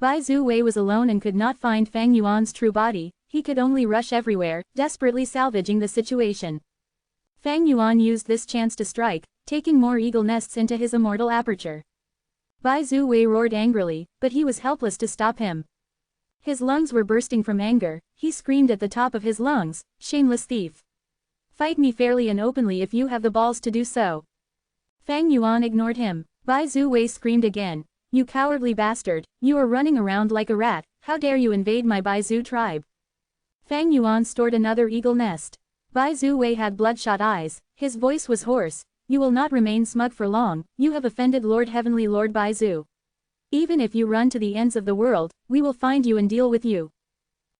Bai Zhu Wei was alone and could not find Fang Yuan's true body, he could only rush everywhere, desperately salvaging the situation. Fang Yuan used this chance to strike, taking more eagle nests into his Immortal Aperture. Bai Zhu Wei roared angrily, but he was helpless to stop him. His lungs were bursting from anger, he screamed at the top of his lungs, "Shameless thief! Fight me fairly and openly if you have the balls to do so." Fang Yuan ignored him. Bai Zhu Wei screamed again, "You cowardly bastard, you are running around like a rat, how dare you invade my Bai Zhu tribe?" Fang Yuan stored another eagle nest. Bai Zhu Wei had bloodshot eyes, his voice was hoarse, "You will not remain smug for long, you have offended Lord Heavenly Lord Bai Zhu. Even if you run to the ends of the world, we will find you and deal with you."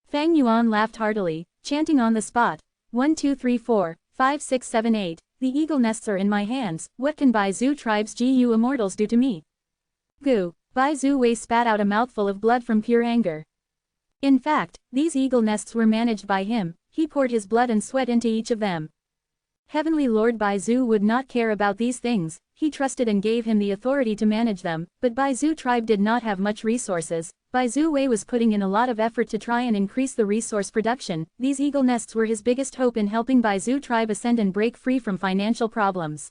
Fang Yuan laughed heartily, chanting on the spot, 1 2 3 4 5 6 7 8, the eagle nests are in my hands, what can Bai Zhu tribe's Gu Immortals do to me? Goo! Bai Zhu Wei spat out a mouthful of blood from pure anger. In fact, these eagle nests were managed by him, he poured his blood and sweat into each of them. Heavenly Lord Baizu would not care about these things, he trusted and gave him the authority to manage them, but Baizu tribe did not have much resources. Baizu Wei was putting in a lot of effort to try and increase the resource production. These eagle nests were his biggest hope in helping Baizu tribe ascend and break free from financial problems.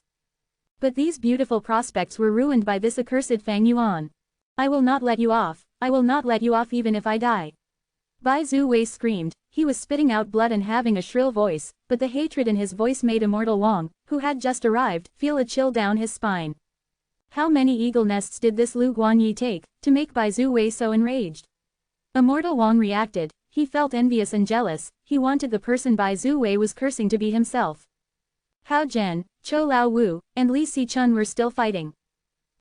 But these beautiful prospects were ruined by this accursed Fang Yuan. I will not let you off, I will not let you off even if I die. Baizu Wei screamed. He was spitting out blood and having a shrill voice, but the hatred in his voice made Immortal Wang, who had just arrived, feel a chill down his spine. How many eagle nests did this Lu Guanyi take, to make Baizu Wei so enraged? Immortal Wang reacted. He felt envious and jealous. He wanted the person Baizu Wei was cursing to be himself. Hao Zhen, Chou Lao Wu, and Li Sichun were still fighting.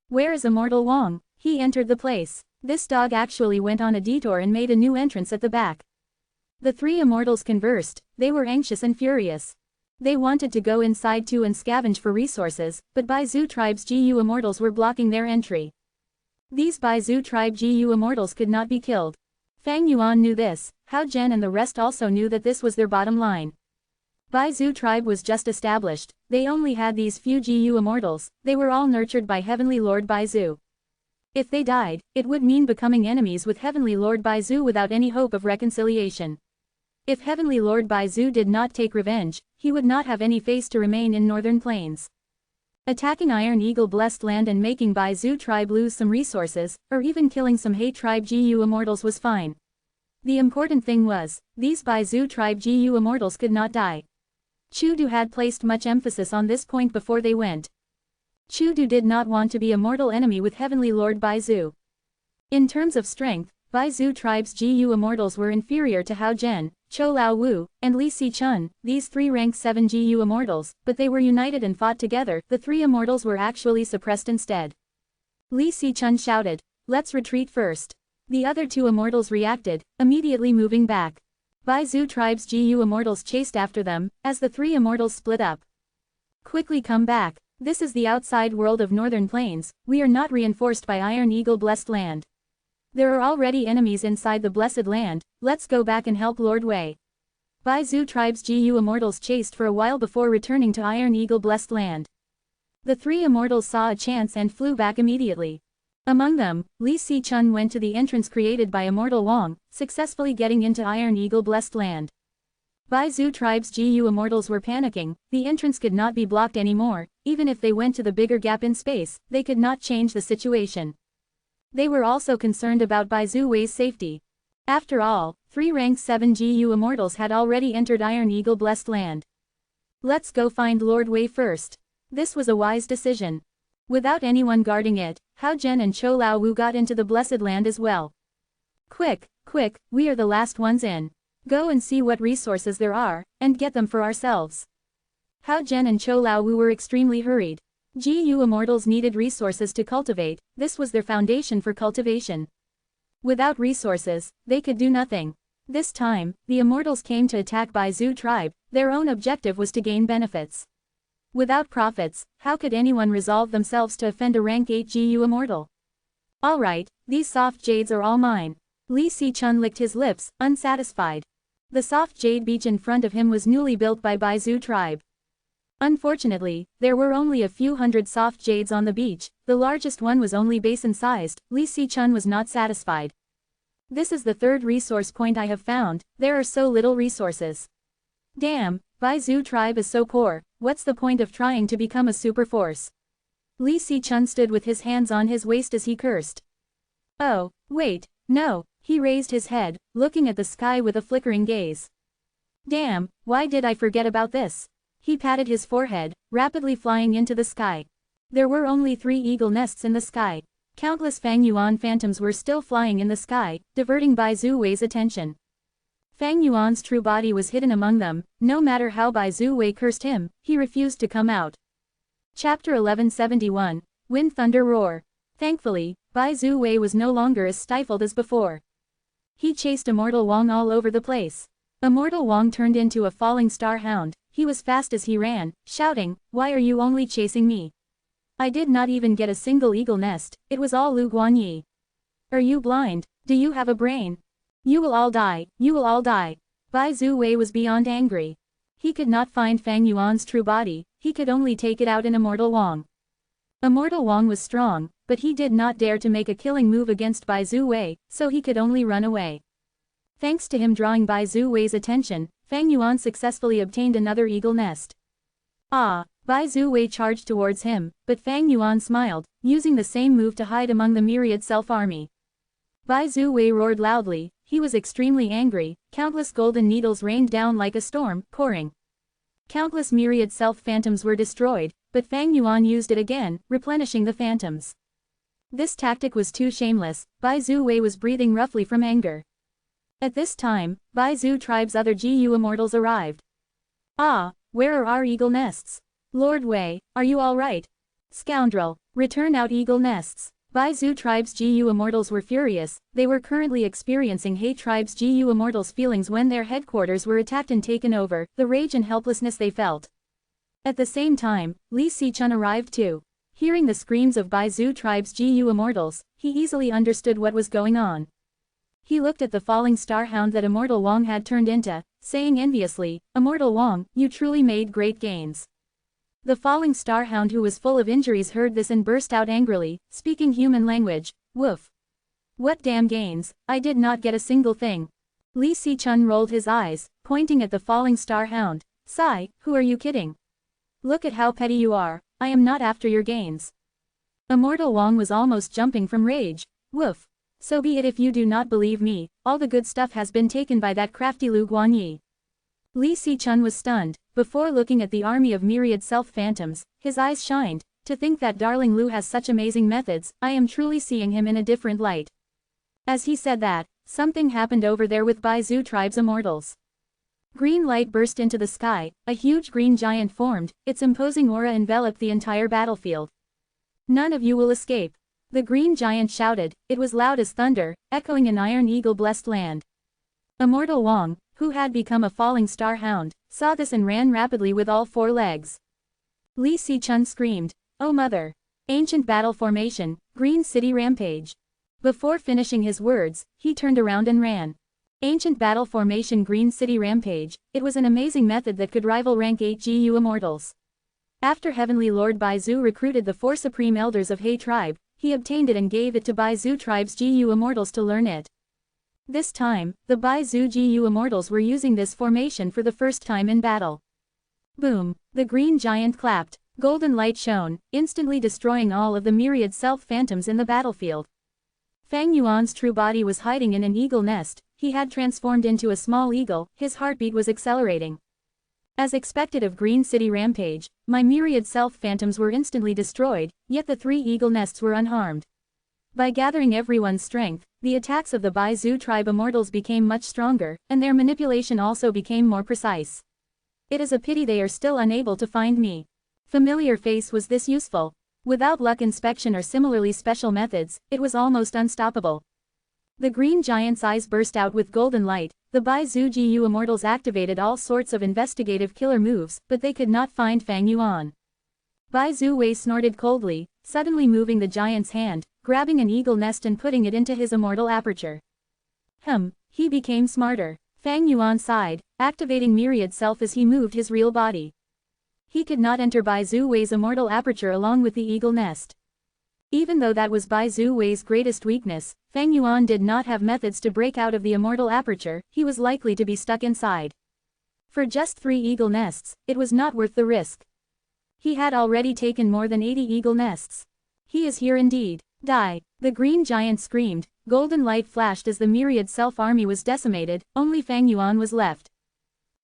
Where is Immortal Wang? He entered the place. This dog actually went on a detour and made a new entrance at the back. The three immortals conversed. They were anxious and furious. They wanted to go inside too and scavenge for resources, but Baizu tribe's GU immortals were blocking their entry. These Baizu tribe GU immortals could not be killed. Fang Yuan knew this. Hao Zhen and the rest also knew that this was their bottom line. Baizu tribe was just established. They only had these few GU immortals. They were all nurtured by Heavenly Lord Baizu. If they died, it would mean becoming enemies with Heavenly Lord Baizu without any hope of reconciliation. If Heavenly Lord Baizu did not take revenge, he would not have any face to remain in Northern Plains. Attacking Iron Eagle blessed land and making Baizu tribe lose some resources, or even killing some He tribe GU immortals was fine. The important thing was, these Baizu tribe GU immortals could not die. Chu Du had placed much emphasis on this point before they went. Chu Du did not want to be a mortal enemy with Heavenly Lord Baizu. In terms of strength, Baizu tribe's GU immortals were inferior to Hao Zhen, Chou Lao Wu, and Li Sichun, these three rank 7 GU immortals, but they were united and fought together. The three immortals were actually suppressed instead. Li Sichun shouted, "Let's retreat first." The other two immortals reacted, immediately moving back. Baizu tribe's GU immortals chased after them, as the three immortals split up. Quickly come back. This is the outside world of Northern Plains. We are not reinforced by Iron Eagle blessed land. There are already enemies inside the blessed land. Let's go back and help Lord Wei. Baizu tribe's GU immortals chased for a while before returning to Iron Eagle blessed land. The three immortals saw a chance and flew back immediately. Among them, Li Sichun went to the entrance created by Immortal Wang, successfully getting into Iron Eagle blessed land. Baizu tribe's GU immortals were panicking. The entrance could not be blocked anymore. Even if they went to the bigger gap in space, they could not change the situation. They were also concerned about Baizu Wei's safety. After all, 3 rank 7 GU immortals had already entered Iron Eagle blessed land. Let's go find Lord Wei first. This was a wise decision. Without anyone guarding it, Hao Zhen and Chou Lao Wu got into the blessed land as well. Quick, quick, we are the last ones in. Go and see what resources there are, and get them for ourselves. Hao Zhen and Chou Lao Wu were extremely hurried. GU immortals needed resources to cultivate. This was their foundation for cultivation. Without resources, they could do nothing. This time, the immortals came to attack Baizu tribe. Their own objective was to gain benefits. Without profits, how could anyone resolve themselves to offend a rank 8 GU immortal? Alright, these soft jades are all mine. Li Sichun licked his lips, unsatisfied. The soft jade beach in front of him was newly built by Baizu tribe. Unfortunately, there were only a few hundred soft jades on the beach. The largest one was only basin-sized. Li Sichun was not satisfied. This is the third resource point I have found. There are so little resources. Damn, Baizu tribe is so poor. What's the point of trying to become a super force? Li Sichun stood with his hands on his waist as he cursed. Oh, wait, no, he raised his head, looking at the sky with a flickering gaze. Damn, why did I forget about this? He patted his forehead, rapidly flying into the sky. There were only 3 eagle nests in the sky. Countless Fang Yuan phantoms were still flying in the sky, diverting Baizu Wei's attention. Fang Yuan's true body was hidden among them. No matter how Baizu Wei cursed him, he refused to come out. Chapter 1171, Wind Thunder Roar. Thankfully, Baizu Wei was no longer as stifled as before. He chased Immortal Wang all over the place. Immortal Wang turned into a falling star hound. He was fast as he ran, shouting, "Why are you only chasing me? I did not even get a single eagle nest, it was all Lu Guanyi. Are you blind? Do you have a brain? You will all die, you will all die." Baizu Wei was beyond angry. He could not find Fang Yuan's true body, he could only take it out in Immortal Wang. Immortal Wang was strong, but he did not dare to make a killing move against Bai Zhu Wei, so he could only run away. Thanks to him drawing Bai Zhu Wei's attention, Fang Yuan successfully obtained another eagle nest. Ah! Bai Zhu Wei charged towards him, but Fang Yuan smiled, using the same move to hide among the myriad self-army. Bai Zhu Wei roared loudly, he was extremely angry, countless golden needles rained down like a storm, pouring. Countless myriad self-phantoms were destroyed, but Fang Yuan used it again, replenishing the phantoms. This tactic was too shameless, Bai Zhu Wei was breathing roughly from anger. At this time, Bai Zhu tribe's other GU immortals arrived. Ah, where are our eagle nests? Lord Wei, are you alright? Scoundrel, return out eagle nests. Bai Zhu tribe's GU immortals were furious, they were currently experiencing He tribe's GU immortals' feelings when their headquarters were attacked and taken over, the rage and helplessness they felt. At the same time, Li Sichun arrived too. Hearing the screams of Bai Zhu tribe's GU immortals, he easily understood what was going on. He looked at the falling star hound that Immortal Wang had turned into, saying enviously, Immortal Wang, you truly made great gains. The falling star hound who was full of injuries heard this and burst out angrily, speaking human language, woof. What damn gains, I did not get a single thing. Li Sichun rolled his eyes, pointing at the falling star hound, sigh, who are you kidding? Look at how petty you are, I am not after your gains. Immortal Wang was almost jumping from rage, woof. So be it if you do not believe me, all the good stuff has been taken by that crafty Lu Guanyi. Li Sichun was stunned, before looking at the army of myriad self-phantoms, his eyes shined, to think that darling Lu has such amazing methods, I am truly seeing him in a different light. As he said that, something happened over there with Bai Zhu tribe's immortals. Green light burst into the sky, a huge green giant formed, its imposing aura enveloped the entire battlefield. None of you will escape. The green giant shouted, it was loud as thunder, echoing in Iron Eagle-blessed land. Immortal Wang, who had become a falling star hound, saw this and ran rapidly with all four legs. Li Sichun screamed, oh mother! Ancient battle formation, Green City rampage. Before finishing his words, he turned around and ran. Ancient battle formation Green City rampage, it was an amazing method that could rival rank 8 GU immortals. After Heavenly Lord Bai Zhu recruited the 4 supreme elders of He tribe, he obtained it and gave it to Bai Zhu tribe's GU immortals to learn it. This time, the Bai Zhu GU immortals were using this formation for the first time in battle. Boom! The green giant clapped, golden light shone, instantly destroying all of the myriad self-phantoms in the battlefield. Fang Yuan's true body was hiding in an eagle nest, he had transformed into a small eagle, his heartbeat was accelerating. As expected of Green City Rampage, my myriad self-phantoms were instantly destroyed, yet the 3 eagle nests were unharmed. By gathering everyone's strength, the attacks of the Bai Zhu tribe immortals became much stronger, and their manipulation also became more precise. It is a pity they are still unable to find me. Familiar face was this useful. Without luck inspection or similarly special methods, it was almost unstoppable. The green giant's eyes burst out with golden light, the Bai Zhu GU immortals activated all sorts of investigative killer moves, but they could not find Fang Yuan. Bai Zhu Wei snorted coldly, suddenly moving the giant's hand, grabbing an eagle nest and putting it into his immortal aperture. He became smarter. Fang Yuan sighed, activating myriad self as he moved his real body. He could not enter Bai Zhu Wei's immortal aperture along with the eagle nest. Even though that was Bai Zhu Wei's greatest weakness, Fang Yuan did not have methods to break out of the immortal aperture, he was likely to be stuck inside. For just 3 eagle nests, it was not worth the risk. He had already taken more than 80 eagle nests. He is here indeed. Die! The green giant screamed, golden light flashed as the myriad self-army was decimated, only Fang Yuan was left.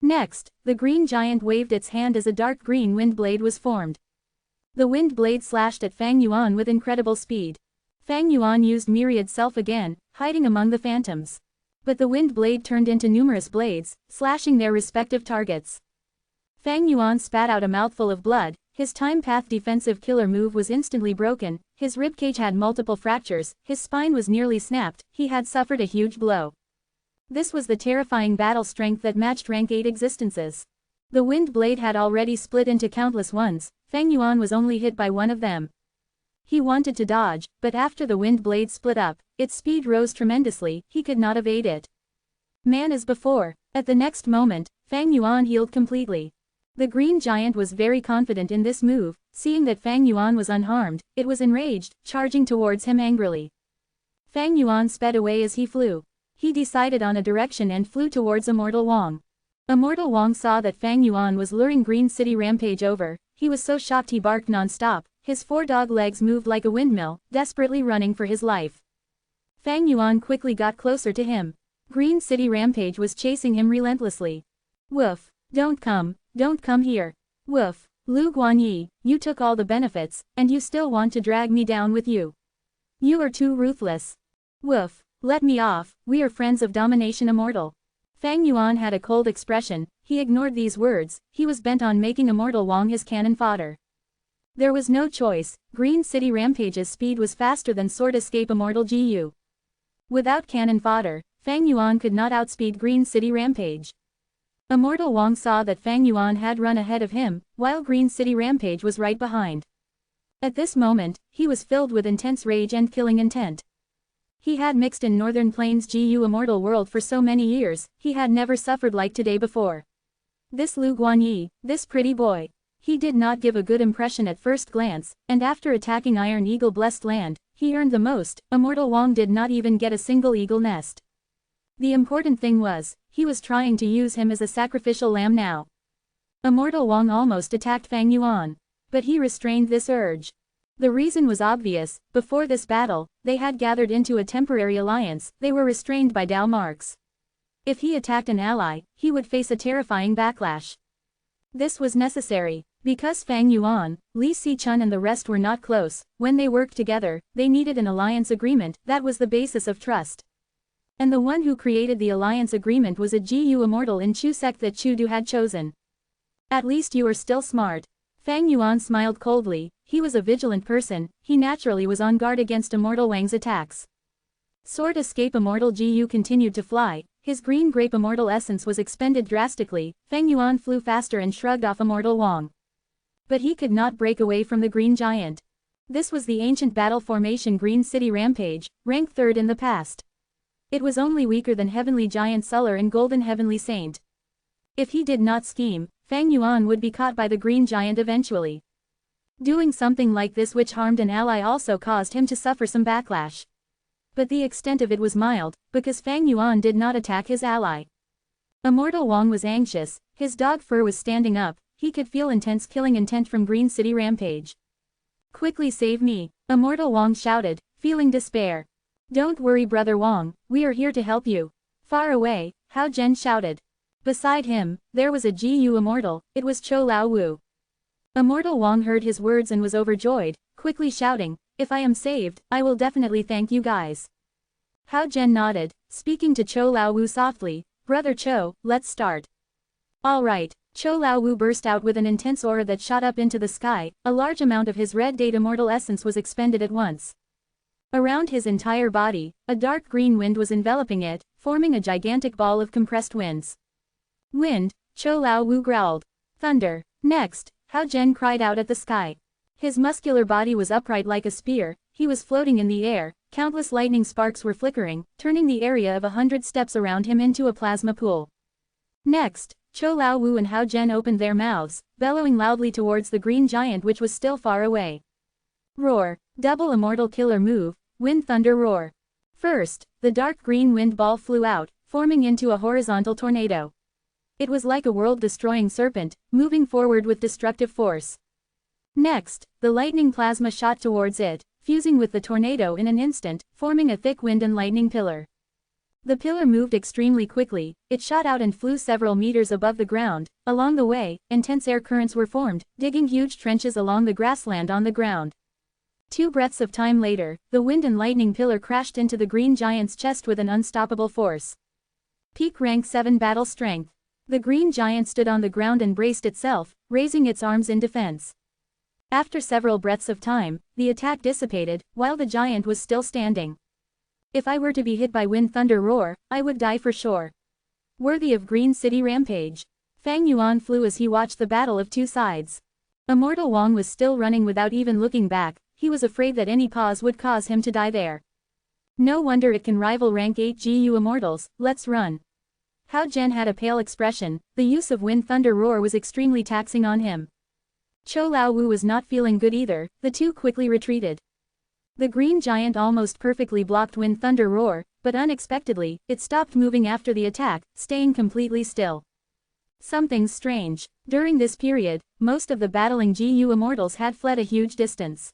Next, the green giant waved its hand as a dark green wind blade was formed. The wind blade slashed at Fang Yuan with incredible speed. Fang Yuan used myriad self again, hiding among the phantoms. But the wind blade turned into numerous blades, slashing their respective targets. Fang Yuan spat out a mouthful of blood, his time path defensive killer move was instantly broken, his ribcage had multiple fractures, his spine was nearly snapped, he had suffered a huge blow. This was the terrifying battle strength that matched rank 8 existences. The wind blade had already split into countless ones, Fang Yuan was only hit by one of them. He wanted to dodge, but after the wind blade split up, its speed rose tremendously, he could not evade it. Man as before. At the next moment, Fang Yuan healed completely. The green giant was very confident in this move, seeing that Fang Yuan was unharmed, it was enraged, charging towards him angrily. Fang Yuan sped away as he flew. He decided on a direction and flew towards Immortal Wang. Immortal Wang saw that Fang Yuan was luring Green City Rampage over, he was so shocked he barked non-stop, his 4 dog legs moved like a windmill, desperately running for his life. Fang Yuan quickly got closer to him. Green City Rampage was chasing him relentlessly. Woof! Don't come here. Woof! Lu Guanyi, you took all the benefits, and you still want to drag me down with you. You are too ruthless. Woof! Let me off, we are friends of domination Immortal. Fang Yuan had a cold expression, he ignored these words, he was bent on making Immortal Wang his cannon fodder. There was no choice, Green City Rampage's speed was faster than Sword Escape Immortal GU. Without cannon fodder, Fang Yuan could not outspeed Green City Rampage. Immortal Wang saw that Fang Yuan had run ahead of him, while Green City Rampage was right behind. At this moment, he was filled with intense rage and killing intent. He had mixed in Northern Plains GU Immortal World for so many years, he had never suffered like today before. This Lu Guanyi, this pretty boy. He did not give a good impression at first glance, and after attacking Iron Eagle Blessed Land, he earned the most, Immortal Wang did not even get a single eagle nest. The important thing was, he was trying to use him as a sacrificial lamb now. Immortal Wang almost attacked Fang Yuan. But he restrained this urge. The reason was obvious, before this battle, they had gathered into a temporary alliance, they were restrained by Dao marks. If he attacked an ally, he would face a terrifying backlash. This was necessary, because Fang Yuan, Li Sichun and the rest were not close, when they worked together, they needed an alliance agreement, that was the basis of trust. And the one who created the alliance agreement was a GU Immortal in Chu sect that Chu Du had chosen. At least you are still smart. Fang Yuan smiled coldly, he was a vigilant person, he naturally was on guard against Immortal Wang's attacks. Sword Escape Immortal GU continued to fly, his green grape Immortal essence was expended drastically, Fang Yuan flew faster and shrugged off Immortal Wang. But he could not break away from the green giant. This was the ancient battle formation Green City Rampage, ranked 3rd in the past. It was only weaker than Heavenly Giant Suller and Golden Heavenly Saint. If he did not scheme, Fang Yuan would be caught by the green giant eventually. Doing something like this which harmed an ally also caused him to suffer some backlash. But the extent of it was mild, because Fang Yuan did not attack his ally. Immortal Wang was anxious, his dog fur was standing up, he could feel intense killing intent from Green City Rampage. Quickly save me, Immortal Wang shouted, feeling despair. Don't worry Brother Wang, we are here to help you. Far away, Hao Zhen shouted. Beside him, there was a GU Immortal, it was Cho Lao Wu. Immortal Wang heard his words and was overjoyed, quickly shouting, if I am saved, I will definitely thank you guys. Hao Zhen nodded, speaking to Cho Lao Wu softly, Brother Cho, let's start. Alright, Cho Lao Wu burst out with an intense aura that shot up into the sky, a large amount of his red date immortal essence was expended at once. Around his entire body, a dark green wind was enveloping it, forming a gigantic ball of compressed winds. Wind, Cho Lao Wu growled. Thunder. Next, Hao Zhen cried out at the sky. His muscular body was upright like a spear, he was floating in the air, countless lightning sparks were flickering, turning the area of 100 steps around him into a plasma pool. Next, Cho Lao Wu and Hao Zhen opened their mouths, bellowing loudly towards the green giant which was still far away. Roar. Double immortal killer move, wind thunder roar. First, the dark green wind ball flew out, forming into a horizontal tornado. It was like a world-destroying serpent, moving forward with destructive force. Next, the lightning plasma shot towards it, fusing with the tornado in an instant, forming a thick wind and lightning pillar. The pillar moved extremely quickly, it shot out and flew several meters above the ground. Along the way, intense air currents were formed, digging huge trenches along the grassland on the ground. 2 breaths of time later, the wind and lightning pillar crashed into the green giant's chest with an unstoppable force. Peak rank 7 battle strength. The green giant stood on the ground and braced itself, raising its arms in defense. After several breaths of time, the attack dissipated, while the giant was still standing. If I were to be hit by wind thunder roar, I would die for sure. Worthy of Green City Rampage. Fang Yuan flew as he watched the battle of 2 sides. Immortal Wang was still running without even looking back, he was afraid that any pause would cause him to die there. No wonder it can rival rank 8 GU Immortals, let's run. Hao Zhen had a pale expression, the use of wind thunder roar was extremely taxing on him. Chou Lao Wu was not feeling good either, the two quickly retreated. The green giant almost perfectly blocked wind thunder roar, but unexpectedly, it stopped moving after the attack, staying completely still. Something's strange. During this period, most of the battling GU immortals had fled a huge distance.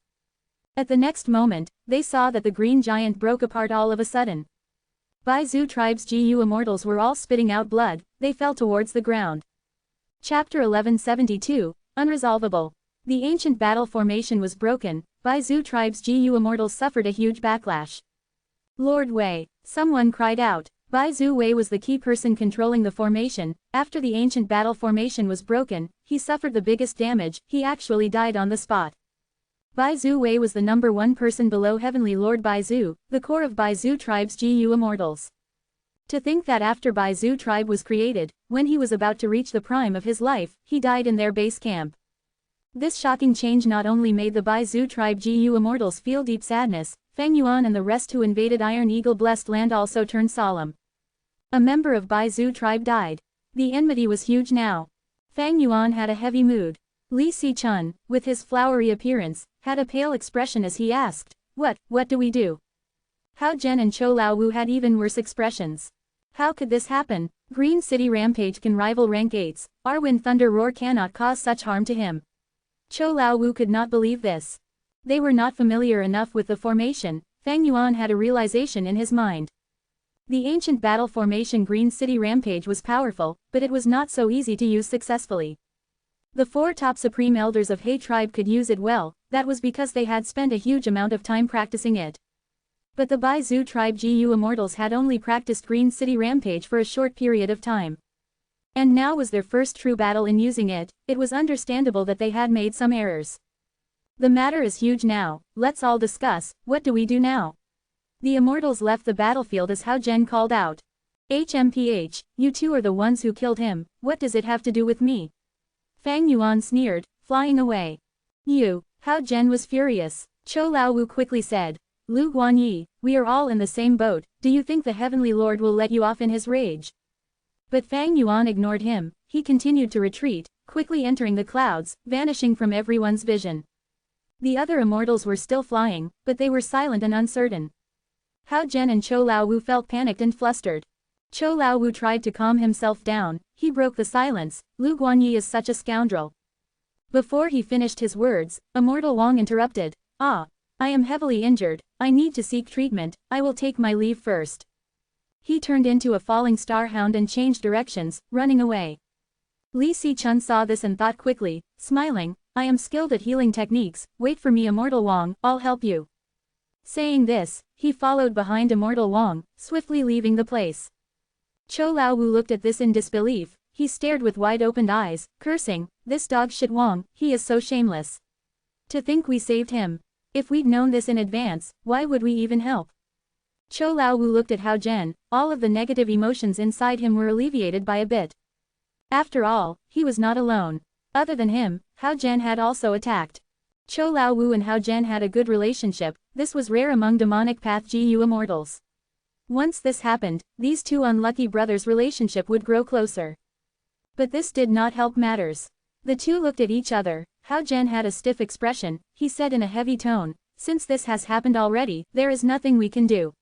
At the next moment, they saw that the green giant broke apart all of a sudden. Baizu tribe's GU immortals were all spitting out blood, they fell towards the ground. Chapter 1172, Unresolvable. The ancient battle formation was broken, Baizu tribe's GU immortals suffered a huge backlash. Lord Wei, someone cried out. Baizu Wei was the key person controlling the formation. After the ancient battle formation was broken, he suffered the biggest damage, he actually died on the spot. Baizu Wei was the number one person below Heavenly Lord Baizu, the core of Baizu tribe's GU immortals. To think that after Baizu tribe was created, when he was about to reach the prime of his life, he died in their base camp. This shocking change not only made the Baizu tribe GU immortals feel deep sadness, Fang Yuan and the rest who invaded Iron Eagle blessed land also turned solemn. A member of Baizu tribe died. The enmity was huge now. Fang Yuan had a heavy mood. Li Si-chun, with his flowery appearance, had a pale expression as he asked, What do we do? Hao Zhen and Chou Lao Wu had even worse expressions. How could this happen? Green City Rampage can rival rank 8s, our wind thunder roar cannot cause such harm to him. Chou Lao Wu could not believe this. They were not familiar enough with the formation. Fang Yuan had a realization in his mind. The ancient battle formation Green City Rampage was powerful, but it was not so easy to use successfully. The 4 top supreme elders of He tribe could use it well, that was because they had spent a huge amount of time practicing it. But the Baizu tribe GU immortals had only practiced Green City Rampage for a short period of time. And now was their first true battle in using it, it was understandable that they had made some errors. The matter is huge now, let's all discuss, what do we do now? The immortals left the battlefield as Hao Zhen called out. HMPH, you two are the ones who killed him, what does it have to do with me? Fang Yuan sneered, flying away. You, Hao Zhen was furious. Chou Lao Wu quickly said. Lu Guanyi, we are all in the same boat, do you think the Heavenly Lord will let you off in his rage? But Fang Yuan ignored him, he continued to retreat, quickly entering the clouds, vanishing from everyone's vision. The other immortals were still flying, but they were silent and uncertain. Hao Zhen and Chou Lao Wu felt panicked and flustered. Chou Lao Wu tried to calm himself down, he broke the silence, Lu Guanyi is such a scoundrel. Before he finished his words, Immortal Wang interrupted. I am heavily injured, I need to seek treatment, I will take my leave first. He turned into a falling star hound and changed directions, running away. Li Si-chun saw this and thought quickly, smiling, I am skilled at healing techniques, wait for me Immortal Wang, I'll help you. Saying this, he followed behind Immortal Wang, swiftly leaving the place. Chou Lao Wu looked at this in disbelief, he stared with wide-opened eyes, cursing, this dog shit Wang, he is so shameless. To think we saved him. If we'd known this in advance, why would we even help? Chou Lao Wu looked at Hao Zhen, all of the negative emotions inside him were alleviated by a bit. After all, he was not alone. Other than him, Hao Zhen had also attacked. Chou Lao Wu and Hao Zhen had a good relationship, this was rare among demonic path GU immortals. Once this happened, these two unlucky brothers' relationship would grow closer. But this did not help matters. The two looked at each other, Hao Zhen had a stiff expression, he said in a heavy tone, since this has happened already, there is nothing we can do.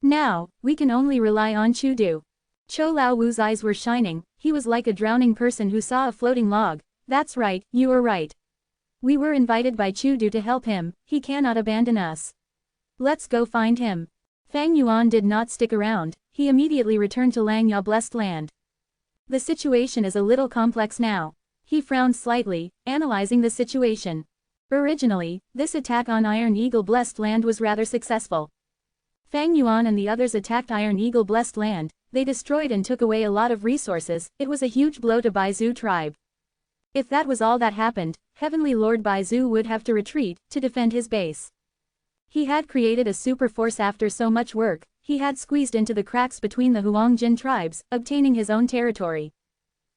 Now, we can only rely on Chudu. Chou Lao Wu's eyes were shining, he was like a drowning person who saw a floating log. That's right, you are right. We were invited by Chudu to help him, he cannot abandon us. Let's go find him. Fang Yuan did not stick around, he immediately returned to Langya Blessed Land. The situation is a little complex now. He frowned slightly, analyzing the situation. Originally, this attack on Iron Eagle Blessed Land was rather successful. Fang Yuan and the others attacked Iron Eagle Blessed Land, they destroyed and took away a lot of resources, it was a huge blow to Baizu tribe. If that was all that happened, Heavenly Lord Baizu would have to retreat, to defend his base. He had created a super force after so much work, he had squeezed into the cracks between the Huangjin tribes, obtaining his own territory.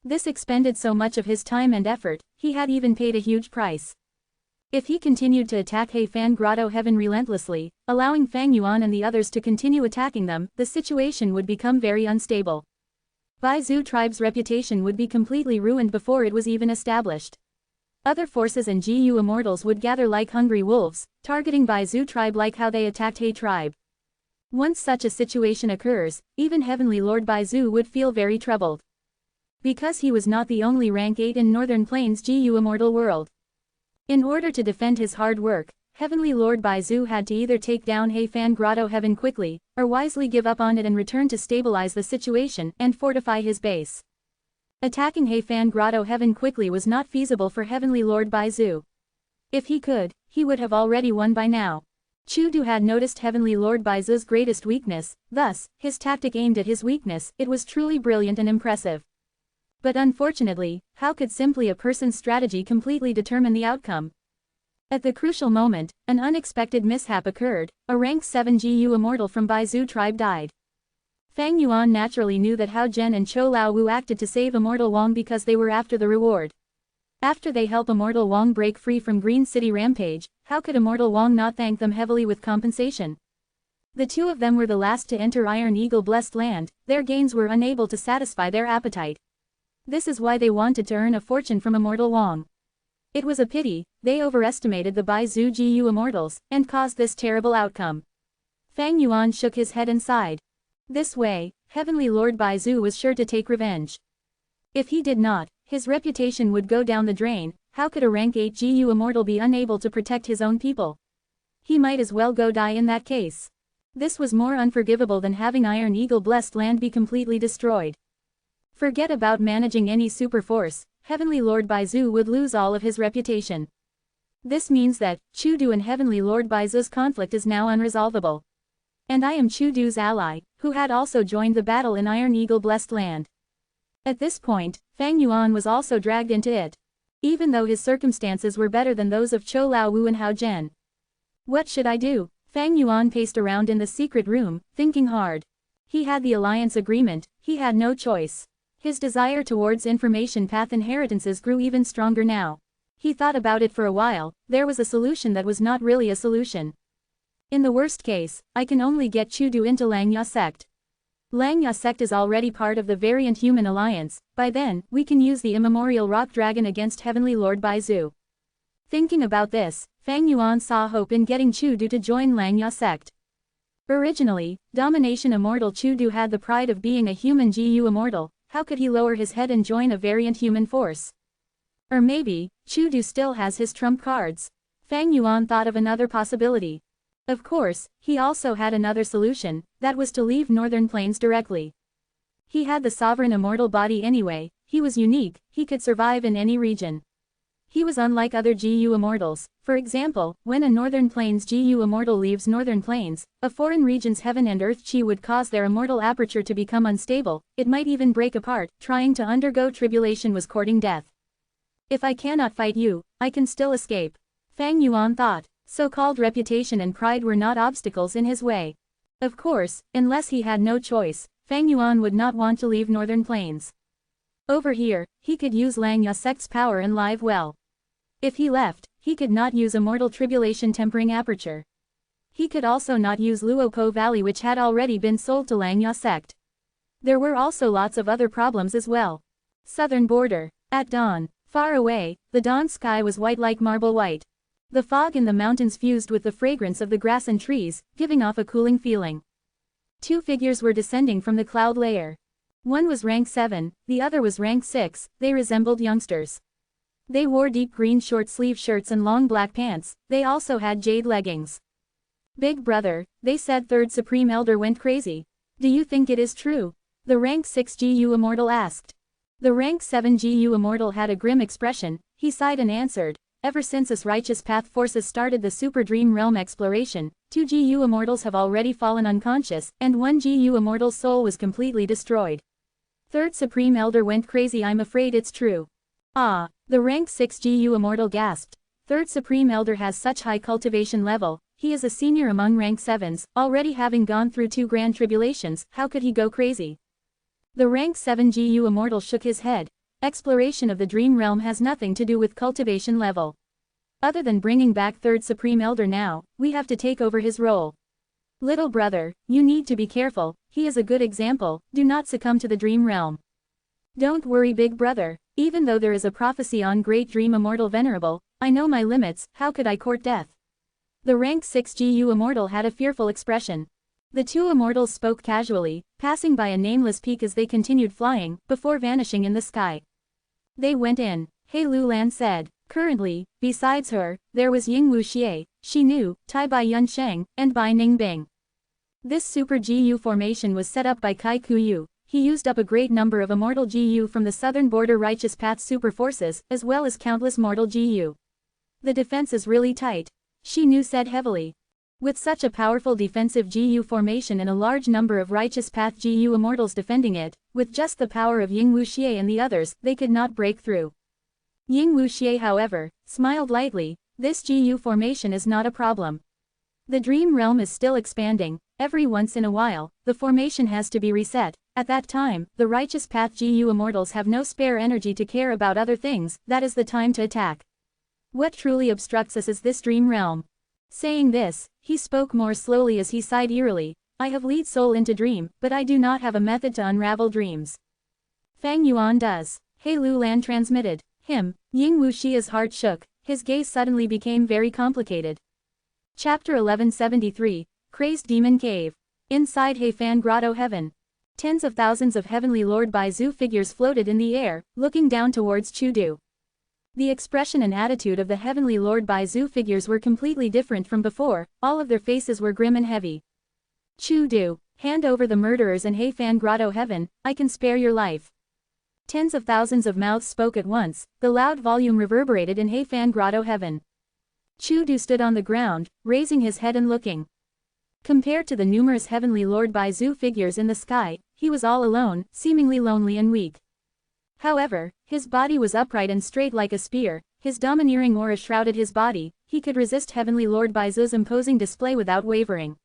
This expended so much of his time and effort, he had even paid a huge price. If he continued to attack Heifan Grotto Heaven relentlessly, allowing Fang Yuan and the others to continue attacking them, the situation would become very unstable. Bai Zhu tribe's reputation would be completely ruined before it was even established. Other forces and GU immortals would gather like hungry wolves, targeting Bai Zhu tribe like how they attacked He tribe. Once such a situation occurs, even Heavenly Lord Bai Zhu would feel very troubled. Because he was not the only rank 8 in Northern Plains GU immortal world. In order to defend his hard work, Heavenly Lord Bai Zhu had to either take down He Fan Grotto Heaven quickly, or wisely give up on it and return to stabilize the situation and fortify his base. Attacking He Fan Grotto Heaven quickly was not feasible for Heavenly Lord Bai Zhu. If he could, he would have already won by now. Chu Du had noticed Heavenly Lord Bai Zhu's greatest weakness, thus, his tactic aimed at his weakness. It was truly brilliant and impressive. But unfortunately, how could simply a person's strategy completely determine the outcome? At the crucial moment, an unexpected mishap occurred. A rank 7 GU immortal from Bai Zhu tribe died. Fang Yuan naturally knew that Hao Zhen and Chou Lao Wu acted to save Immortal Wang because they were after the reward. After they help Immortal Wang break free from Green City Rampage, how could Immortal Wang not thank them heavily with compensation? The two of them were the last to enter Iron Eagle Blessed Land. Their gains were unable to satisfy their appetite. This is why they wanted to earn a fortune from Immortal Wang. It was a pity, they overestimated the Bai Zhu GU immortals, and caused this terrible outcome. Fang Yuan shook his head and sighed. This way, Heavenly Lord Bai Zhu was sure to take revenge. If he did not, his reputation would go down the drain. How could a rank 8 GU immortal be unable to protect his own people? He might as well go die in that case. This was more unforgivable than having Iron Eagle Blessed Land be completely destroyed. Forget about managing any super force, Heavenly Lord Bai Zhu would lose all of his reputation. This means that, Chu Du and Heavenly Lord Bai Zhu's conflict is now unresolvable. And I am Chu Du's ally, who had also joined the battle in Iron Eagle Blessed Land. At this point, Fang Yuan was also dragged into it. Even though his circumstances were better than those of Chou Lao Wu and Hao Zhen. What should I do? Fang Yuan paced around in the secret room, thinking hard. He had the alliance agreement, he had no choice. His desire towards information path inheritances grew even stronger now. He thought about it for a while. There was a solution that was not really a solution. In the worst case, I can only get Chu Du into Langya sect. Langya sect is already part of the Variant Human Alliance. By then, we can use the immemorial rock dragon against Heavenly Lord Bai Zhu. Thinking about this, Fang Yuan saw hope in getting Chu Du to join Langya sect. Originally, Domination Immortal Chu Du had the pride of being a human GU immortal. How could he lower his head and join a variant human force? Or maybe, Chu Du still has his trump cards. Fang Yuan thought of another possibility. Of course, he also had another solution, that was to leave Northern Plains directly. He had the sovereign immortal body anyway, he was unique, he could survive in any region. He was unlike other GU immortals. For example, when a Northern Plains GU immortal leaves Northern Plains, a foreign region's heaven and earth chi would cause their immortal aperture to become unstable, it might even break apart. Trying to undergo tribulation was courting death. If I cannot fight you, I can still escape. Fang Yuan thought. So-called reputation and pride were not obstacles in his way. Of course, unless he had no choice, Fang Yuan would not want to leave Northern Plains. Over here, he could use Langya sect's power and live well. If he left, he could not use Immortal Tribulation Tempering Aperture. He could also not use Luopo Valley, which had already been sold to Langya sect. There were also lots of other problems as well. Southern border. At dawn, far away, the dawn sky was white like marble white. The fog in the mountains fused with the fragrance of the grass and trees, giving off a cooling feeling. Two figures were descending from the cloud layer. One was rank 7, the other was rank 6, they resembled youngsters. They wore deep green short-sleeve shirts and long black pants, they also had jade leggings. Big brother, they said Third Supreme Elder went crazy. Do you think it is true? The rank 6 GU Immortal asked. The rank 7 GU Immortal had a grim expression, he sighed and answered. Ever since us Righteous Path forces started the Super Dream Realm exploration, 2 GU Immortals have already fallen unconscious, and 1 GU Immortal's soul was completely destroyed. Third Supreme Elder went crazy. I'm afraid it's true. Ah, the rank 6 GU Immortal gasped. Third Supreme Elder has such high cultivation level, he is a senior among rank 7s, already having gone through 2 grand tribulations, how could he go crazy? The rank 7 GU Immortal shook his head. Exploration of the Dream Realm has nothing to do with cultivation level. Other than bringing back Third Supreme Elder now, we have to take over his role. Little brother, you need to be careful, he is a good example, do not succumb to the Dream Realm. Don't worry big brother, even though there is a prophecy on Great Dream Immortal Venerable, I know my limits, how could I court death? The rank 6 GU Immortal had a fearful expression. The two immortals spoke casually, passing by a nameless peak as they continued flying, before vanishing in the sky. They went in. He Lulan said. Currently, besides her, there was Ying Wuxie, she knew, Tai Bai Yun Sheng, and Bai Ningbing. This super GU formation was set up by Kai Kuyu. He used up a great number of immortal GU from the southern border righteous path super forces, as well as countless mortal GU. The defense is really tight. Shi Nu said heavily. With such a powerful defensive GU formation and a large number of righteous path GU immortals defending it, with just the power of Ying Wuxie and the others, they could not break through. Ying Wuxie, however, smiled lightly. This GU formation is not a problem. The dream realm is still expanding. Every once in a while, the formation has to be reset. At that time, the righteous path GU immortals have no spare energy to care about other things. That is the time to attack. What truly obstructs us is this dream realm. Saying this, he spoke more slowly as he sighed eerily. I have lead soul into dream, but I do not have a method to unravel dreams. Fang Yuan does. He Lulan transmitted. Him. Ying Wuxie's heart shook. His gaze suddenly became very complicated. Chapter 1173, Crazed Demon Cave. Inside Heifan Grotto Heaven. Tens of thousands of heavenly Lord Baizu figures floated in the air, looking down towards Chudu. The expression and attitude of the heavenly Lord Baizu figures were completely different from before, all of their faces were grim and heavy. Chudu, hand over the murderers in Heifan Grotto Heaven, I can spare your life. Tens of thousands of mouths spoke at once, the loud volume reverberated in Heifan Grotto Heaven. Chudu stood on the ground, raising his head and looking. Compared to the numerous heavenly Lord Baizu figures in the sky, he was all alone, seemingly lonely and weak. However, his body was upright and straight like a spear, his domineering aura shrouded his body, he could resist heavenly Lord Baizu's imposing display without wavering.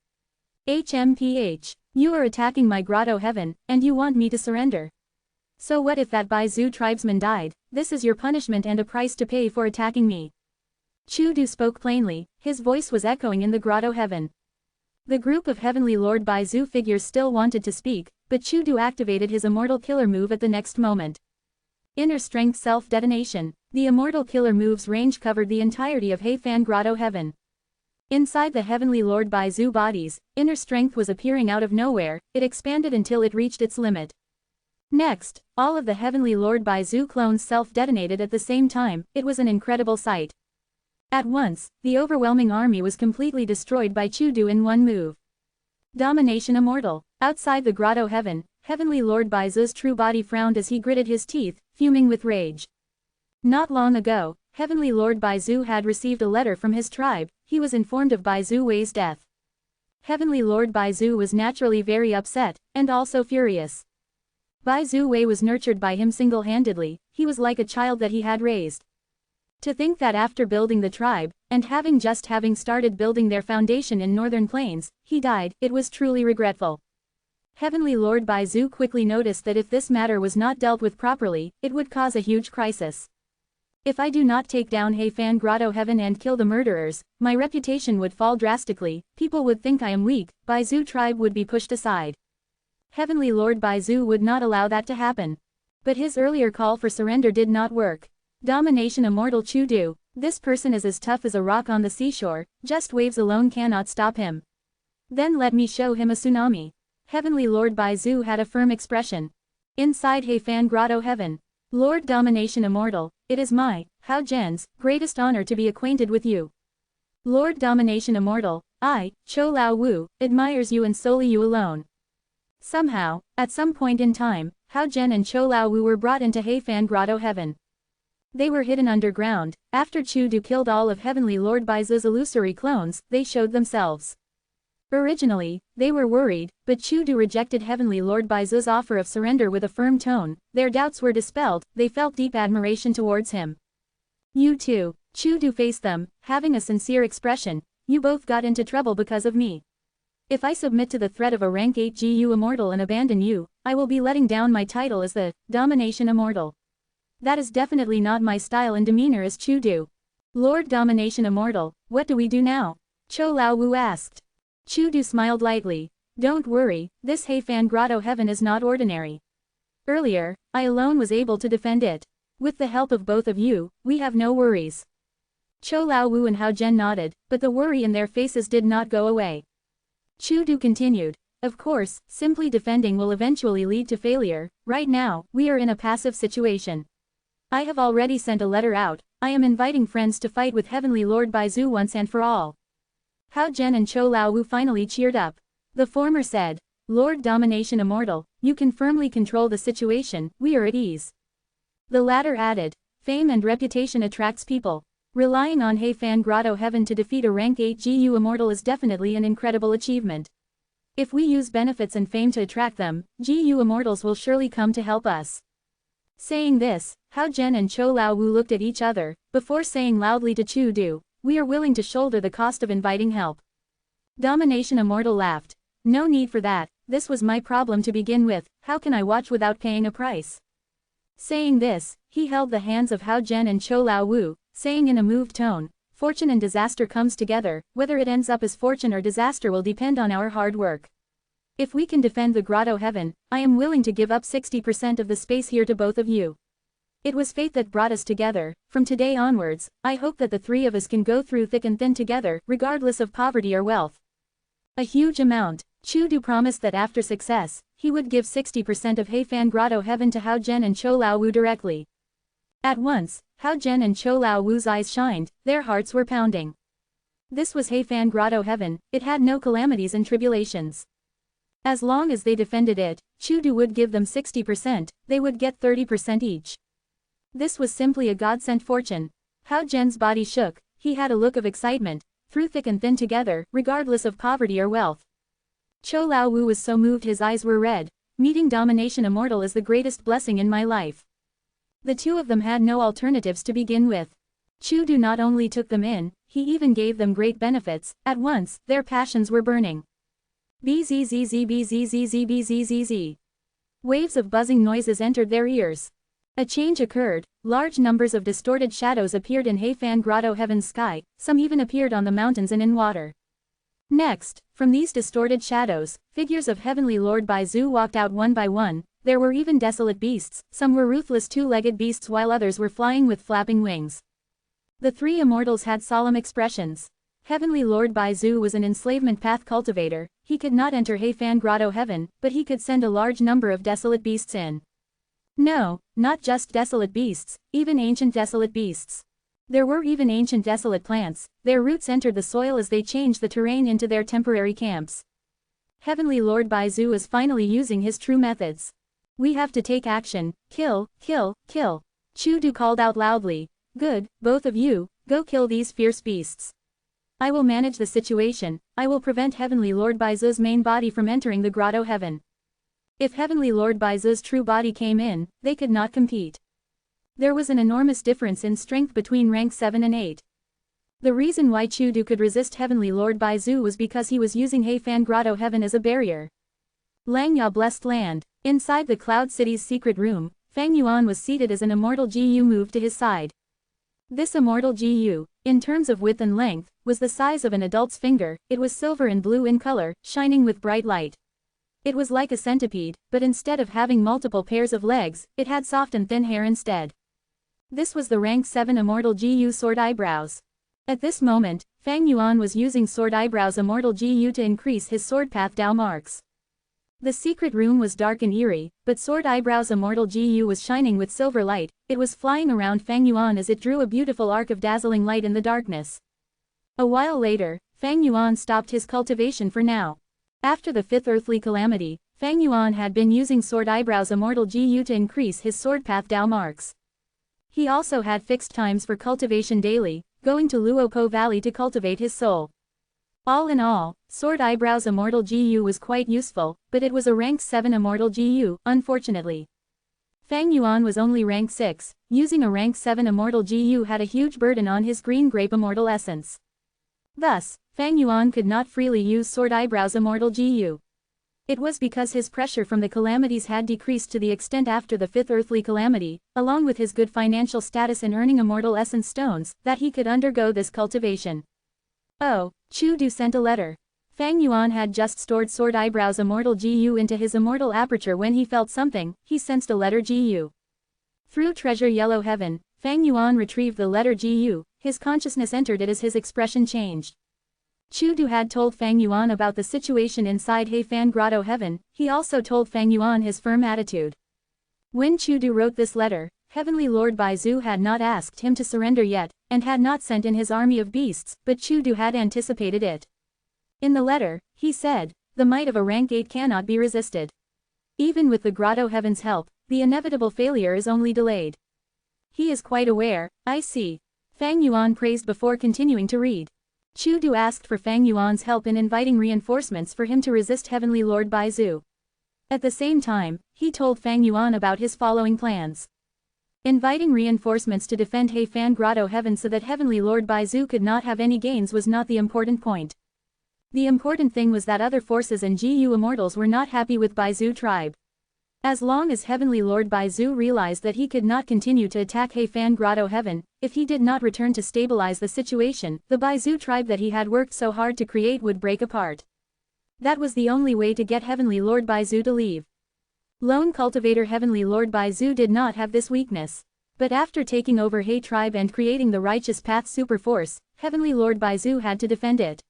HMPH, you are attacking my grotto heaven, and you want me to surrender. So what if that Baizu tribesman died? This is your punishment and a price to pay for attacking me. Chudu spoke plainly, his voice was echoing in the grotto heaven. The group of heavenly Lord Baizu figures still wanted to speak, but Chudu activated his immortal killer move at the next moment. Inner strength self-detonation. The immortal killer move's range covered the entirety of Heifan Grotto Heaven. Inside the heavenly Lord Baizu bodies, inner strength was appearing out of nowhere, it expanded until it reached its limit. Next, all of the heavenly Lord Baizu clones self-detonated at the same time, it was an incredible sight. At once, the overwhelming army was completely destroyed by Chudu in one move. Domination Immortal. Outside the Grotto Heaven, heavenly Lord Baizu's true body frowned as he gritted his teeth, fuming with rage. Not long ago, heavenly Lord Baizu had received a letter from his tribe, he was informed of Baizu Wei's death. Heavenly Lord Baizu was naturally very upset, and also furious. Baizu Wei was nurtured by him single-handedly, he was like a child that he had raised. To think that after building the tribe, and having started building their foundation in northern plains, he died, it was truly regretful. Heavenly Lord Baizu quickly noticed that if this matter was not dealt with properly, it would cause a huge crisis. If I do not take down Heifan Grotto Heaven and kill the murderers, my reputation would fall drastically, people would think I am weak, Baizu tribe would be pushed aside. Heavenly Lord Baizu would not allow that to happen. But his earlier call for surrender did not work. Domination Immortal Chudu, this person is as tough as a rock on the seashore, just waves alone cannot stop him. Then let me show him a tsunami. Heavenly Lord Baizu had a firm expression. Inside Heifan Grotto Heaven. Lord Domination Immortal, it is my, Hao Zhen's, greatest honor to be acquainted with you. Lord Domination Immortal, I, Cho Lao Wu, admires you and solely you alone. Somehow, at some point in time, Hao Zhen and Cho Lao Wu were brought into Heifan Grotto Heaven. They were hidden underground. After Chudu killed all of Heavenly Lord Baizu's illusory clones, they showed themselves. Originally, they were worried, but Chudu rejected Heavenly Lord Baizu's offer of surrender with a firm tone, their doubts were dispelled, they felt deep admiration towards him. You too. Chudu faced them, having a sincere expression, you both got into trouble because of me. If I submit to the threat of a rank 8 GU Immortal and abandon you, I will be letting down my title as the Domination Immortal. That is definitely not my style and demeanor as Chudu. Lord Domination Immortal, what do we do now? Cho Lao Wu asked. Chudu smiled lightly. Don't worry, this Heifan Grotto Heaven is not ordinary. Earlier, I alone was able to defend it. With the help of both of you, we have no worries. Cho Lao Wu and Hao Zhen nodded, but the worry in their faces did not go away. Chu Du continued. Of course, simply defending will eventually lead to failure. Right now, we are in a passive situation. I have already sent a letter out. I am inviting friends to fight with Heavenly Lord Baizu once and for all. Hao Zhen and Cho Lao Wu finally cheered up. The former said, Lord Domination Immortal, you can firmly control the situation, we are at ease. The latter added, fame and reputation attracts people. Relying on Heifan Grotto Heaven to defeat a rank 8 GU Immortal is definitely an incredible achievement. If we use benefits and fame to attract them, GU Immortals will surely come to help us. Saying this, Hao Zhen and Cho Lao Wu looked at each other, before saying loudly to Chu Du, we are willing to shoulder the cost of inviting help. Domination Immortal laughed. No need for that, this was my problem to begin with, how can I watch without paying a price? Saying this, he held the hands of Hao Zhen and Cho Lao Wu, saying in a moved tone, fortune and disaster comes together, whether it ends up as fortune or disaster will depend on our hard work. If we can defend the Grotto Heaven, I am willing to give up 60% of the space here to both of you. It was fate that brought us together. From today onwards, I hope that the three of us can go through thick and thin together, regardless of poverty or wealth. A huge amount. Chu Du promised that after success, he would give 60% of Heifan Grotto Heaven to Hao Zhen and Cho Lao Wu directly. At once, Hao Zhen and Cho Lao Wu's eyes shined, their hearts were pounding. This was Heifan Grotto Heaven, it had no calamities and tribulations. As long as they defended it, Chu Du would give them 60%, they would get 30% each. This was simply a God-sent fortune. Hao Zhen's body shook, he had a look of excitement, through thick and thin together, regardless of poverty or wealth. Cho Lao Wu was so moved his eyes were red, meeting Domination Immortal is the greatest blessing in my life. The two of them had no alternatives to begin with. Chu Du not only took them in, he even gave them great benefits, at once, their passions were burning. Bzzz. Waves of buzzing noises entered their ears. A change occurred, large numbers of distorted shadows appeared in Heifan Grotto Heaven's sky, some even appeared on the mountains and in water. Next, from these distorted shadows, figures of Heavenly Lord Baizu walked out one by one, there were even desolate beasts, some were ruthless two-legged beasts while others were flying with flapping wings. The three immortals had solemn expressions. Heavenly Lord Baizu was an enslavement path cultivator, he could not enter Heifan Grotto Heaven, but he could send a large number of desolate beasts in. No, not just desolate beasts, even ancient desolate beasts. There were even ancient desolate plants, their roots entered the soil as they changed the terrain into their temporary camps. Heavenly Lord Baizu is finally using his true methods. We have to take action, kill, kill, kill. Chu Du called out loudly. Good, both of you, go kill these fierce beasts. I will manage the situation, I will prevent Heavenly Lord Baizu's main body from entering the Grotto Heaven. If Heavenly Lord Baizu's true body came in, they could not compete. There was an enormous difference in strength between rank 7 and 8. The reason why Chu Du could resist Heavenly Lord Baizu was because he was using Heifan Grotto Heaven as a barrier. Langya Blessed Land. Inside the Cloud City's secret room, Fang Yuan was seated as an immortal GU moved to his side. This immortal GU, in terms of width and length, was the size of an adult's finger, it was silver and blue in color, shining with bright light. It was like a centipede, but instead of having multiple pairs of legs, it had soft and thin hair instead. This was the rank 7 immortal GU Sword Eyebrows. At this moment, Fang Yuan was using Sword Eyebrows immortal GU to increase his sword path Dao marks. The secret room was dark and eerie, but Sword Eyebrows immortal GU was shining with silver light, it was flying around Fang Yuan as it drew a beautiful arc of dazzling light in the darkness. A while later, Fang Yuan stopped his cultivation for now. After the fifth earthly calamity, Fang Yuan had been using Sword Eyebrows immortal GU to increase his sword path Dao marks. He also had fixed times for cultivation daily, going to Luopo Valley to cultivate his soul. All in all, Sword Eyebrows immortal GU was quite useful, but it was a rank 7 immortal GU, unfortunately. Fang Yuan was only rank 6, using a rank 7 immortal GU had a huge burden on his green grape immortal essence. Thus, Fang Yuan could not freely use Sword Eyebrows immortal GU. It was because his pressure from the calamities had decreased to the extent after the fifth earthly calamity, along with his good financial status in earning immortal essence stones, that he could undergo this cultivation. Oh, Chu Du sent a letter. Fang Yuan had just stored sword eyebrows Immortal GU into his immortal aperture when he felt something. He sensed a letter GU. Through treasure yellow heaven, Fang Yuan retrieved the letter GU, his consciousness entered it as his expression changed. Chu Du had told Fang Yuan about the situation inside Heifan Grotto Heaven. He also told Fang Yuan his firm attitude. When Chu Du wrote this letter, Heavenly Lord Baizu had not asked him to surrender yet, and had not sent in his army of beasts, but Chu Du had anticipated it. In the letter, he said, the might of a rank 8 cannot be resisted. Even with the Grotto Heaven's help, the inevitable failure is only delayed. He is quite aware. I see. Fang Yuan praised before continuing to read. Chu Du asked for Fang Yuan's help in inviting reinforcements for him to resist Heavenly Lord Baizu. At the same time, he told Fang Yuan about his following plans. Inviting reinforcements to defend Heifan Grotto Heaven so that Heavenly Lord Baizu could not have any gains was not the important point. The important thing was that other forces and GU immortals were not happy with Baizu tribe. As long as Heavenly Lord Baizu realized that he could not continue to attack Heifan Grotto Heaven, if he did not return to stabilize the situation, the Baizu tribe that he had worked so hard to create would break apart. That was the only way to get Heavenly Lord Baizu to leave. Lone cultivator Heavenly Lord Baizu did not have this weakness. But after taking over He tribe and creating the Righteous Path super force, Heavenly Lord Baizu had to defend it.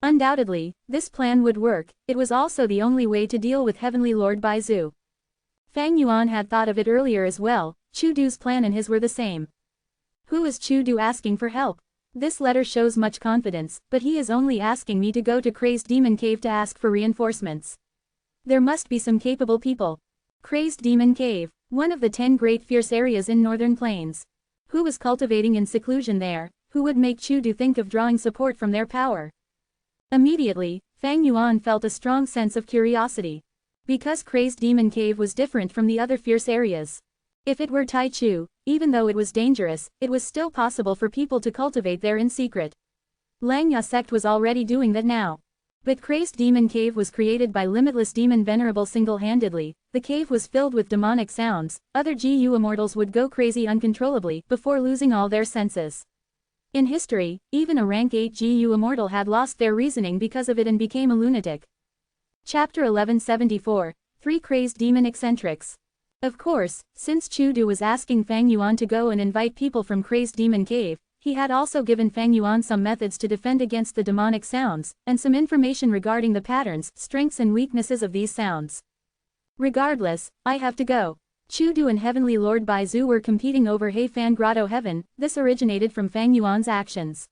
Undoubtedly, this plan would work. It was also the only way to deal with Heavenly Lord Baizu. Fang Yuan had thought of it earlier as well. Chu Du's plan and his were the same. Who is Chu Du asking for help? This letter shows much confidence, but he is only asking me to go to Crazed Demon Cave to ask for reinforcements. There must be some capable people. Crazed Demon Cave, one of the 10 great fierce areas in Northern Plains. Who was cultivating in seclusion there? Who would make Chu Du think of drawing support from their power? Immediately, Fang Yuan felt a strong sense of curiosity. Because Crazed Demon Cave was different from the other fierce areas. If it were Tai Chu, even though it was dangerous, it was still possible for people to cultivate there in secret. Langya sect was already doing that now. But Crazed Demon Cave was created by Limitless Demon Venerable single-handedly. The cave was filled with demonic sounds. Other GU immortals would go crazy uncontrollably before losing all their senses. In history, even a rank 8 GU immortal had lost their reasoning because of it and became a lunatic. Chapter 1174, 3 Crazed Demon Eccentrics. Of course, since Chu Du was asking Fang Yuan to go and invite people from Crazed Demon Cave, he had also given Fang Yuan some methods to defend against the demonic sounds, and some information regarding the patterns, strengths and weaknesses of these sounds. Regardless, I have to go. Chu Du and Heavenly Lord Baizu were competing over Heifan Grotto Heaven. This originated from Fang Yuan's actions.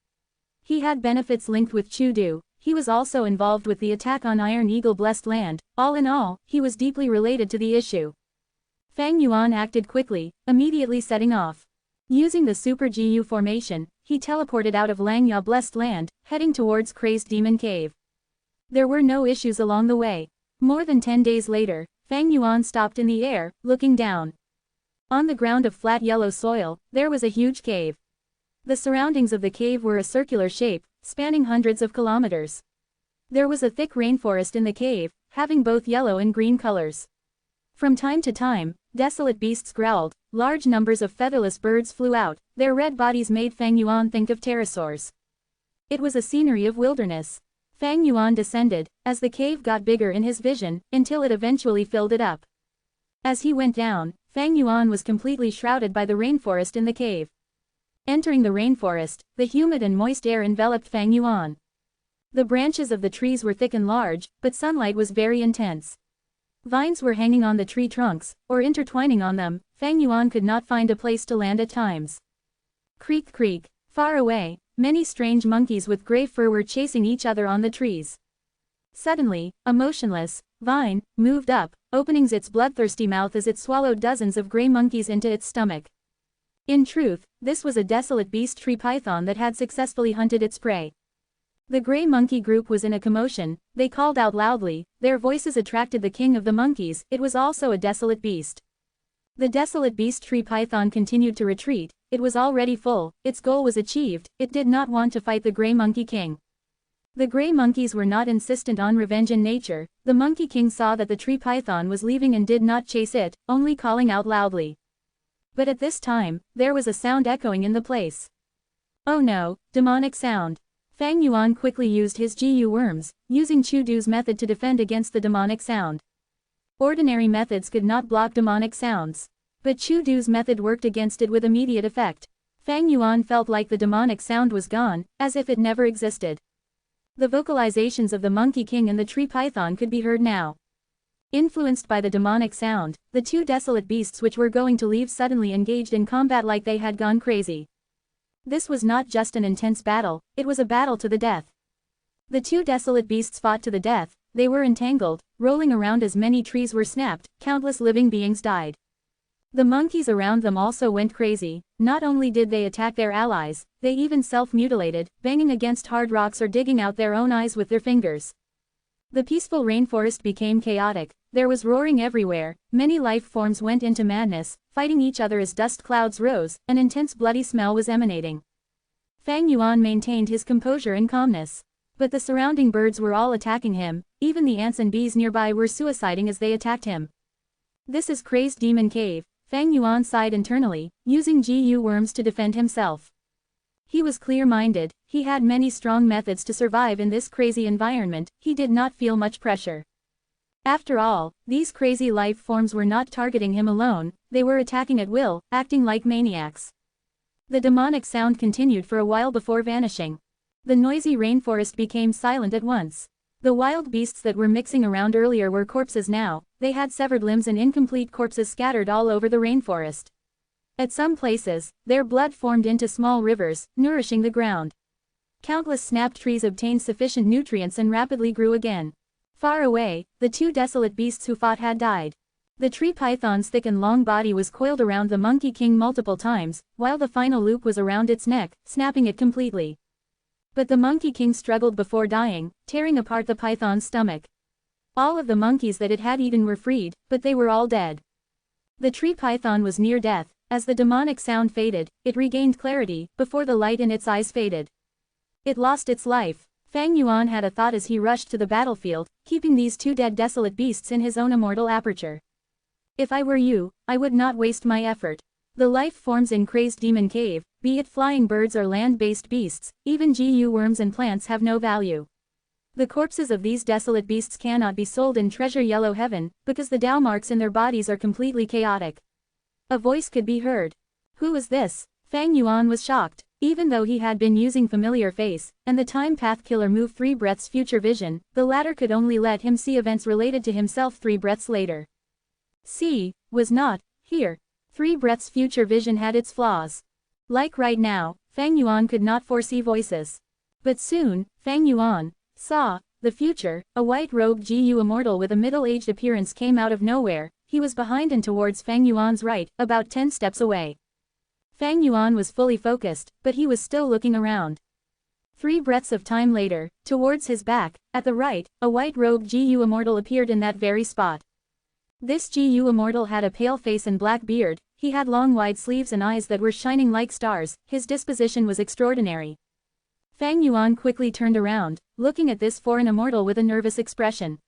He had benefits linked with Chu Du. He was also involved with the attack on Iron Eagle Blessed Land. All in all, he was deeply related to the issue. Fang Yuan acted quickly, immediately setting off. Using the Super GU formation, he teleported out of Langya Blessed Land, heading towards Crazed Demon Cave. There were no issues along the way. More than 10 days later, Fang Yuan stopped in the air, looking down. On the ground of flat yellow soil, there was a huge cave. The surroundings of the cave were a circular shape, spanning hundreds of kilometers. There was a thick rainforest in the cave, having both yellow and green colors. From time to time, desolate beasts growled, large numbers of featherless birds flew out, their red bodies made Fang Yuan think of pterosaurs. It was a scenery of wilderness. Fang Yuan descended, as the cave got bigger in his vision, until it eventually filled it up. As he went down, Fang Yuan was completely shrouded by the rainforest in the cave. Entering the rainforest, the humid and moist air enveloped Fang Yuan. The branches of the trees were thick and large, but sunlight was very intense. Vines were hanging on the tree trunks, or intertwining on them. Fang Yuan could not find a place to land at times. Creak creak. Far away, many strange monkeys with gray fur were chasing each other on the trees. Suddenly, a motionless vine moved up, opening its bloodthirsty mouth as it swallowed dozens of gray monkeys into its stomach. In truth, this was a desolate beast tree python that had successfully hunted its prey. The gray monkey group was in a commotion. They called out loudly, their voices attracted the king of the monkeys. It was also a desolate beast. The desolate beast tree python continued to retreat. It was already full, its goal was achieved, it did not want to fight the gray monkey king. The gray monkeys were not insistent on revenge in nature. The monkey king saw that the tree python was leaving and did not chase it, only calling out loudly. But at this time, there was a sound echoing in the place. Oh no, demonic sound. Fang Yuan quickly used his GU worms, using Chudu's method to defend against the demonic sound. Ordinary methods could not block demonic sounds. But Chudu's method worked against it with immediate effect. Fang Yuan felt like the demonic sound was gone, as if it never existed. The vocalizations of the Monkey King and the tree python could be heard now. Influenced by the demonic sound, the two desolate beasts which were going to leave suddenly engaged in combat like they had gone crazy. This was not just an intense battle, it was a battle to the death. The two desolate beasts fought to the death, they were entangled, rolling around as many trees were snapped, countless living beings died. The monkeys around them also went crazy. Not only did they attack their allies, they even self-mutilated, banging against hard rocks or digging out their own eyes with their fingers. The peaceful rainforest became chaotic, there was roaring everywhere, many life forms went into madness, fighting each other as dust clouds rose, an intense bloody smell was emanating. Fang Yuan maintained his composure and calmness. But the surrounding birds were all attacking him, even the ants and bees nearby were suiciding as they attacked him. This is Crazed Demon Cave, Fang Yuan sighed internally, using GU worms to defend himself. He was clear-minded, he had many strong methods to survive in this crazy environment, he did not feel much pressure. After all, these crazy life forms were not targeting him alone, they were attacking at will, acting like maniacs. The demonic sound continued for a while before vanishing. The noisy rainforest became silent at once. The wild beasts that were mixing around earlier were corpses now, they had severed limbs and incomplete corpses scattered all over the rainforest. At some places, their blood formed into small rivers, nourishing the ground. Countless snapped trees obtained sufficient nutrients and rapidly grew again. Far away, the two desolate beasts who fought had died. The tree python's thick and long body was coiled around the Monkey King multiple times, while the final loop was around its neck, snapping it completely. But the Monkey King struggled before dying, tearing apart the python's stomach. All of the monkeys that it had eaten were freed, but they were all dead. The tree python was near death. As the demonic sound faded, it regained clarity, before the light in its eyes faded. It lost its life. Fang Yuan had a thought as he rushed to the battlefield, keeping these two dead desolate beasts in his own immortal aperture. If I were you, I would not waste my effort. The life forms in Crazed Demon Cave, be it flying birds or land-based beasts, even GU worms and plants have no value. The corpses of these desolate beasts cannot be sold in Treasure Yellow Heaven, because the Tao marks in their bodies are completely chaotic. A voice could be heard. Who was this? Fang Yuan was shocked. Even though he had been using familiar face, and the time path killer move 3 breaths future vision, the latter could only let him see events related to himself 3 breaths later. See, was not, here. 3 breaths future vision had its flaws. Like right now, Fang Yuan could not foresee voices. But soon, Fang Yuan saw the future. A white-robed GU immortal with a middle-aged appearance came out of nowhere. He was behind and towards Fang Yuan's right, about 10 steps away. Fang Yuan was fully focused, but he was still looking around. 3 breaths of time later, towards his back, at the right, a white-robed GU immortal appeared in that very spot. This GU immortal had a pale face and black beard, he had long wide sleeves and eyes that were shining like stars, his disposition was extraordinary. Fang Yuan quickly turned around, looking at this foreign immortal with a nervous expression.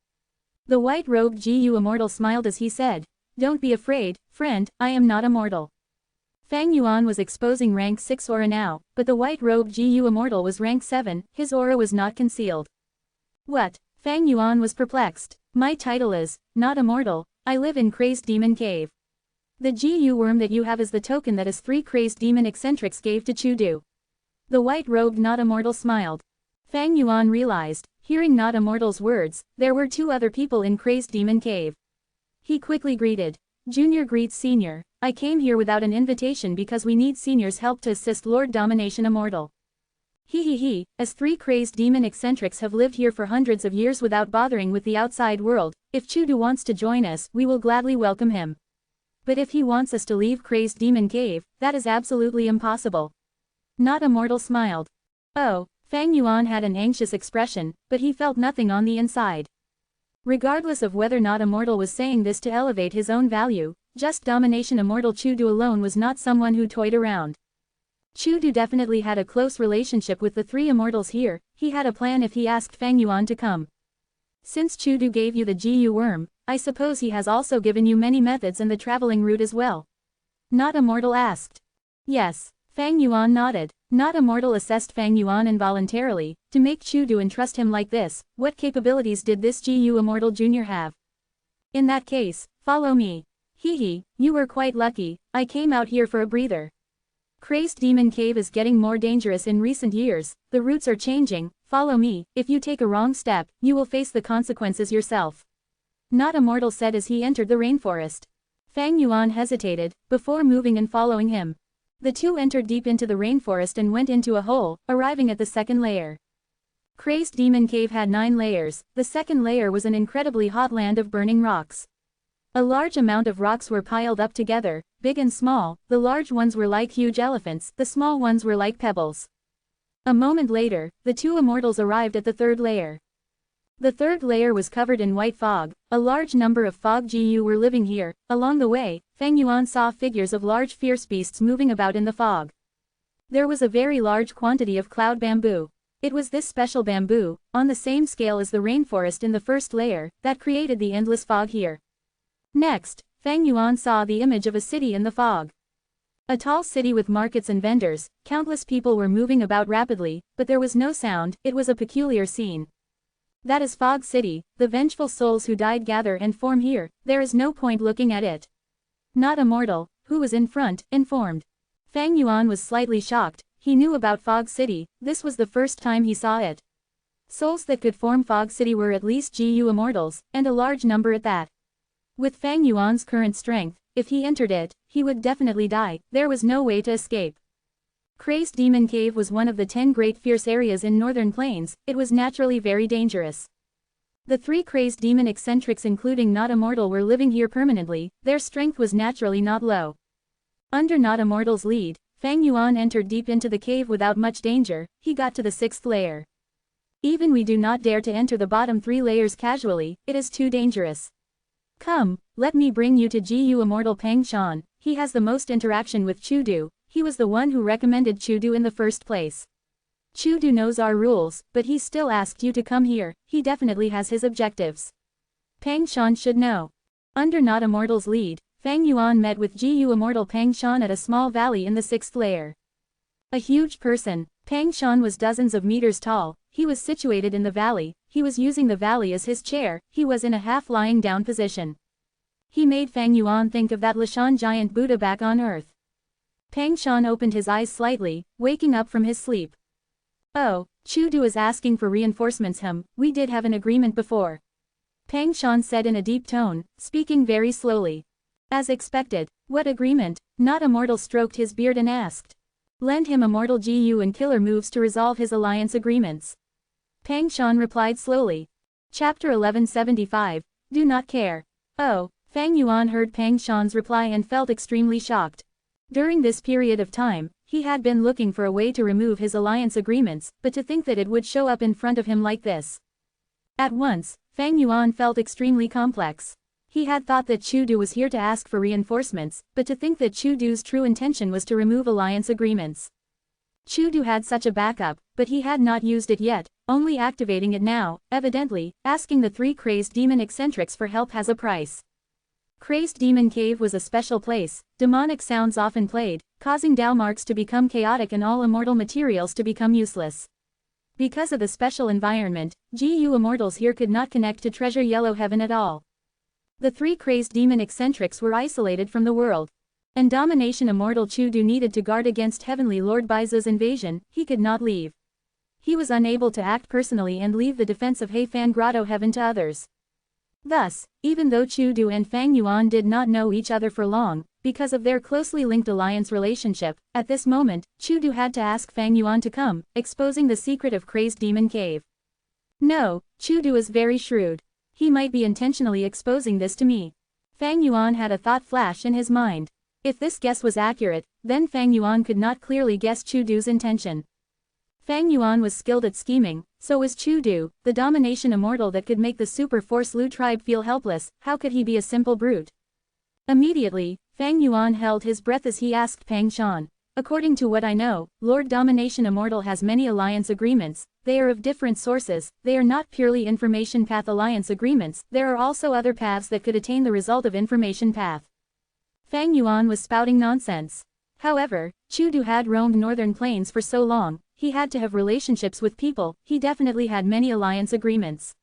The white-robed GU immortal smiled as he said, "Don't be afraid, friend, I am not immortal." Fang Yuan was exposing rank 6 aura now, but the white-robed GU immortal was rank 7, his aura was not concealed. What? Fang Yuan was perplexed. My title is, not immortal, I live in Crazed Demon Cave. The GU worm that you have is the token that is 3 Crazed Demon eccentrics gave to Chudu. The white-robed not immortal smiled. Fang Yuan realized, hearing not immortal's words, there were 2 other people in Crazed Demon Cave. He quickly greeted. Junior greets Senior. I came here without an invitation because we need Senior's help to assist Lord Domination Immortal. He, as 3 Crazed Demon eccentrics have lived here for hundreds of years without bothering with the outside world, if Chudu wants to join us, we will gladly welcome him. But if he wants us to leave Crazed Demon Cave, that is absolutely impossible. Not immortal smiled. Oh, Fang Yuan had an anxious expression, but he felt nothing on the inside. Regardless of whether not immortal was saying this to elevate his own value, just domination immortal Chudu alone was not someone who toyed around. Chudu definitely had a close relationship with the 3 immortals here, he had a plan if he asked Fang Yuan to come. Since Chudu gave you the GU worm, I suppose he has also given you many methods and the traveling route as well. Not immortal asked. Yes, Fang Yuan nodded. Not Immortal assessed Fang Yuan involuntarily, to make Chudu entrust him like this. What capabilities did this Gu Immortal Jr. have? In that case, follow me. Hee, you were quite lucky, I came out here for a breather. Crazed Demon Cave is getting more dangerous in recent years, the routes are changing, follow me, if you take a wrong step, you will face the consequences yourself. Not Immortal said as he entered the rainforest. Fang Yuan hesitated, before moving and following him. The two entered deep into the rainforest and went into a hole, arriving at the second layer. Crazed Demon Cave had 9 layers, the second layer was an incredibly hot land of burning rocks. A large amount of rocks were piled up together, big and small, the large ones were like huge elephants, the small ones were like pebbles. A moment later, the two immortals arrived at the third layer. The third layer was covered in white fog, a large number of fog Gu were living here. Along the way, Fang Yuan saw figures of large fierce beasts moving about in the fog. There was a very large quantity of cloud bamboo. It was this special bamboo, on the same scale as the rainforest in the first layer, that created the endless fog here. Next, Fang Yuan saw the image of a city in the fog. A tall city with markets and vendors, countless people were moving about rapidly, but there was no sound, it was a peculiar scene. That is Fog City, the vengeful souls who died gather and form here, there is no point looking at it. Not Immortal, who was in front, informed. Fang Yuan was slightly shocked, he knew about Fog City, this was the first time he saw it. Souls that could form Fog City were at least Gu Immortals, and a large number at that. With Fang Yuan's current strength, if he entered it, he would definitely die, there was no way to escape. Crazed Demon Cave was one of the 10 great fierce areas in northern plains, it was naturally very dangerous. The 3 crazed demon eccentrics including Not Immortal were living here permanently, their strength was naturally not low. Under Not Immortal's lead, Fang Yuan entered deep into the cave without much danger, he got to the 6th layer. Even we do not dare to enter the bottom 3 layers casually, it is too dangerous. Come, let me bring you to Gu Immortal Pang Shan, he has the most interaction with Chudu, he was the one who recommended Chudu in the first place. Chudu knows our rules, but he still asked you to come here, he definitely has his objectives. Pang Shan should know. Under Not Immortal's lead, Fang Yuan met with Gu Immortal Pang Shan at a small valley in the 6th layer. A huge person, Pang Shan was dozens of meters tall, he was situated in the valley, he was using the valley as his chair, he was in a half lying down position. He made Fang Yuan think of that Lashan giant Buddha back on earth. Pang Shan opened his eyes slightly, waking up from his sleep. Oh, Chudu is asking for reinforcements we did have an agreement before. Pang Shan said in a deep tone, speaking very slowly. As expected, what agreement? Not Immortal stroked his beard and asked. Lend him Immortal Gu and killer moves to resolve his alliance agreements. Pang Shan replied slowly. Chapter 1175, Do Not Care. Oh, Fang Yuan heard Pang Shan's reply and felt extremely shocked. During this period of time, he had been looking for a way to remove his alliance agreements, but to think that it would show up in front of him like this. At once, Fang Yuan felt extremely complex. He had thought that Chudu was here to ask for reinforcements, but to think that Chudu's true intention was to remove alliance agreements. Chudu had such a backup, but he had not used it yet, only activating it now. Evidently, asking the 3 crazed demon eccentrics for help has a price. Crazed Demon Cave was a special place, demonic sounds often played, causing Dao marks to become chaotic and all immortal materials to become useless. Because of the special environment, Gu Immortals here could not connect to Treasure Yellow Heaven at all. The 3 crazed demon eccentrics were isolated from the world. And Domination Immortal Chudu needed to guard against Heavenly Lord Baizu's invasion, he could not leave. He was unable to act personally and leave the defense of Heifan Grotto Heaven to others. Thus, even though Chudu and Fang Yuan did not know each other for long, because of their closely linked alliance relationship, at this moment, Chudu had to ask Fang Yuan to come, exposing the secret of Crazed Demon Cave. No, Chudu is very shrewd. He might be intentionally exposing this to me. Fang Yuan had a thought flash in his mind. If this guess was accurate, then Fang Yuan could not clearly guess Chudu's intention. Fang Yuan was skilled at scheming, so was Chudu, the domination immortal that could make the Super Force Lu tribe feel helpless, how could he be a simple brute? Immediately, Fang Yuan held his breath as he asked Pang Shan. According to what I know, Lord Domination Immortal has many alliance agreements, they are of different sources, they are not purely information path alliance agreements, there are also other paths that could attain the result of information path. Fang Yuan was spouting nonsense. However, Chudu had roamed northern plains for so long, he had to have relationships with people, he definitely had many alliance agreements.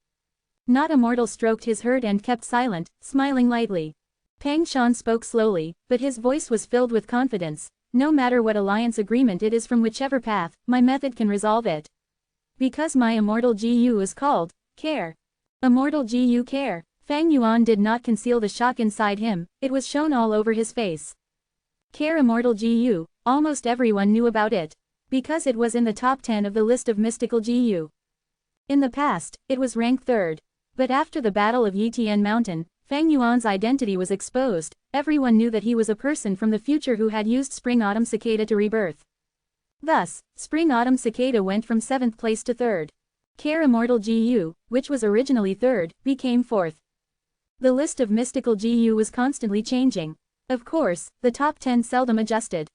Not Immortal stroked his herd and kept silent, smiling lightly. Pang Shan spoke slowly, but his voice was filled with confidence. No matter what alliance agreement it is from whichever path, my method can resolve it. Because my Immortal GU is called, care. Immortal GU care. Fang Yuan did not conceal the shock inside him, it was shown all over his face. Care Immortal GU, almost everyone knew about it. Because it was in the top 10 of the list of mystical GU. In the past, it was ranked 3rd. But after the Battle of Yitian Mountain, Fang Yuan's identity was exposed, everyone knew that he was a person from the future who had used Spring-Autumn Cicada to rebirth. Thus, Spring-Autumn Cicada went from 7th place to 3rd. Care Immortal GU, which was originally 3rd, became 4th. The list of mystical GU was constantly changing. Of course, the top 10 seldom adjusted.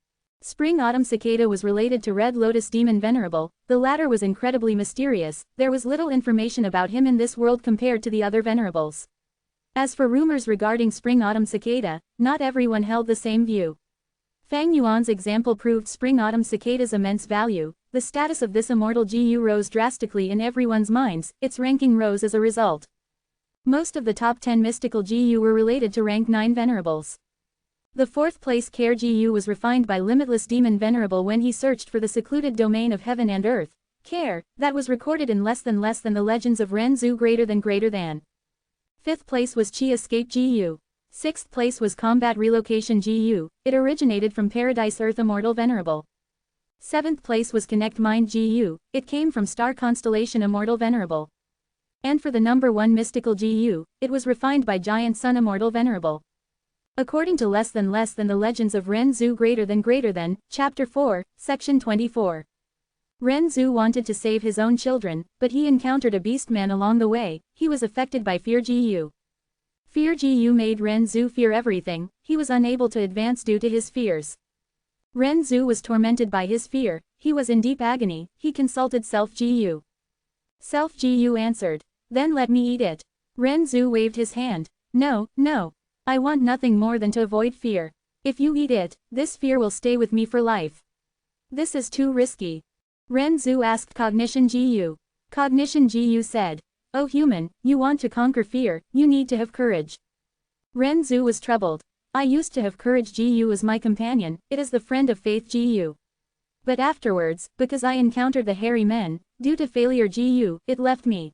Spring-Autumn Cicada was related to Red Lotus Demon Venerable, the latter was incredibly mysterious, there was little information about him in this world compared to the other Venerables. As for rumors regarding Spring-Autumn Cicada, not everyone held the same view. Fang Yuan's example proved Spring-Autumn Cicada's immense value, the status of this immortal GU rose drastically in everyone's minds, its ranking rose as a result. Most of the top 10 mystical GU were related to rank 9 Venerables. The 4th place Care GU was refined by Limitless Demon Venerable when he searched for the secluded domain of heaven and earth. Care, that was recorded in less than the legends of Renzu greater than. 5th place was Chi Escape GU. 6th place was Combat Relocation GU, it originated from Paradise Earth Immortal Venerable. 7th place was Connect Mind GU, it came from Star Constellation Immortal Venerable. And for the number 1 mystical GU, it was refined by Giant Sun Immortal Venerable. According to less than the legends of Renzu greater than, Chapter 4, Section 24. Renzu wanted to save his own children, but he encountered a beast man along the way, he was affected by Fear GU. Fear GU made Renzu fear everything, he was unable to advance due to his fears. Renzu was tormented by his fear, he was in deep agony, he consulted Self GU. Self GU answered, "Then let me eat it." Renzu waved his hand, "No, no. I want nothing more than to avoid fear. If you eat it, this fear will stay with me for life. This is too risky." Renzu asked Cognition GU. Cognition GU said, "Oh human, you want to conquer fear, you need to have courage." Renzu was troubled. "I used to have courage GU as my companion, it is the friend of faith GU. But afterwards, because I encountered the hairy men, due to failure GU, it left me."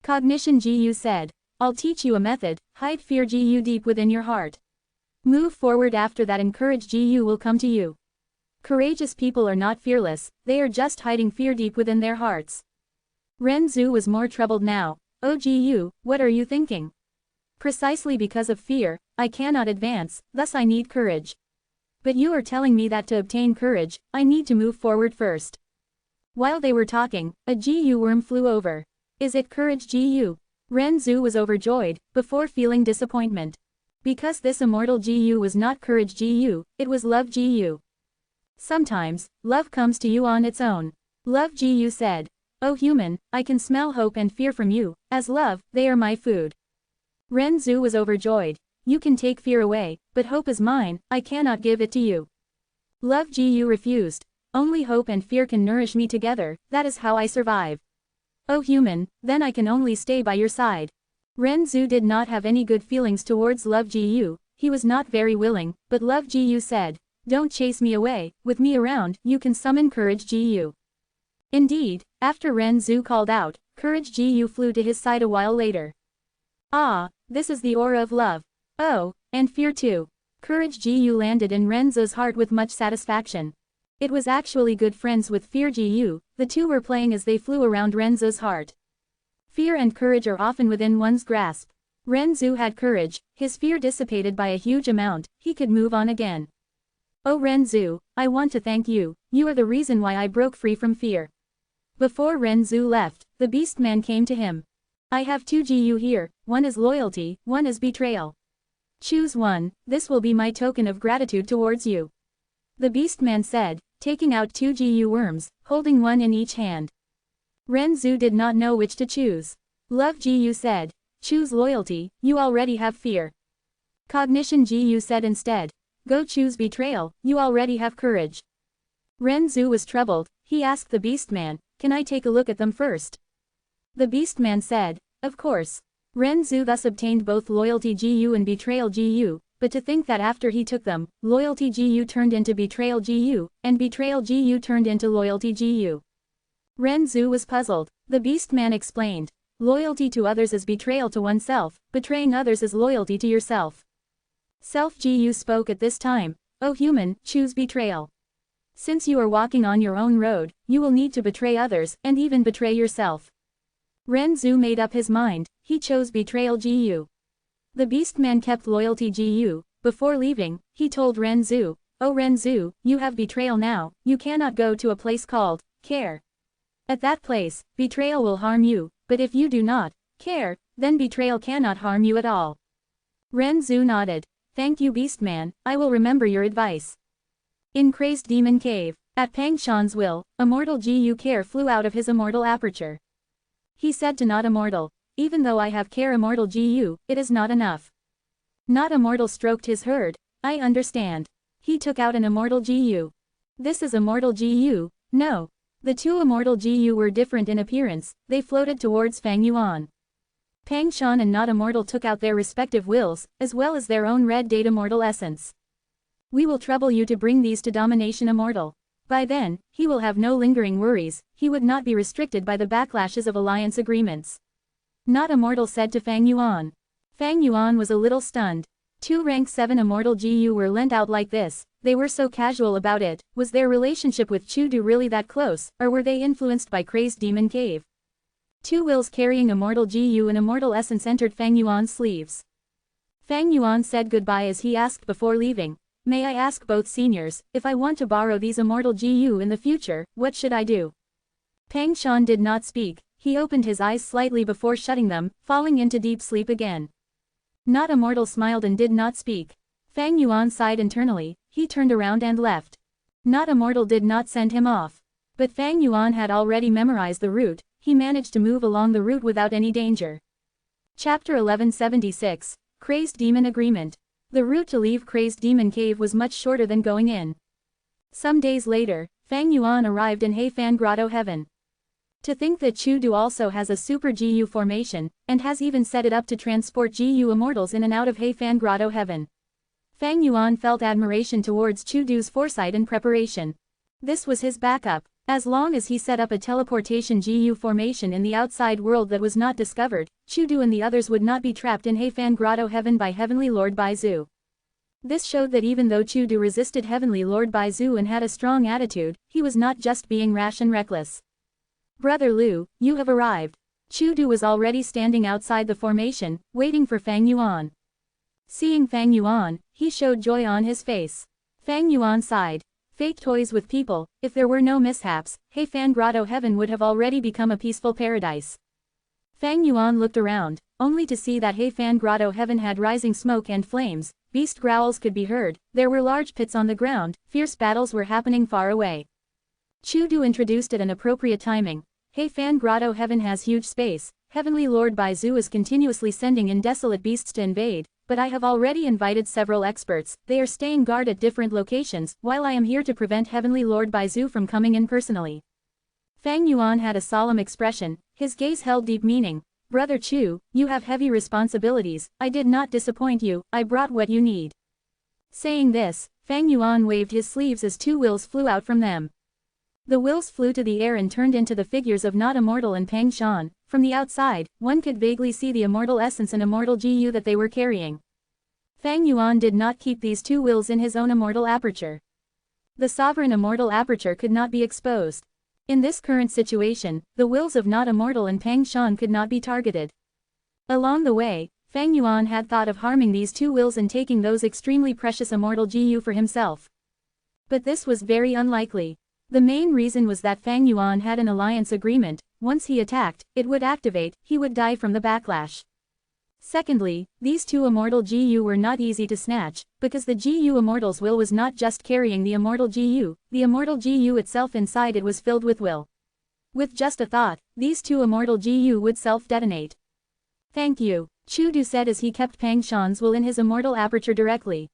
Cognition GU said, "I'll teach you a method, hide fear GU deep within your heart. Move forward after that and courage GU will come to you. Courageous people are not fearless, they are just hiding fear deep within their hearts." Renzu was more troubled now. "Oh GU, what are you thinking? Precisely because of fear, I cannot advance, thus I need courage. But you are telling me that to obtain courage, I need to move forward first." While they were talking, a GU worm flew over. "Is it courage GU?" Renzu was overjoyed, before feeling disappointment. Because this immortal GU was not courage GU, it was love GU. Sometimes, love comes to you on its own. Love GU said, "Oh human, I can smell hope and fear from you, as love, they are my food." Renzu was overjoyed. "You can take fear away, but hope is mine, I cannot give it to you." Love GU refused. "Only hope and fear can nourish me together, that is how I survive. Oh human, then I can only stay by your side." Renzu did not have any good feelings towards Love GU, he was not very willing, but Love GU said, "Don't chase me away, with me around, you can summon Courage GU." Indeed, after Renzu called out, Courage GU flew to his side a while later. "Ah, this is the aura of love. Oh, and fear too." Courage GU landed in Renzu's heart with much satisfaction. It was actually good friends with Fear GU, the two were playing as they flew around Renzu's heart. Fear and courage are often within one's grasp. Renzu had courage, his fear dissipated by a huge amount, he could move on again. "Oh Renzu, I want to thank you, you are the reason why I broke free from fear." Before Renzu left, the Beastman came to him. "I have 2 GU here, one is loyalty, one is betrayal. Choose one, this will be my token of gratitude towards you." The Beastman said, taking out 2 GU worms, holding one in each hand. Renzu did not know which to choose. Love GU said, "Choose loyalty, you already have fear." Cognition GU said instead, Go choose betrayal, you already have courage. Renzu was troubled, he asked the beastman, can I take a look at them first? The beastman said, of course. Renzu thus obtained both loyalty GU and betrayal GU, but to think that after he took them, loyalty GU turned into betrayal GU, and betrayal GU turned into loyalty GU. Renzu was puzzled. The beastman explained, loyalty to others is betrayal to oneself, betraying others is loyalty to yourself. Self-GU spoke at this time, O human, choose betrayal. Since you are walking on your own road, you will need to betray others, and even betray yourself. Renzu made up his mind, he chose betrayal GU. The beastman kept loyalty GU, before leaving, he told Renzu, O Renzu, you have betrayal now, you cannot go to a place called, care. At that place, betrayal will harm you, but if you do not, care, then betrayal cannot harm you at all. Renzu nodded, thank you beastman, I will remember your advice. In Crazed Demon Cave, at Pang Shan's will, Immortal GU care flew out of his immortal aperture. He said to Not Immortal, even though I have care Immortal GU, it is not enough. Not Immortal stroked his herd, I understand. He took out an Immortal GU. This is Immortal GU, no. The two Immortal GU were different in appearance, they floated towards Fang Yuan. Pang Shan and Not Immortal took out their respective wills, as well as their own red date Immortal essence. We will trouble you to bring these to Domination Immortal. By then, he will have no lingering worries, he would not be restricted by the backlashes of alliance agreements. Not Immortal said to Fang Yuan. Fang Yuan was a little stunned. Two rank 7 Immortal GU were lent out like this, they were so casual about it, was their relationship with Chudu really that close, or were they influenced by Crazed Demon Cave? Two wills carrying Immortal GU and Immortal Essence entered Fang Yuan's sleeves. Fang Yuan said goodbye as he asked before leaving, may I ask both seniors, if I want to borrow these Immortal GU in the future, what should I do? Pang Shan did not speak, he opened his eyes slightly before shutting them, falling into deep sleep again. Not Immortal smiled and did not speak. Fang Yuan sighed internally, he turned around and left. Not Immortal did not send him off. But Fang Yuan had already memorized the route, he managed to move along the route without any danger. Chapter 1176, Crazed Demon Agreement. The route to leave Crazed Demon Cave was much shorter than going in. Some days later, Fang Yuan arrived in Heifan Grotto Heaven. To think that Chudu also has a super GU formation, and has even set it up to transport GU immortals in and out of Heifan Grotto Heaven. Fang Yuan felt admiration towards Chudu's foresight and preparation. This was his backup. As long as he set up a teleportation GU formation in the outside world that was not discovered, Chudu and the others would not be trapped in Heifan Grotto Heaven by Heavenly Lord Baizu. This showed that even though Chudu resisted Heavenly Lord Baizu and had a strong attitude, he was not just being rash and reckless. Brother Liu, you have arrived. Chudu was already standing outside the formation, waiting for Fang Yuan. Seeing Fang Yuan, he showed joy on his face. Fang Yuan sighed. Fake toys with people, if there were no mishaps, Heifan Grotto Heaven would have already become a peaceful paradise. Fang Yuan looked around, only to see that Heifan Grotto Heaven had rising smoke and flames, beast growls could be heard, there were large pits on the ground, fierce battles were happening far away. Chudu introduced at an appropriate timing. Heifan Grotto Heaven has huge space, Heavenly Lord Baizu is continuously sending in desolate beasts to invade, but I have already invited several experts, they are staying guard at different locations, while I am here to prevent Heavenly Lord Baizu from coming in personally. Fang Yuan had a solemn expression, his gaze held deep meaning. Brother Chu, you have heavy responsibilities, I did not disappoint you, I brought what you need. Saying this, Fang Yuan waved his sleeves as two wills flew out from them. The wills flew to the air and turned into the figures of Not Immortal and Pang Shan. From the outside, one could vaguely see the Immortal Essence and Immortal GU that they were carrying. Fang Yuan did not keep these two wills in his own Immortal Aperture. The sovereign Immortal Aperture could not be exposed. In this current situation, the wills of Not Immortal and Pang Shan could not be targeted. Along the way, Fang Yuan had thought of harming these two wills and taking those extremely precious Immortal GU for himself. But this was very unlikely. The main reason was that Fang Yuan had an alliance agreement, once he attacked, it would activate, he would die from the backlash. Secondly, these two Immortal GU were not easy to snatch, because the GU Immortal's will was not just carrying the Immortal GU, the Immortal GU itself inside it was filled with will. With just a thought, these two Immortal GU would self-detonate. Thank you, Chudu said as he kept Pang Shan's will in his Immortal Aperture directly.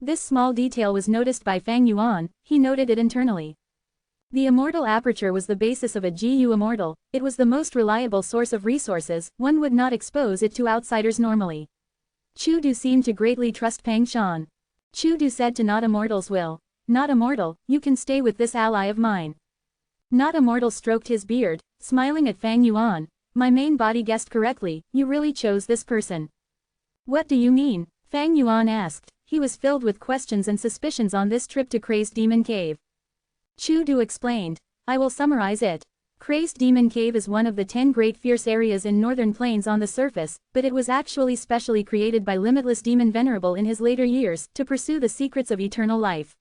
This small detail was noticed by Fang Yuan, he noted it internally. The immortal aperture was the basis of a GU immortal, it was the most reliable source of resources, one would not expose it to outsiders normally. Chu Du seemed to greatly trust Pang Shan. Chu Du said to Not Immortal's will, "Not Immortal, you can stay with this ally of mine." Not Immortal stroked his beard, smiling at Fang Yuan. "My main body guessed correctly, you really chose this person." "What do you mean?" Fang Yuan asked. He was filled with questions and suspicions on this trip to Crazed Demon Cave. Chu Du explained. "I will summarize it. Crazed Demon Cave is one of the 10 great fierce areas in northern plains on the surface, but it was actually specially created by Limitless Demon Venerable in his later years to pursue the secrets of eternal life.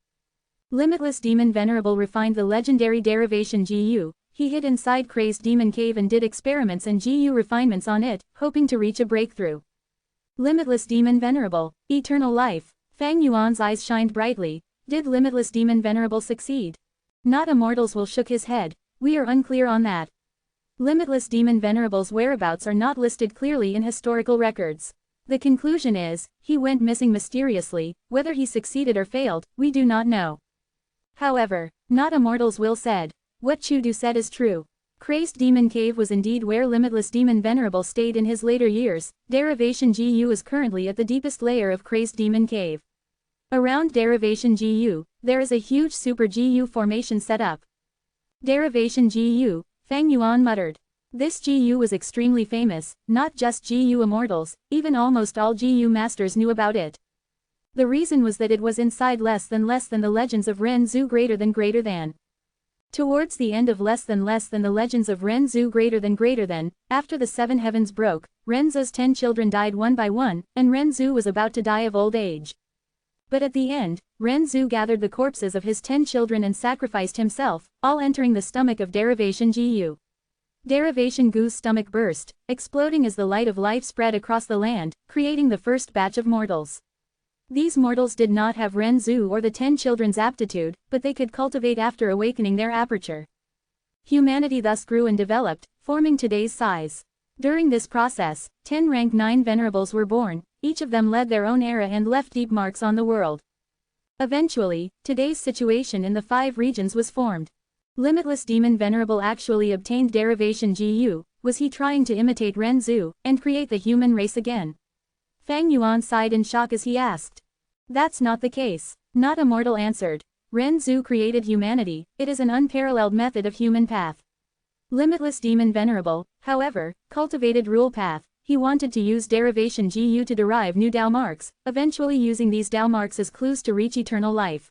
Limitless Demon Venerable refined the legendary derivation GU, he hid inside Crazed Demon Cave and did experiments and GU refinements on it, hoping to reach a breakthrough. Limitless Demon Venerable, eternal life." Fang Yuan's eyes shined brightly. Did Limitless Demon Venerable succeed? Not Immortal's will shook his head. "We are unclear on that. Limitless Demon Venerable's whereabouts are not listed clearly in historical records. The conclusion is, he went missing mysteriously, whether he succeeded or failed, we do not know." However, Not Immortal's will said, "What Chu Du said is true. Crazed Demon Cave was indeed where Limitless Demon Venerable stayed in his later years. Derivation GU is currently at the deepest layer of Crazed Demon Cave. Around Derivation GU, there is a huge Super GU formation set up." "Derivation GU," Fang Yuan muttered. This GU was extremely famous, not just GU immortals, even almost all GU masters knew about it. The reason was that it was inside less than the legends of Ren Zhu greater than. Towards the end of less than the legends of Ren Zhu greater than, after the 7 heavens broke, Ren Zhu's 10 children died one by one, and Ren Zhu was about to die of old age. But at the end, Ren Zhu gathered the corpses of his 10 children and sacrificed himself, all entering the stomach of Derivation GU. Derivation GU's stomach burst, exploding as the light of life spread across the land, creating the first batch of mortals. These mortals did not have Ren Zhu or the 10 children's aptitude, but they could cultivate after awakening their aperture. Humanity thus grew and developed, forming today's size. During this process, 10 rank 9 venerables were born, each of them led their own era and left deep marks on the world. Eventually, today's situation in the 5 regions was formed. Limitless Demon Venerable actually obtained Derivation GU, was he trying to imitate Ren Zhu, and create the human race again? Fang Yuan sighed in shock as he asked. "That's not the case," Not Immortal answered. "Ren Zhu created humanity, it is an unparalleled method of human path. Limitless Demon Venerable, however, cultivated rule path, he wanted to use Derivation GU to derive new Dao marks, eventually using these Dao marks as clues to reach eternal life."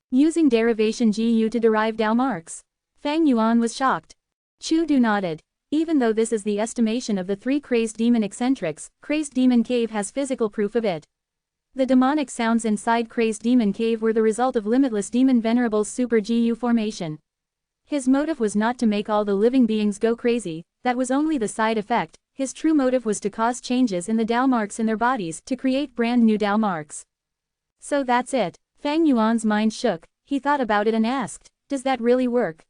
Using Derivation GU to derive Dao marks? Fang Yuan was shocked. Chu Du nodded. "Even though this is the estimation of the 3 Crazed Demon eccentrics, Crazed Demon Cave has physical proof of it. The demonic sounds inside Crazed Demon Cave were the result of Limitless Demon Venerable's Super GU formation. His motive was not to make all the living beings go crazy, that was only the side effect, his true motive was to cause changes in the Dao marks in their bodies to create brand new Dao marks." "So that's it." Fang Yuan's mind shook, he thought about it and asked, "Does that really work?"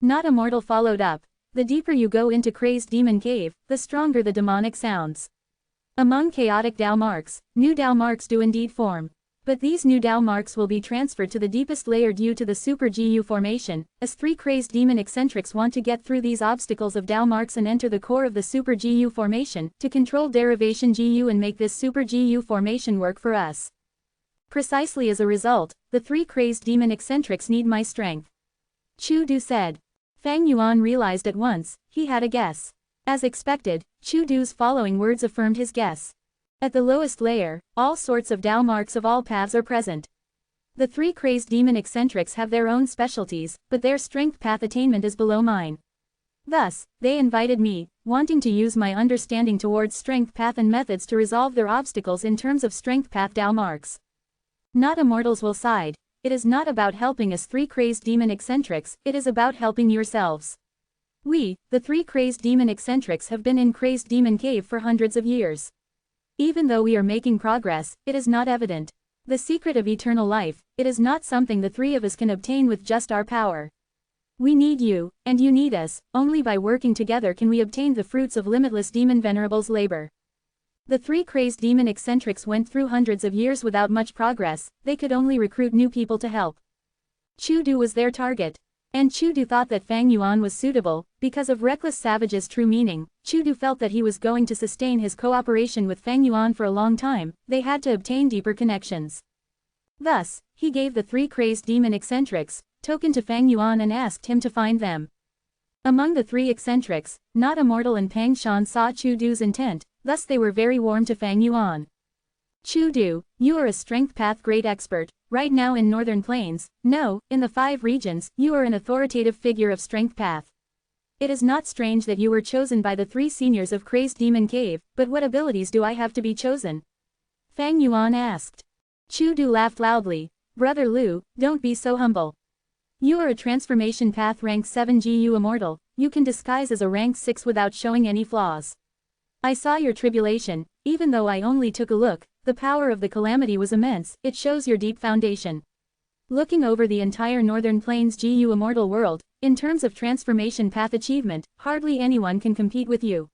Not Immortal followed up. "The deeper you go into Crazed Demon Cave, the stronger the demonic sounds. Among chaotic Dao marks, new Dao marks do indeed form. But these new Dao marks will be transferred to the deepest layer due to the Super GU formation, as 3 Crazed Demon eccentrics want to get through these obstacles of Dao marks and enter the core of the Super GU formation, to control Derivation GU and make this Super GU formation work for us. Precisely as a result, the 3 Crazed Demon eccentrics need my strength." Chu Du said. Fang Yuan realized at once, he had a guess. As expected, Chu Du's following words affirmed his guess. At the lowest layer, all sorts of Dao marks of all paths are present. The 3 Crazed Demon eccentrics have their own specialties, but their strength path attainment is below mine. Thus, they invited me, wanting to use my understanding towards strength path and methods to resolve their obstacles in terms of strength path Dao marks. Not Immortals will side. "It is not about helping us 3 Crazed Demon eccentrics, it is about helping yourselves. We, the 3 Crazed Demon eccentrics have been in Crazed Demon Cave for hundreds of years. Even though we are making progress, it is not evident. The secret of eternal life, it is not something the 3 of us can obtain with just our power. We need you, and you need us, only by working together can we obtain the fruits of Limitless Demon Venerable's labor. The three crazed demon eccentrics went through hundreds of years without much progress, they could only recruit new people to help. Chudu was their target. And Chudu thought that Fang Yuan was suitable, because of Reckless Savage's true meaning. Chudu felt that he was going to sustain his cooperation with Fang Yuan for a long time, they had to obtain deeper connections. Thus, he gave the three crazed demon eccentrics token to Fang Yuan and asked him to find them. Among the three eccentrics, not Immortal and Pang Shan saw Chudu's intent, thus they were very warm to Fang Yuan. Chudu, you are a strength path great expert, right now in Northern Plains, no, in the 5 regions, you are an authoritative figure of strength path. It is not strange that you were chosen by the 3 seniors of Crazed Demon Cave, but what abilities do I have to be chosen? Fang Yuan asked. Chudu laughed loudly. Brother Liu, don't be so humble. You are a transformation path rank 7 GU Immortal, you can disguise as a rank 6 without showing any flaws. I saw your tribulation, even though I only took a look, the power of the calamity was immense, it shows your deep foundation. Looking over the entire Northern Plains GU Immortal world, in terms of transformation path achievement, hardly anyone can compete with you.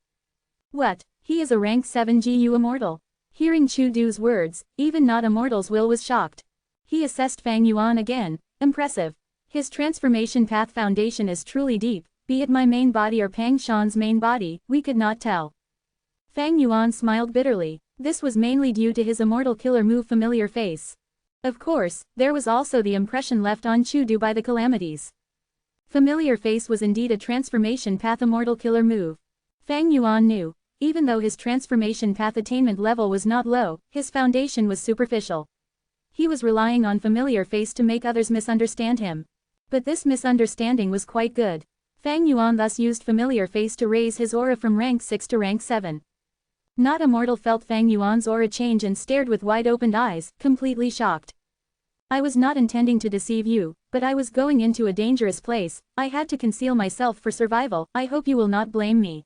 What, he is a rank 7 GU Immortal? Hearing Chudu's words, even not Immortal's will was shocked. He assessed Fang Yuan again, impressive. His transformation path foundation is truly deep, be it my main body or Pang Shan's main body, we could not tell. Fang Yuan smiled bitterly. This was mainly due to his Immortal killer move Familiar Face. Of course, there was also the impression left on Chudu by the calamities. Familiar Face was indeed a transformation path Immortal killer move. Fang Yuan knew, even though his transformation path attainment level was not low, his foundation was superficial. He was relying on Familiar Face to make others misunderstand him. But this misunderstanding was quite good. Fang Yuan thus used Familiar Face to raise his aura from rank 6 to rank 7. Not Immortal felt Fang Yuan's aura change and stared with wide-opened eyes, completely shocked. I was not intending to deceive you, but I was going into a dangerous place, I had to conceal myself for survival, I hope you will not blame me.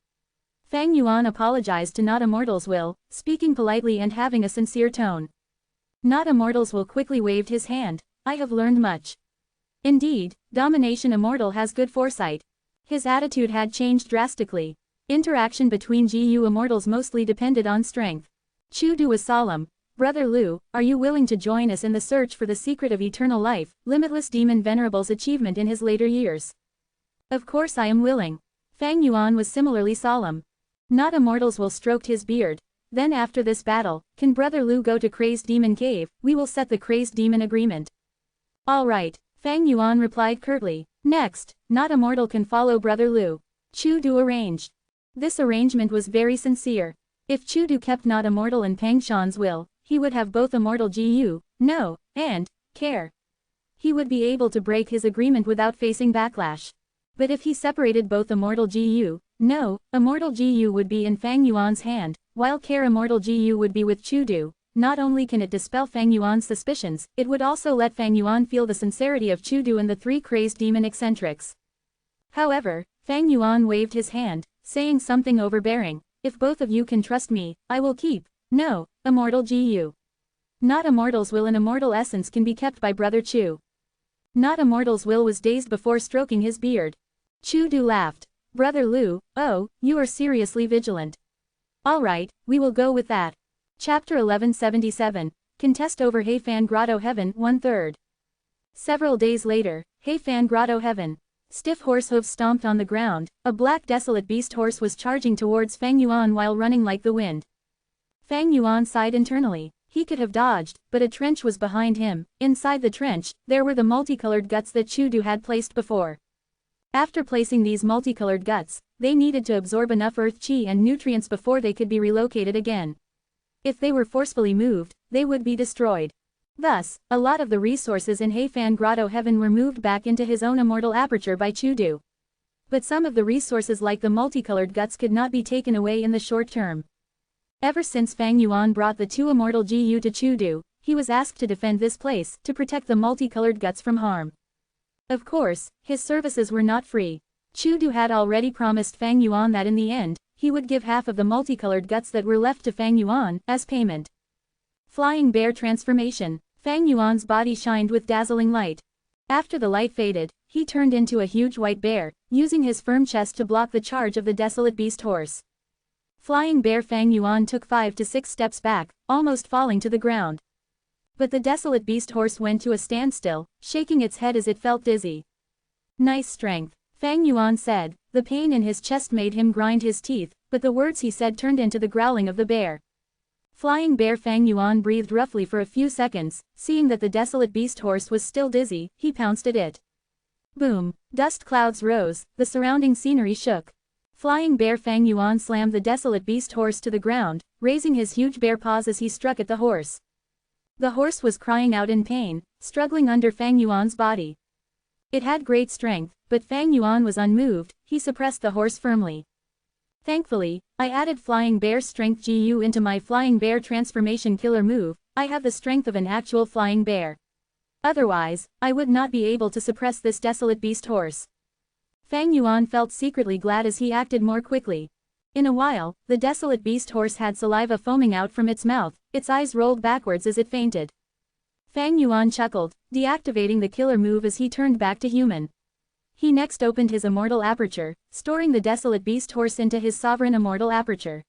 Fang Yuan apologized to Not Immortal's will, speaking politely and having a sincere tone. Not Immortal's will quickly waved his hand, I have learned much. Indeed, Domination Immortal has good foresight. His attitude had changed drastically. Interaction between GU Immortals mostly depended on strength. Chudu was solemn. Brother Liu, are you willing to join us in the search for the secret of eternal life, Limitless Demon Venerable's achievement in his later years? Of course I am willing. Fang Yuan was similarly solemn. Not Immortal's will stroked his beard. Then after this battle, can Brother Liu go to Crazed Demon Cave, we will set the Crazed Demon Agreement. Alright, Fang Yuan replied curtly. Next, Not Immortal can follow Brother Liu. Chudu arranged. This arrangement was very sincere. If Chudu kept Not Immortal and Pang Shan's will, he would have both Immortal GU, no, and care. He would be able to break his agreement without facing backlash. But if he separated both Immortal GU, no, Immortal GU would be in Fang Yuan's hand, while care Immortal GU would be with Chudu. Not only can it dispel Fang Yuan's suspicions, it would also let Fang Yuan feel the sincerity of Chudu and the 3 crazed demon eccentrics. However, Fang Yuan waved his hand, saying something overbearing, if both of you can trust me, I will keep, no, Immortal GU. Not Immortal's will and Immortal essence can be kept by Brother Chu. Not Immortal's will was dazed before stroking his beard. Chudu laughed. Brother Liu, oh, you are seriously vigilant. Alright, we will go with that. Chapter 1177, Contest over Heifan Grotto Heaven 1/3. Several days later, Heifan Grotto Heaven. Stiff horse hooves stomped on the ground, a black desolate beast horse was charging towards Fang Yuan while running like the wind. Fang Yuan sighed internally, he could have dodged, but a trench was behind him, inside the trench, there were the multicolored guts that Chudu had placed before. After placing these multicolored guts, they needed to absorb enough earth chi and nutrients before they could be relocated again. If they were forcefully moved, they would be destroyed. Thus, a lot of the resources in Heifan Grotto Heaven were moved back into his own immortal aperture by Chudu. But some of the resources like the multicolored guts could not be taken away in the short term. Ever since Fang Yuan brought the 2 immortal GU to Chudu, he was asked to defend this place, to protect the multicolored guts from harm. Of course, his services were not free. Chudu had already promised Fang Yuan that in the end, he would give half of the multicolored guts that were left to Fang Yuan, as payment. Flying Bear Transformation. Fang Yuan's body shined with dazzling light. After the light faded, he turned into a huge white bear, using his firm chest to block the charge of the desolate beast horse. Flying Bear Fang Yuan took 5 to 6 steps back, almost falling to the ground. But the desolate beast horse went to a standstill, shaking its head as it felt dizzy. Nice strength, Fang Yuan said. The pain in his chest made him grind his teeth, but the words he said turned into the growling of the bear. Flying Bear Fang Yuan breathed roughly for a few seconds, seeing that the desolate beast horse was still dizzy, he pounced at it. Boom! Dust clouds rose, the surrounding scenery shook. Flying Bear Fang Yuan slammed the desolate beast horse to the ground, raising his huge bear paws as he struck at the horse. The horse was crying out in pain, struggling under Fang Yuan's body. It had great strength, but Fang Yuan was unmoved, he suppressed the horse firmly. Thankfully, I added Flying Bear's Strength GU into my Flying Bear Transformation Killer move. I have the strength of an actual flying bear. Otherwise, I would not be able to suppress this desolate beast horse. Fang Yuan felt secretly glad as he acted more quickly. In a while, the desolate beast horse had saliva foaming out from its mouth, its eyes rolled backwards as it fainted. Fang Yuan chuckled, deactivating the killer move as he turned back to human. He next opened his immortal aperture, storing the desolate beast horse into his sovereign immortal aperture.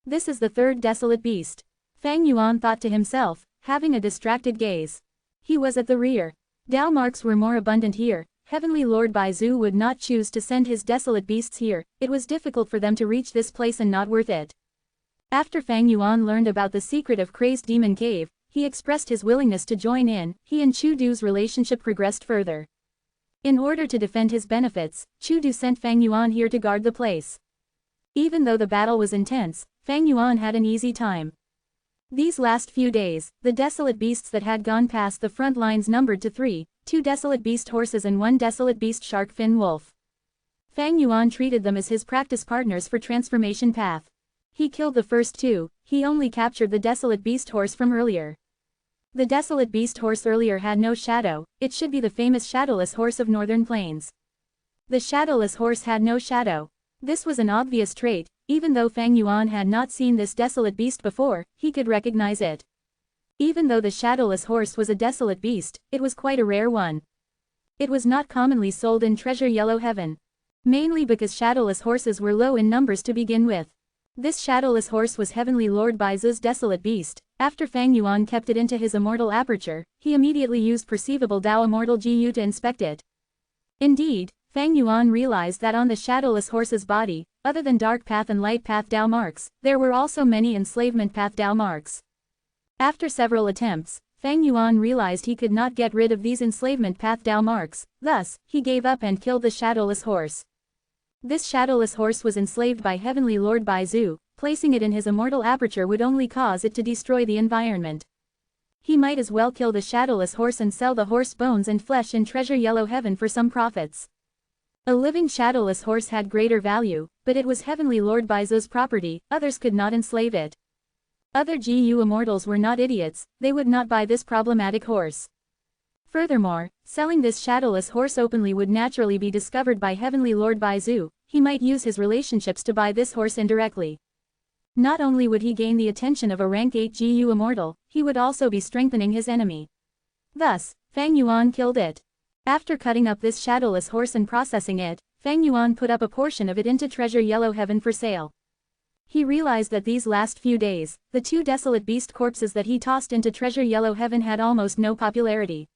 This is the third desolate beast. Fang Yuan thought to himself, having a distracted gaze. He was at the rear. Dao marks were more abundant here. Heavenly Lord Baizu would not choose to send his desolate beasts here, it was difficult for them to reach this place and not worth it. After Fang Yuan learned about the secret of Crazed Demon Cave, he expressed his willingness to join in. He and Chu Du's relationship progressed further. In order to defend his benefits, Chu Du sent Fang Yuan here to guard the place. Even though the battle was intense, Fang Yuan had an easy time. These last few days, the desolate beasts that had gone past the front lines numbered to 3, 2 desolate beast horses and 1 desolate beast shark fin wolf. Fang Yuan treated them as his practice partners for transformation path. He killed the first 2, he only captured the desolate beast horse from earlier. The desolate beast horse earlier had no shadow, it should be the famous shadowless horse of northern plains. The shadowless horse had no shadow. This was an obvious trait, even though Fang Yuan had not seen this desolate beast before, he could recognize it. Even though the shadowless horse was a desolate beast, it was quite a rare one. It was not commonly sold in Treasure Yellow Heaven. Mainly because shadowless horses were low in numbers to begin with. This shadowless horse was Heavenly Lord Baizu's desolate beast. After Fang Yuan kept it into his immortal aperture, he immediately used Perceivable Dao Immortal GU to inspect it. Indeed, Fang Yuan realized that on the shadowless horse's body, other than dark path and light path Dao marks, there were also many enslavement path Dao marks. After several attempts, Fang Yuan realized he could not get rid of these enslavement path Dao marks, thus, he gave up and killed the shadowless horse. This shadowless horse was enslaved by Heavenly Lord Baizu, placing it in his immortal aperture would only cause it to destroy the environment. He might as well kill the shadowless horse and sell the horse bones and flesh in Treasure Yellow Heaven for some profits. A living shadowless horse had greater value, but it was Heavenly Lord Baizu's property, others could not enslave it. Other GU immortals were not idiots, they would not buy this problematic horse. Furthermore, selling this shadowless horse openly would naturally be discovered by Heavenly Lord Baizu, he might use his relationships to buy this horse indirectly. Not only would he gain the attention of a rank 8 GU immortal, he would also be strengthening his enemy. Thus, Fang Yuan killed it. After cutting up this shadowless horse and processing it, Fang Yuan put up a portion of it into Treasure Yellow Heaven for sale. He realized that these last few days, the 2 desolate beast corpses that he tossed into Treasure Yellow Heaven had almost no popularity.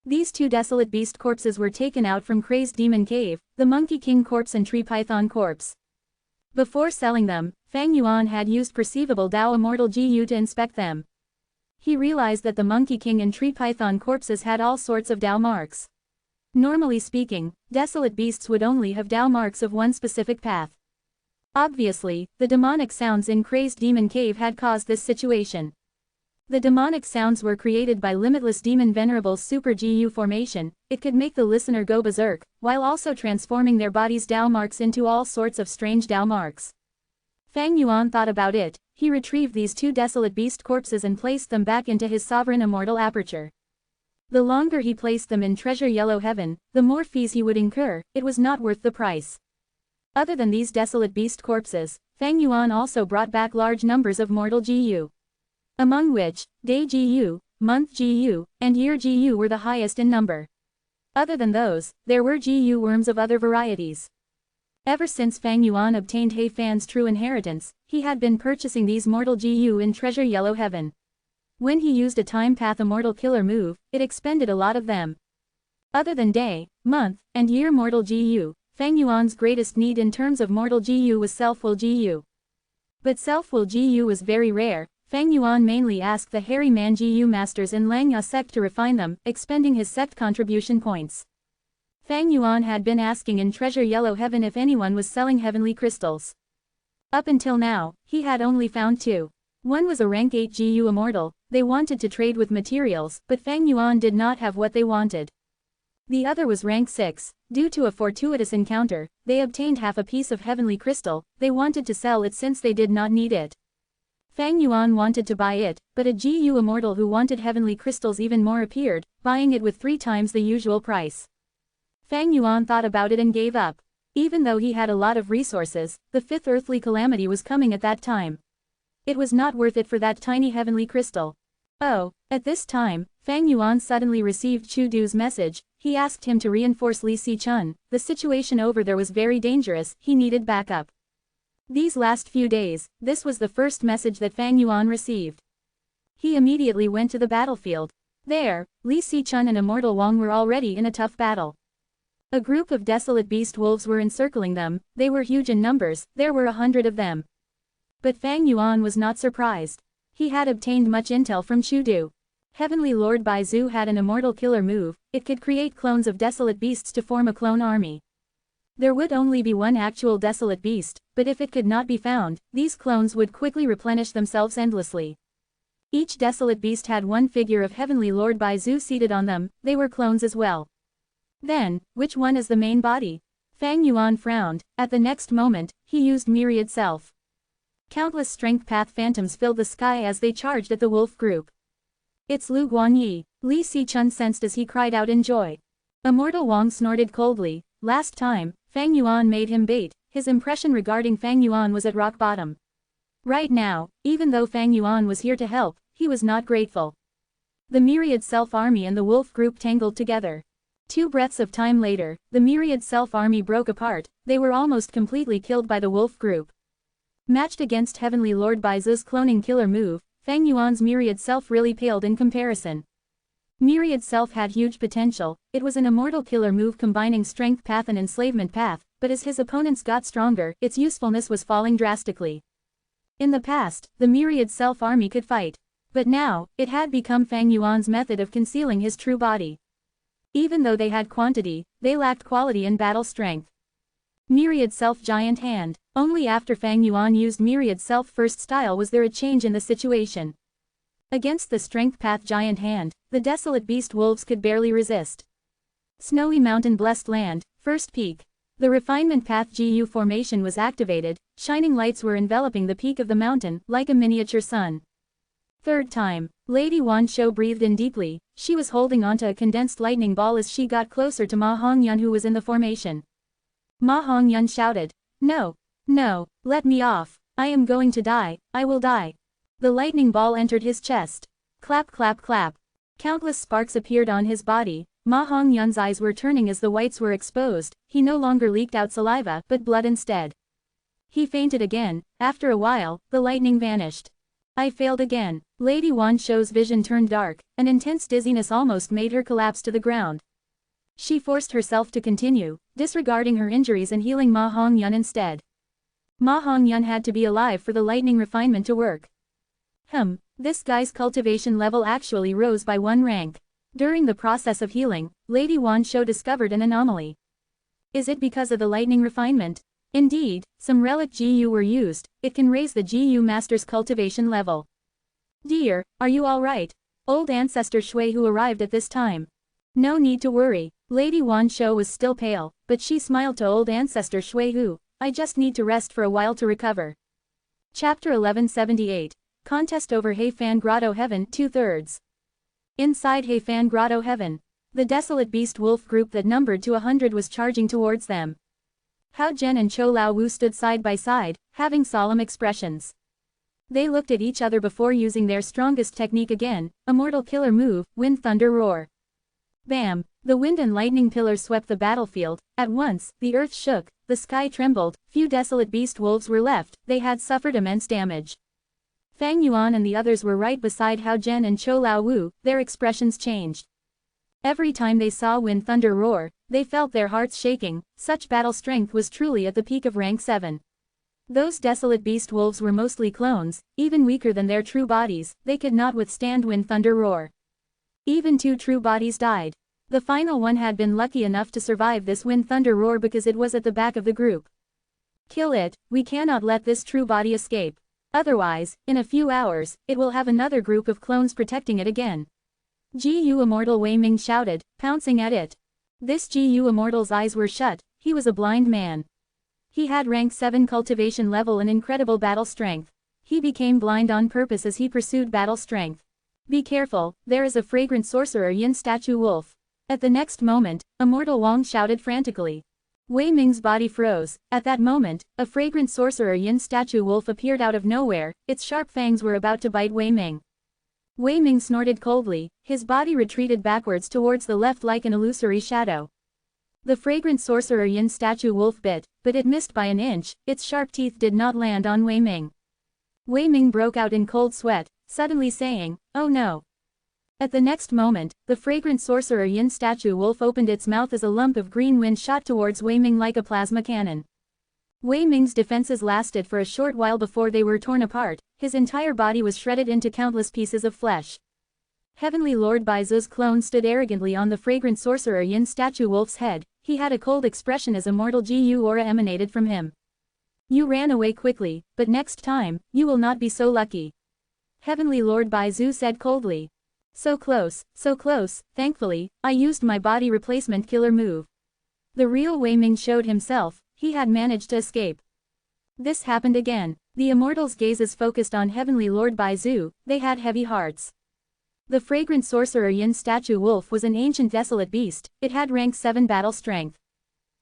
These 2 desolate beast corpses were taken out from Crazed Demon Cave, the Monkey King corpse and Tree Python corpse. Before selling them, Fang Yuan had used Perceivable Dao Immortal GU to inspect them. He realized that the Monkey King and Tree Python corpses had all sorts of Dao marks. Normally speaking, desolate beasts would only have Dao marks of one specific path. Obviously, the demonic sounds in Crazed Demon Cave had caused this situation. The demonic sounds were created by Limitless Demon Venerable's Super GU formation, it could make the listener go berserk, while also transforming their body's Dao marks into all sorts of strange Dao marks. Fang Yuan thought about it, he retrieved these 2 desolate beast corpses and placed them back into his sovereign immortal aperture. The longer he placed them in Treasure Yellow Heaven, the more fees he would incur, it was not worth the price. Other than these desolate beast corpses, Fang Yuan also brought back large numbers of mortal GU. Among which, Day GU, Month GU, and Year GU were the highest in number. Other than those, there were GU worms of other varieties. Ever since Fang Yuan obtained He Fan's true inheritance, he had been purchasing these mortal GU in Treasure Yellow Heaven. When he used a time path immortal killer move, it expended a lot of them. Other than day, month, and year mortal GU, Fang Yuan's greatest need in terms of mortal GU was self-will GU. But self-will GU was very rare. Fang Yuan mainly asked the hairy man GU masters in Langya sect to refine them, expending his sect contribution points. Fang Yuan had been asking in Treasure Yellow Heaven if anyone was selling heavenly crystals. Up until now, he had only found two. One was a rank 8 GU immortal. They wanted to trade with materials, but Fang Yuan did not have what they wanted. The other was rank 6. Due to a fortuitous encounter, they obtained half a piece of heavenly crystal. They wanted to sell it since they did not need it. Fang Yuan wanted to buy it, but a GU immortal who wanted heavenly crystals even more appeared, buying it with 3 times the usual price. Fang Yuan thought about it and gave up. Even though he had a lot of resources, the 5th earthly calamity was coming at that time. It was not worth it for that tiny heavenly crystal. Oh, at this time, Fang Yuan suddenly received Chu Du's message. He asked him to reinforce Li Si-chun. The situation over there was very dangerous, he needed backup. These last few days, this was the first message that Fang Yuan received. He immediately went to the battlefield. There, Li Si-chun and Immortal Wang were already in a tough battle. A group of desolate beast wolves were encircling them. They were huge in numbers, there were 100 of them. But Fang Yuan was not surprised. He had obtained much intel from Chu Du. Heavenly Lord Bai Zhu had an immortal killer move. It could create clones of desolate beasts to form a clone army. There would only be one actual desolate beast, but if it could not be found, these clones would quickly replenish themselves endlessly. Each desolate beast had one figure of Heavenly Lord Bai Zhu seated on them. They were clones as well. Then, which one is the main body? Fang Yuan frowned. At the next moment, he used Myriad Self. Countless strength path phantoms filled the sky as they charged at the wolf group. It's Lu Guanyi, Li Si-chun sensed as he cried out in joy. Immortal Wang snorted coldly. Last time, Fang Yuan made him bait. His impression regarding Fang Yuan was at rock bottom. Right now, even though Fang Yuan was here to help, he was not grateful. The Myriad Self Army and the wolf group tangled together. 2 breaths of time later, the Myriad Self Army broke apart. They were almost completely killed by the wolf group. Matched against Heavenly Lord Bai Zhu's cloning killer move, Fang Yuan's Myriad Self really paled in comparison. Myriad Self had huge potential. It was an immortal killer move combining strength path and enslavement path, but as his opponents got stronger, its usefulness was falling drastically. In the past, the Myriad Self Army could fight. But now, it had become Fang Yuan's method of concealing his true body. Even though they had quantity, they lacked quality and battle strength. Myriad Self Giant Hand. Only after Fang Yuan used Myriad Self First Style was there a change in the situation. Against the Strength Path Giant Hand, the desolate beast wolves could barely resist. Snowy Mountain Blessed Land, First Peak. The Refinement Path GU formation was activated. Shining lights were enveloping the peak of the mountain, like a miniature sun. Third time, Lady Wan Shou breathed in deeply. She was holding onto a condensed lightning ball as she got closer to Ma Hongyun, who was in the formation. Ma Hongyun shouted, "No! No, let me off. I am going to die, I will die." The lightning ball entered his chest. Clap clap clap. Countless sparks appeared on his body. Ma Hongyun's eyes were turning as the whites were exposed. He no longer leaked out saliva, but blood instead. He fainted again. After a while, the lightning vanished. I failed again. Lady Wan Shou's vision turned dark. An intense dizziness almost made her collapse to the ground. She forced herself to continue, disregarding her injuries and healing Ma Hongyun instead. Ma Hongyun had to be alive for the lightning refinement to work. This guy's cultivation level actually rose by 1 rank. During the process of healing, Lady Wan Shou discovered an anomaly. Is it because of the lightning refinement? Indeed, some relic GU were used. It can raise the GU master's cultivation level. Dear, are you alright? Old Ancestor Shui who arrived at this time. No need to worry. Lady Wan Shou was still pale, but she smiled to Old Ancestor Shui Hu. I just need to rest for a while to recover. Chapter 1178. Contest over He Fan Grotto Heaven 2/3. Inside He Fan Grotto Heaven, the desolate beast wolf group that numbered to 100 was charging towards them. Hao Zhen and Chou Lao Wu stood side by side, having solemn expressions. They looked at each other before using their strongest technique again, Immortal Killer Move, Wind Thunder Roar. Bam! The wind and lightning pillars swept the battlefield. At once, the earth shook. the sky trembled, few desolate beast wolves were left, they had suffered immense damage. Fang Yuan and the others were right beside Hao Zhen and Chou Lao Wu, their expressions changed. Every time they saw wind thunder roar, they felt their hearts shaking, such battle strength was truly at the peak of rank 7. Those desolate beast wolves were mostly clones, even weaker than their true bodies, they could not withstand wind thunder roar. Even 2 true bodies died. The final one had been lucky enough to survive this wind thunder roar because it was at the back of the group. Kill it, we cannot let this true body escape. Otherwise, in a few hours, it will have another group of clones protecting it again. Gu Immortal Wei Ming shouted, pouncing at it. This Gu Immortal's eyes were shut, he was a blind man. He had rank 7 cultivation level and incredible battle strength. He became blind on purpose as he pursued battle strength. Be careful, there is a fragrant sorcerer yin statue wolf. At the next moment, Immortal Wang shouted frantically. Wei Ming's body froze. At that moment, a fragrant sorcerer yin statue wolf appeared out of nowhere, its sharp fangs were about to bite Wei Ming. Wei Ming snorted coldly, his body retreated backwards towards the left like an illusory shadow. The fragrant sorcerer yin statue wolf bit, but it missed by an inch, its sharp teeth did not land on Wei Ming. Wei Ming broke out in cold sweat, suddenly saying, "Oh no." At the next moment, the fragrant sorcerer yin statue wolf opened its mouth as a lump of green wind shot towards Wei Ming like a plasma cannon. Wei Ming's defenses lasted for a short while before they were torn apart, his entire body was shredded into countless pieces of flesh. Heavenly Lord Baizu's clone stood arrogantly on the fragrant sorcerer yin statue wolf's head, he had a cold expression as immortal Gu aura emanated from him. You ran away quickly, but next time, you will not be so lucky. Heavenly Lord Baizu said coldly. So close, thankfully, I used my body replacement killer move. The real Wei Ming showed himself, he had managed to escape. This happened again. The immortals' gazes focused on Heavenly Lord Baizu, they had heavy hearts. The fragrant sorcerer yin statue wolf was an ancient desolate beast, it had rank 7 battle strength.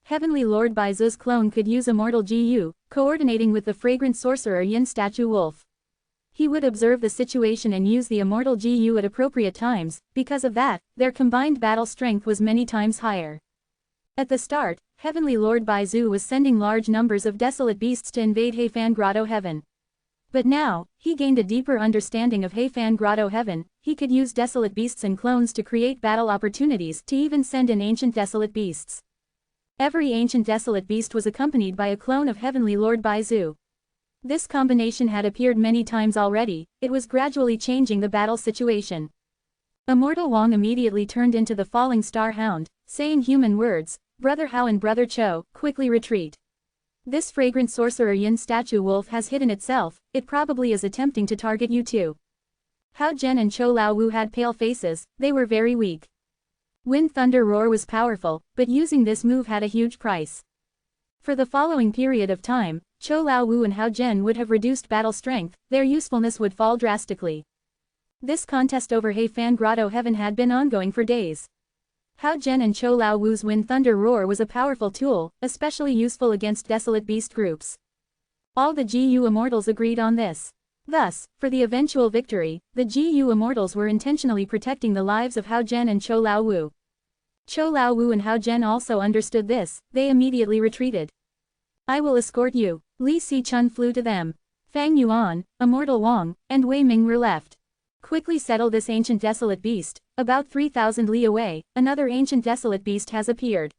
Heavenly Lord Baizu's clone could use immortal Gu, coordinating with the fragrant sorcerer yin statue wolf. He would observe the situation and use the immortal Gu at appropriate times, because of that, their combined battle strength was many times higher. At the start, Heavenly Lord Baizu was sending large numbers of desolate beasts to invade Heifan Grotto Heaven. But now, he gained a deeper understanding of Heifan Grotto Heaven, he could use desolate beasts and clones to create battle opportunities, to even send in ancient desolate beasts. Every ancient desolate beast was accompanied by a clone of Heavenly Lord Baizu. This combination had appeared many times already, it was gradually changing the battle situation. Immortal Wang immediately turned into the falling star hound, saying human words, Brother Hao and Brother Cho, quickly retreat. This fragrant sorcerer yin statue wolf has hidden itself, it probably is attempting to target you too. Hao Zhen and Chou Lao Wu had pale faces, they were very weak. Wind thunder roar was powerful, but using this move had a huge price. For the following period of time, Chou Lao Wu and Hao Zhen would have reduced battle strength, their usefulness would fall drastically. This contest over Heifan Grotto Heaven had been ongoing for days. Hao Zhen and Chou Lao Wu's wind thunder roar was a powerful tool, especially useful against desolate beast groups. All the Gu Immortals agreed on this. Thus, for the eventual victory, the Gu Immortals were intentionally protecting the lives of Hao Zhen and Chou Lao Wu. Chou Lao Wu and Hao Zhen also understood this, they immediately retreated. I will escort you. Li Si-chun flew to them. Fang Yuan, Immortal Wang, and Wei Ming were left. Quickly settle this ancient desolate beast, about 3,000 li away, another ancient desolate beast has appeared.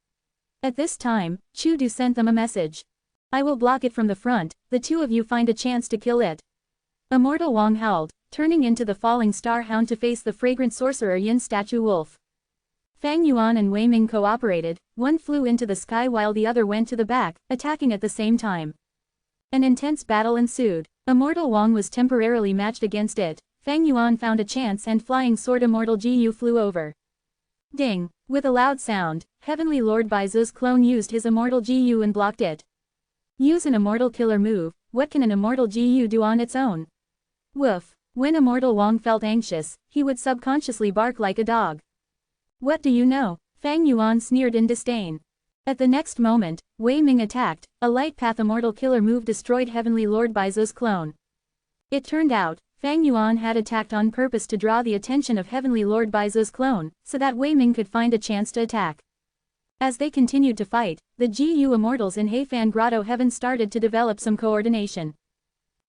At this time, Chu Du sent them a message. I will block it from the front, the two of you find a chance to kill it. Immortal Wang howled, turning into the falling star hound to face the fragrant sorcerer yin statue wolf. Fang Yuan and Wei Ming cooperated, one flew into the sky while the other went to the back, attacking at the same time. An intense battle ensued. Immortal Wang was temporarily matched against it. Fang Yuan found a chance and flying sword immortal Gu flew over. Ding! With a loud sound, Heavenly Lord Baizu's clone used his immortal Gu and blocked it. Use an immortal killer move, what can an immortal Gu do on its own? Woof! When Immortal Wang felt anxious, he would subconsciously bark like a dog. What do you know? Fang Yuan sneered in disdain. At the next moment, Wei Ming attacked, a light path immortal killer move destroyed Heavenly Lord Baizu's clone. It turned out, Fang Yuan had attacked on purpose to draw the attention of Heavenly Lord Baizu's clone, so that Wei Ming could find a chance to attack. As they continued to fight, the GU Immortals in Heifan Grotto Heaven started to develop some coordination.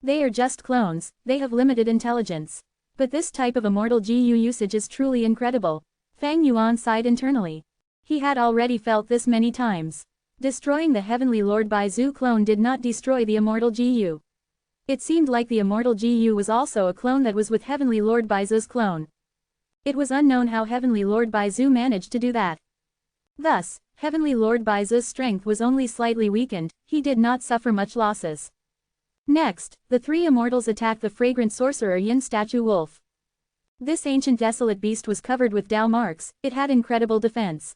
They are just clones, they have limited intelligence. But this type of immortal GU usage is truly incredible. Fang Yuan sighed internally. He had already felt this many times. Destroying the Heavenly Lord Baizu clone did not destroy the immortal GU. It seemed like the immortal GU was also a clone that was with Heavenly Lord Baizu's clone. It was unknown how Heavenly Lord Baizu managed to do that. Thus, Heavenly Lord Baizu's strength was only slightly weakened, he did not suffer much losses. Next, the three immortals attacked the fragrant sorcerer Yin statue wolf. This ancient desolate beast was covered with Dao marks, it had incredible defense.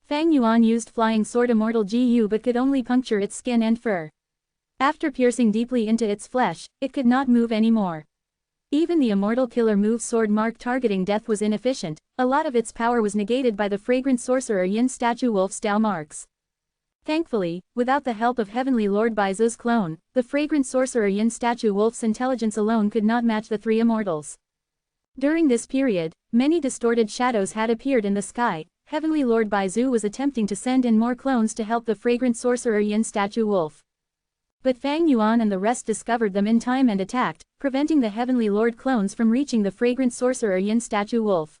Fang Yuan used flying sword immortal GU but could only puncture its skin and fur. After piercing deeply into its flesh, it could not move anymore. Even the immortal killer move sword mark targeting death was inefficient, a lot of its power was negated by the fragrant sorcerer Yin statue wolf's Dao marks. Thankfully, without the help of Heavenly Lord Baizu's clone, the fragrant sorcerer Yin statue wolf's intelligence alone could not match the three immortals. During this period, many distorted shadows had appeared in the sky. Heavenly Lord Baizu was attempting to send in more clones to help the fragrant sorcerer Yin statue wolf. But Fang Yuan and the rest discovered them in time and attacked, preventing the Heavenly Lord clones from reaching the fragrant sorcerer Yin statue wolf.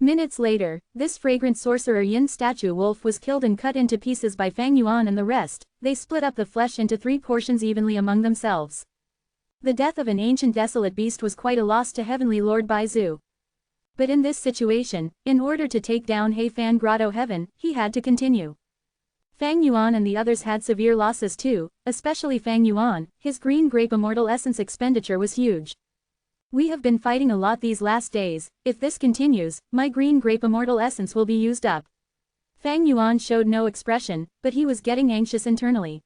Minutes later, this fragrant sorcerer Yin statue wolf was killed and cut into pieces by Fang Yuan and the rest. They split up the flesh into 3 portions evenly among themselves. The death of an ancient desolate beast was quite a loss to Heavenly Lord Baizu. But in this situation, in order to take down Heifan Grotto Heaven, he had to continue. Fang Yuan and the others had severe losses too, especially Fang Yuan. His green grape immortal essence expenditure was huge. We have been fighting a lot these last days, if this continues, my green grape immortal essence will be used up. Fang Yuan showed no expression, but he was getting anxious internally.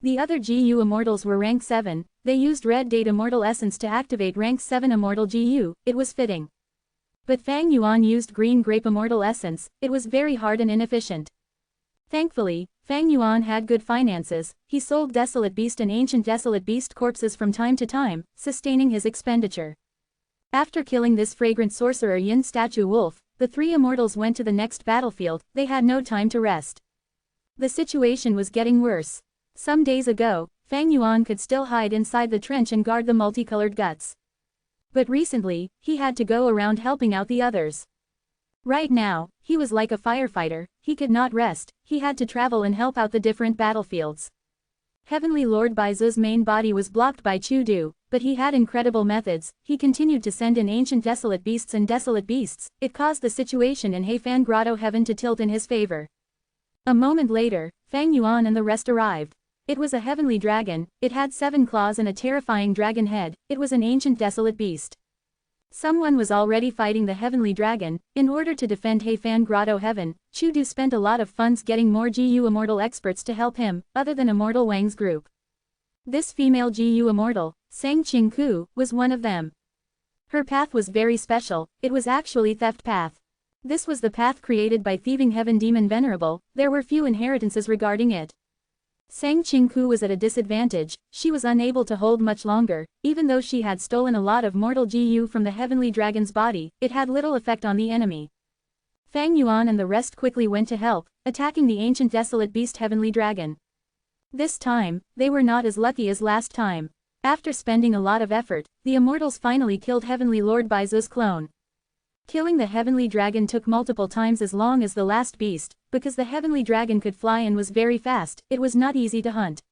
The other GU immortals were rank 7, they used red date immortal essence to activate rank 7 immortal GU, it was fitting. But Fang Yuan used green grape immortal essence, it was very hard and inefficient. Thankfully, Fang Yuan had good finances, he sold desolate beast and ancient desolate beast corpses from time to time, sustaining his expenditure. After killing this fragrant sorcerer Yin statue wolf, the 3 immortals went to the next battlefield, they had no time to rest. The situation was getting worse. Some days ago, Fang Yuan could still hide inside the trench and guard the multicolored guts. But recently, he had to go around helping out the others. Right now, he was like a firefighter, he could not rest, he had to travel and help out the different battlefields. Heavenly Lord Baizu's main body was blocked by Chu Du, but he had incredible methods, he continued to send in ancient desolate beasts and desolate beasts, it caused the situation in Heifan Grotto Heaven to tilt in his favor. A moment later, Fang Yuan and the rest arrived. It was a heavenly dragon, it had 7 claws and a terrifying dragon head, it was an ancient desolate beast. Someone was already fighting the heavenly dragon. In order to defend Heifan Grotto Heaven, Chu Du spent a lot of funds getting more GU immortal experts to help him, other than Immortal Wang's group. This female GU immortal, Sang Qingku, was one of them. Her path was very special, it was actually theft path. This was the path created by thieving heaven demon Venerable, there were few inheritances regarding it. Sang Qingku was at a disadvantage, she was unable to hold much longer, even though she had stolen a lot of mortal GU from the heavenly dragon's body, it had little effect on the enemy. Fang Yuan and the rest quickly went to help, attacking the ancient desolate beast heavenly dragon. This time, they were not as lucky as last time. After spending a lot of effort, the immortals finally killed Heavenly Lord Baizu's clone. Killing the heavenly dragon took multiple times as long as the last beast, because the heavenly dragon could fly and was very fast, it was not easy to hunt.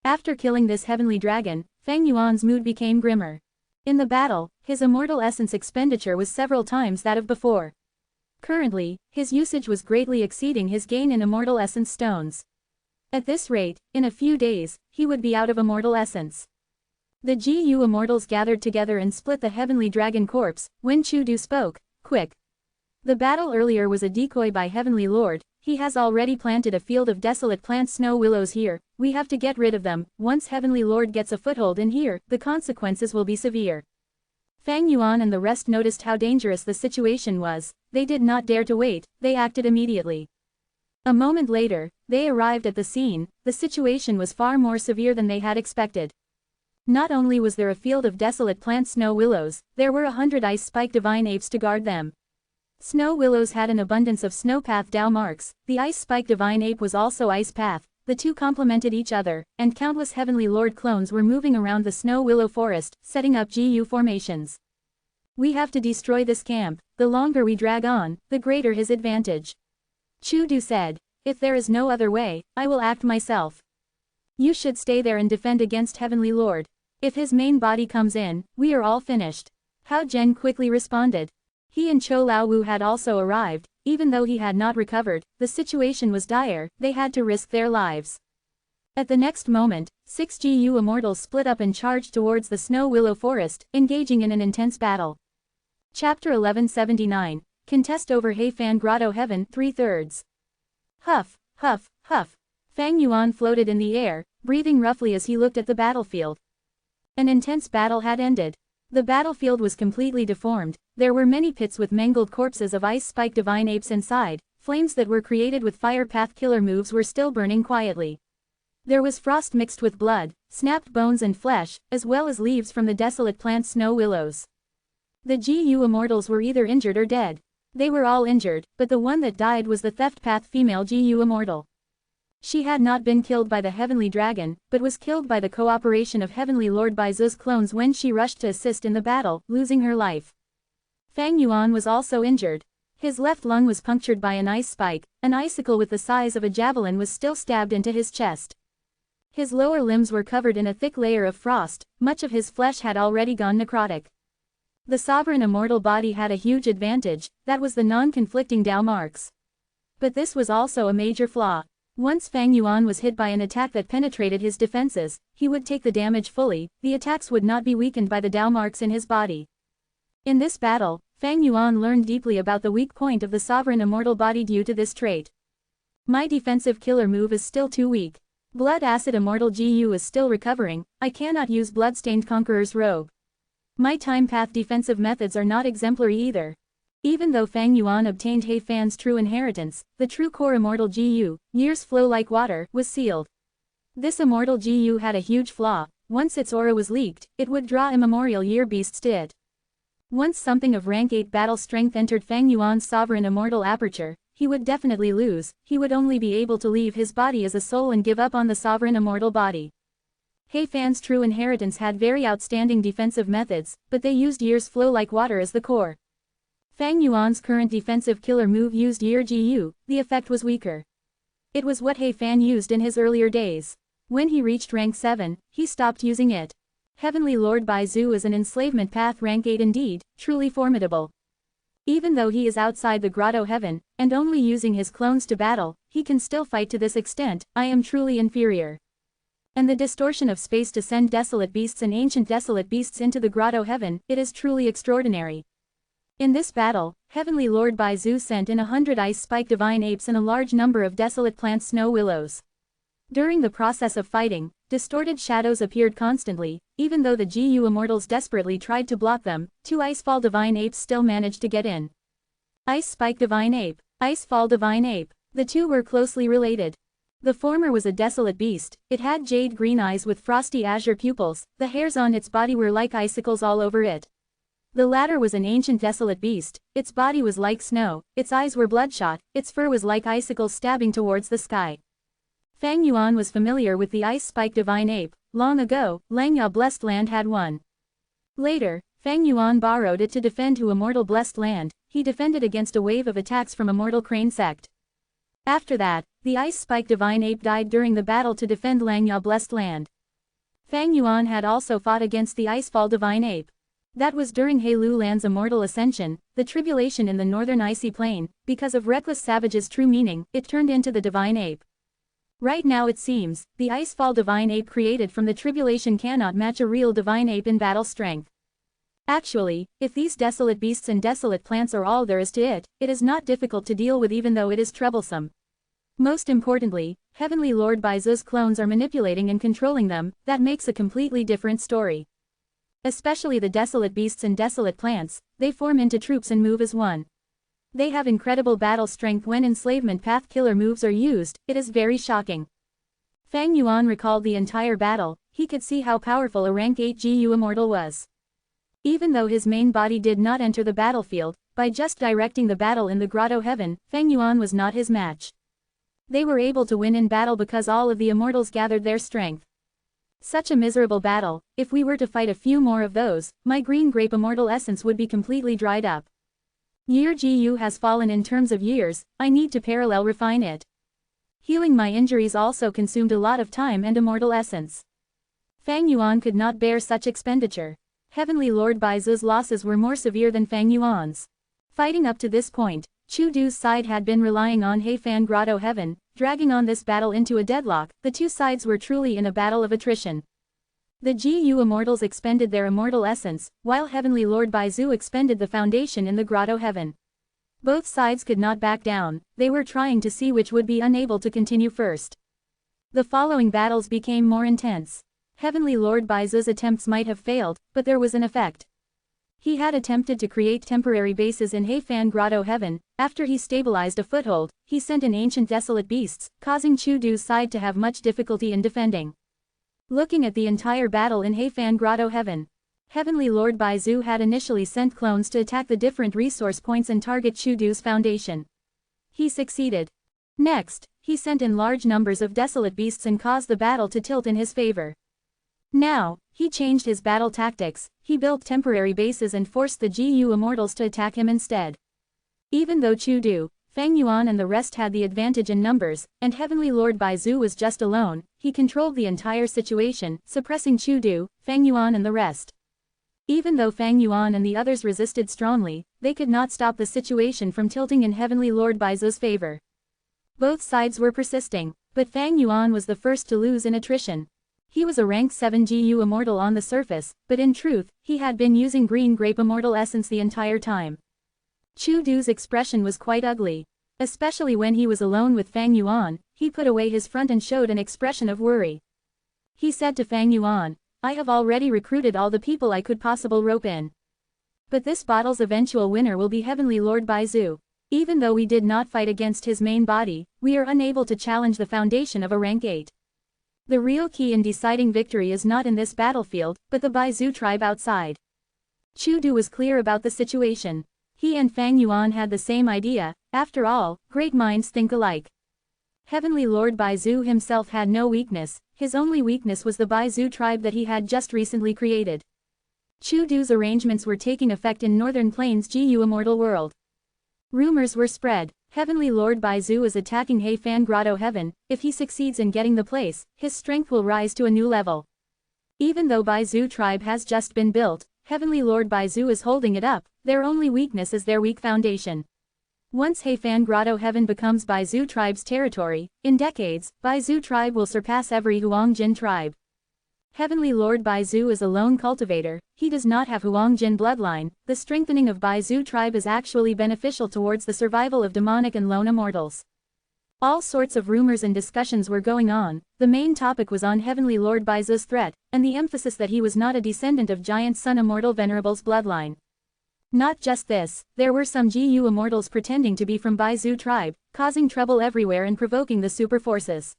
After killing this heavenly dragon, Fang Yuan's mood became grimmer. In the battle, his immortal essence expenditure was several times that of before. Currently, his usage was greatly exceeding his gain in immortal essence stones. At this rate, in a few days, he would be out of immortal essence. The GU immortals gathered together and split the heavenly dragon corpse. When Chu Du spoke, quick. The battle earlier was a decoy by Heavenly Lord, he has already planted a field of desolate plant snow willows here, we have to get rid of them. Once Heavenly Lord gets a foothold in here, the consequences will be severe. Fang Yuan and the rest noticed how dangerous the situation was, they did not dare to wait, they acted immediately. A moment later, they arrived at the scene, the situation was far more severe than they had expected. Not only was there a field of desolate plant snow willows, there were 100 ice-spike divine apes to guard them. Snow willows had an abundance of snowpath Dao marks, the ice spike divine ape was also ice path, the two complemented each other, and countless Heavenly Lord clones were moving around the snow willow forest, setting up GU formations. We have to destroy this camp, the longer we drag on, the greater his advantage. Chu Du said. If there is no other way, I will act myself. You should stay there and defend against Heavenly Lord. If his main body comes in, we are all finished. Hao Zhen quickly responded. He and Chou Laowu had also arrived, even though he had not recovered, the situation was dire, they had to risk their lives. At the next moment, 6 GU Immortals split up and charged towards the snow willow forest, engaging in an intense battle. Chapter 1179, Contest over Heifan Grotto Heaven 3/3. Huff, huff, huff. Fang Yuan floated in the air, breathing roughly as he looked at the battlefield. An intense battle had ended. The battlefield was completely deformed, there were many pits with mangled corpses of ice spike divine apes inside, flames that were created with fire path killer moves were still burning quietly. There was frost mixed with blood, snapped bones and flesh, as well as leaves from the desolate plant snow willows. The GU Immortals were either injured or dead. They were all injured, but the one that died was the theft path female GU Immortal. She had not been killed by the Heavenly Dragon, but was killed by the cooperation of Heavenly Lord Baizu's clones when she rushed to assist in the battle, losing her life. Fang Yuan was also injured. His left lung was punctured by an ice spike, an icicle with the size of a javelin was still stabbed into his chest. His lower limbs were covered in a thick layer of frost, much of his flesh had already gone necrotic. The sovereign immortal body had a huge advantage, that was the non-conflicting Dao marks. But this was also a major flaw. Once Fang Yuan was hit by an attack that penetrated his defenses, he would take the damage fully, the attacks would not be weakened by the Dao marks in his body. In this battle, Fang Yuan learned deeply about the weak point of the sovereign immortal body due to this trait. My defensive killer move is still too weak. Blood Acid Immortal GU is still recovering, I cannot use Bloodstained Conqueror's robe. My time path defensive methods are not exemplary either. Even though Fang Yuan obtained Heifan's true inheritance, the true core immortal GU, years flow like water, was sealed. This immortal GU had a huge flaw, once its aura was leaked, it would draw immemorial year beasts to it. Once something of rank 8 battle strength entered Fang Yuan's sovereign immortal aperture, he would definitely lose, he would only be able to leave his body as a soul and give up on the sovereign immortal body. Heifan's true inheritance had very outstanding defensive methods, but they used years flow like water as the core. Fang Yuan's current defensive killer move used Year GU, the effect was weaker. It was what Heifan used in his earlier days. When he reached rank 7, he stopped using it. Heavenly Lord Baizu is an enslavement path rank 8 indeed, truly formidable. Even though he is outside the Grotto Heaven, and only using his clones to battle, he can still fight to this extent, I am truly inferior. And the distortion of space to send desolate beasts and ancient desolate beasts into the Grotto Heaven, it is truly extraordinary. In this battle, Heavenly Lord Baizu sent in 100 ice spike divine apes and a large number of desolate plant snow willows. During the process of fighting, distorted shadows appeared constantly, even though the GU Immortals desperately tried to block them, 2 Icefall divine apes still managed to get in. Ice Spike divine ape, Icefall divine ape, the two were closely related. The former was a desolate beast, it had jade green eyes with frosty azure pupils, the hairs on its body were like icicles all over it. The latter was an ancient desolate beast, its body was like snow, its eyes were bloodshot, its fur was like icicles stabbing towards the sky. Fang Yuan was familiar with the ice spike divine ape, long ago, Langya Blessed Land had one. Later, Fang Yuan borrowed it to defend to Immortal Blessed Land, he defended against a wave of attacks from Immortal Crane sect. After that, the ice spike divine ape died during the battle to defend Langya Blessed Land. Fang Yuan had also fought against the Icefall divine ape. That was during Heilu Land's immortal ascension, the tribulation in the northern icy plain, because of reckless savage's true meaning, it turned into the divine ape. Right now it seems, the Icefall divine ape created from the tribulation cannot match a real divine ape in battle strength. Actually, if these desolate beasts and desolate plants are all there is to it, it is not difficult to deal with even though it is troublesome. Most importantly, Heavenly Lord Baizu's clones are manipulating and controlling them, that makes a completely different story. Especially the desolate beasts and desolate plants, they form into troops and move as one. They have incredible battle strength when enslavement path killer moves are used, it is very shocking. Fang Yuan recalled the entire battle, he could see how powerful a rank 8 GU Immortal was. Even though his main body did not enter the battlefield, By just directing the battle in the grotto heaven, Feng Yuan was not his match. They were able to win in battle because all of the immortals gathered their strength. Such a miserable battle, if we were to fight a few more of those, my green grape immortal essence would be completely dried up. Year GU has fallen in terms of years, I need to parallel refine it. Healing my injuries also consumed a lot of time and immortal essence. Feng Yuan could not bear such expenditure. Heavenly Lord Baizu's losses were more severe than Feng Yuan's. Fighting up to this point, Chu Du's side had been relying on Heifan Grotto Heaven, dragging on this battle into a deadlock. The two sides were truly in a battle of attrition. The GU immortals expended their immortal essence, while Heavenly Lord Baizu expended the foundation in the Grotto Heaven. Both sides could not back down, they were trying to see which would be unable to continue first. The following battles became more intense. Heavenly Lord Baizu's attempts might have failed, but there was an effect. He had attempted to create temporary bases in Heifan Grotto Heaven. After he stabilized a foothold, he sent in ancient desolate beasts, causing Chu Du's side to have much difficulty in defending. Looking at the entire battle in Heifan Grotto Heaven, Heavenly Lord Baizu had initially sent clones to attack the different resource points and target Chu Du's foundation. He succeeded. Next, he sent in large numbers of desolate beasts and caused the battle to tilt in his favor. Now, he changed his battle tactics, he built temporary bases and forced the GU immortals to attack him instead. Even though Chu Du, Feng Yuan and the rest had the advantage in numbers, and Heavenly Lord Baizu was just alone, he controlled the entire situation, suppressing Chu Du, Feng Yuan and the rest. Even though Feng Yuan and the others resisted strongly, they could not stop the situation from tilting in Heavenly Lord Baizu's favor. Both sides were persisting, but Feng Yuan was the first to lose in attrition. He was a rank 7 GU immortal on the surface, but in truth, he had been using green grape immortal essence the entire time. Chu Du's expression was quite ugly. Especially when he was alone with Feng Yuan, he put away his front and showed an expression of worry. He said to Feng Yuan, "I have already recruited all the people I could possibly rope in. But this battle's eventual winner will be Heavenly Lord Baizu. Even though we did not fight against his main body, we are unable to challenge the foundation of a rank 8. The real key in deciding victory is not in this battlefield, but the Baizu tribe outside." Chu Du was clear about the situation. He and Feng Yuan had the same idea. After all, great minds think alike. Heavenly Lord Baizu himself had no weakness, his only weakness was the Baizu tribe that he had just recently created. Chu Du's arrangements were taking effect in Northern Plains GU Immortal World. Rumors were spread. Heavenly Lord Baizu is attacking Heifan Grotto Heaven. If he succeeds in getting the place, his strength will rise to a new level. Even though Baizu tribe has just been built, Heavenly Lord Baizu is holding it up. Their only weakness is their weak foundation. Once Heifan Grotto Heaven becomes Baizu tribe's territory, in decades, Baizu tribe will surpass every Huangjin tribe. Heavenly Lord Baizu is a lone cultivator, he does not have Huangjin bloodline. The strengthening of Baizu tribe is actually beneficial towards the survival of demonic and lone immortals. All sorts of rumors and discussions were going on. The main topic was on Heavenly Lord Baizu's threat, and the emphasis that he was not a descendant of Giant Sun Immortal Venerable's bloodline. Not just this, there were some GU immortals pretending to be from Baizu tribe, causing trouble everywhere and provoking the super forces.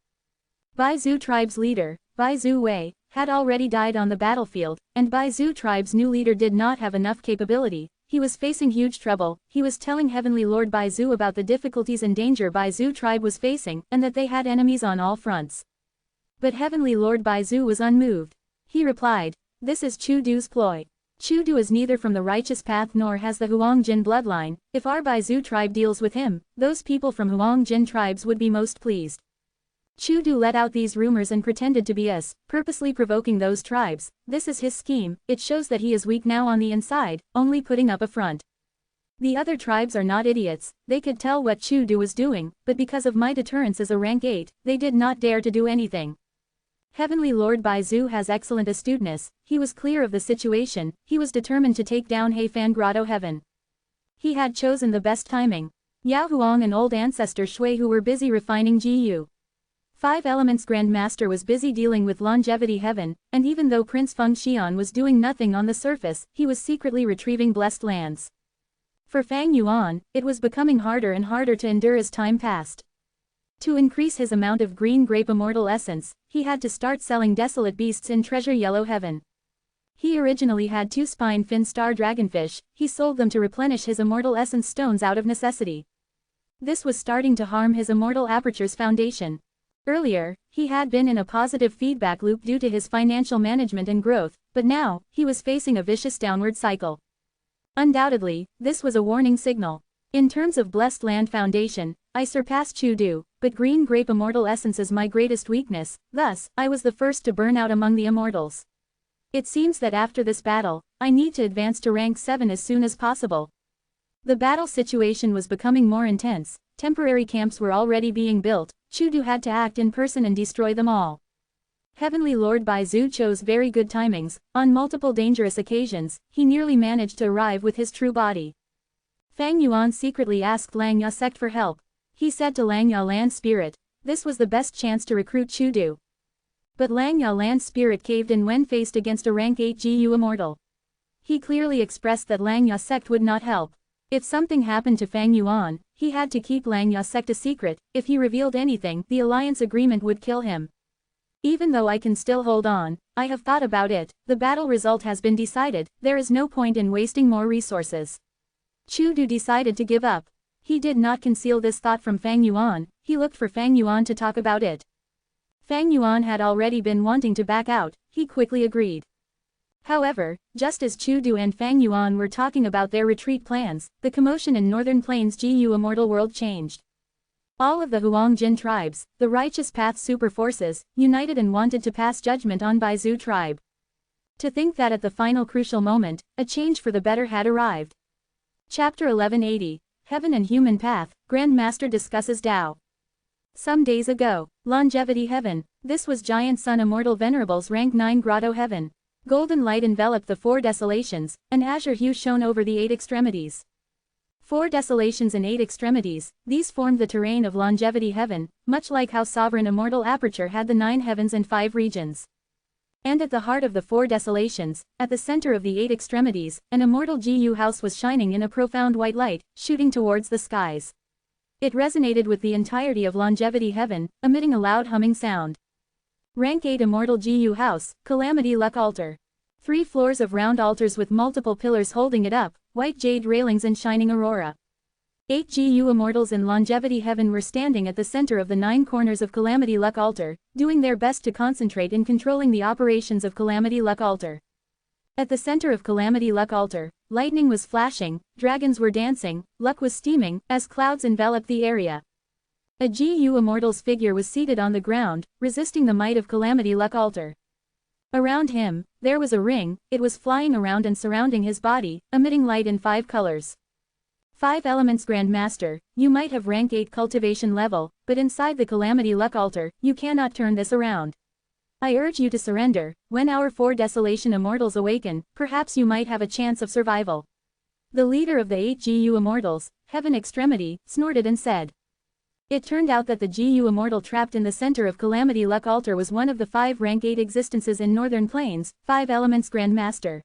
Baizu tribe's leader, Baizu Wei, had already died on the battlefield, and Baizu tribe's new leader did not have enough capability. He was facing huge trouble. He was telling Heavenly Lord Baizu about the difficulties and danger Baizu tribe was facing, and that they had enemies on all fronts. But Heavenly Lord Baizu was unmoved. He replied, "This is Chu Du's ploy. Chu Du is neither from the righteous path nor has the Huangjin bloodline. If our Baizu tribe deals with him, those people from Huangjin tribes would be most pleased." Chu Du let out these rumors and pretended to be us, purposely provoking those tribes. This is his scheme. It shows that he is weak now on the inside, only putting up a front. The other tribes are not idiots, they could tell what Chu Du was doing, but because of my deterrence as a rank 8, they did not dare to do anything. Heavenly Lord Baizu has excellent astuteness, he was clear of the situation, he was determined to take down Heifan Grotto Heaven. He had chosen the best timing. Yao Huang and old ancestor Shui Hu were busy refining GU. 5 Elements Grandmaster was busy dealing with Longevity Heaven, and even though Prince Feng Xian was doing nothing on the surface, he was secretly retrieving blessed lands. For Feng Yuan, it was becoming harder and harder to endure as time passed. To increase his amount of green grape immortal essence, he had to start selling desolate beasts in Treasure Yellow Heaven. He originally had 2 spine-fin star dragonfish, he sold them to replenish his immortal essence stones out of necessity. This was starting to harm his immortal aperture's foundation. Earlier, he had been in a positive feedback loop due to his financial management and growth, but now, he was facing a vicious downward cycle. Undoubtedly, this was a warning signal. In terms of blessed land foundation, I surpassed Chudu, but green grape immortal essence is my greatest weakness, thus, I was the first to burn out among the immortals. It seems that after this battle, I need to advance to rank 7 as soon as possible. The battle situation was becoming more intense, temporary camps were already being built, Chudu had to act in person and destroy them all. Heavenly Lord Baizu chose very good timings, on multiple dangerous occasions, he nearly managed to arrive with his true body. Fang Yuan secretly asked Lang Ya sect for help. He said to Lang Ya land spirit, this was the best chance to recruit Chudu. But Lang Ya land spirit caved in when faced against a rank 8 GU immortal. He clearly expressed that Lang Ya sect would not help. If something happened to Fang Yuan, he had to keep Lang Ya sect a secret, if he revealed anything, the alliance agreement would kill him. Even though I can still hold on, I have thought about it, the battle result has been decided, there is no point in wasting more resources. Chudu decided to give up. He did not conceal this thought from Fang Yuan, he looked for Fang Yuan to talk about it. Fang Yuan had already been wanting to back out, he quickly agreed. However, just as Chudu and Fang Yuan were talking about their retreat plans, the commotion in Northern Plains GU Immortal World changed. All of the Huang Jin tribes, the Righteous Path super forces, united and wanted to pass judgment on Baizu tribe. To think that at the final crucial moment, a change for the better had arrived. Chapter 1180, Heaven and Human Path, Grand Master discusses Tao. Some days ago, Longevity Heaven, this was Giant Sun Immortal Venerable's rank 9 Grotto Heaven. Golden light enveloped the 4 desolations, an azure hue shone over the 8 extremities. 4 desolations and 8 extremities, these formed the terrain of Longevity Heaven, much like how Sovereign Immortal Aperture had the 9 heavens and 5 regions. And at the heart of the 4 desolations, at the center of the 8 extremities, an immortal GU house was shining in a profound white light, shooting towards the skies. It resonated with the entirety of Longevity Heaven, emitting a loud humming sound. Rank 8 Immortal GU House, Calamity Luck Altar. 3 floors of round altars with multiple pillars holding it up, white jade railings and shining aurora. 8 GU Immortals in Longevity Heaven were standing at the center of the 9 corners of Calamity Luck Altar, doing their best to concentrate in controlling the operations of Calamity Luck Altar. At the center of Calamity Luck Altar, lightning was flashing, dragons were dancing, luck was steaming, as clouds enveloped the area. A GU Immortal's figure was seated on the ground, resisting the might of Calamity Luck Altar. Around him, there was a ring, it was flying around and surrounding his body, emitting light in 5 colors. 5 Elements Grand Master, you might have rank 8 cultivation level, but inside the Calamity Luck Altar, you cannot turn this around. I urge you to surrender, when our 4 Desolation Immortals awaken, perhaps you might have a chance of survival. The leader of the 8 GU Immortals, Heaven Extremity, snorted and said. It turned out that the GU Immortal trapped in the center of Calamity Luck Altar was one of the 5 rank 8 existences in Northern Plains, 5 Elements Grand Master.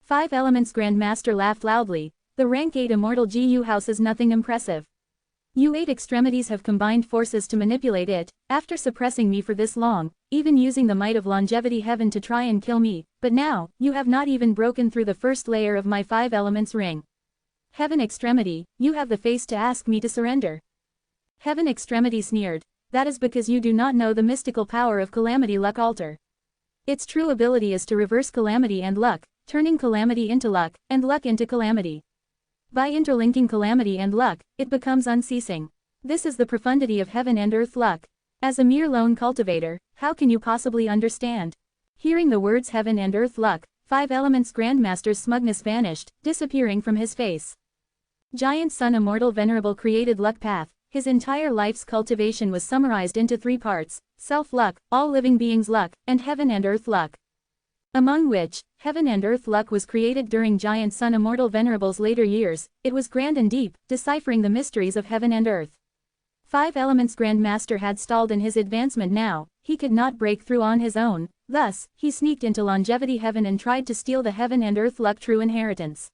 5 Elements Grand Master laughed loudly, the rank 8 Immortal GU house is nothing impressive. You 8 extremities have combined forces to manipulate it, after suppressing me for this long, even using the might of Longevity Heaven to try and kill me, but now, you have not even broken through the first layer of my 5 elements ring. Heaven Extremity, you have the face to ask me to surrender. Heaven Extremity sneered, that is because you do not know the mystical power of Calamity Luck Altar. Its true ability is to reverse calamity and luck, turning calamity into luck, and luck into calamity. By interlinking calamity and luck, it becomes unceasing. This is the profundity of heaven and earth luck. As a mere lone cultivator, how can you possibly understand? Hearing the words heaven and earth luck, 5 Elements Grandmaster's smugness vanished, disappearing from his face. Giant Sun Immortal Venerable created Luck Path. His entire life's cultivation was summarized into 3 parts, self-luck, all living beings' luck, and heaven and earth luck. Among which, heaven and earth luck was created during Giant Sun Immortal Venerable's later years, it was grand and deep, deciphering the mysteries of heaven and earth. 5 Elements Grand Master had stalled in his advancement now, he could not break through on his own, thus, he sneaked into Longevity Heaven and tried to steal the heaven and earth luck true inheritance.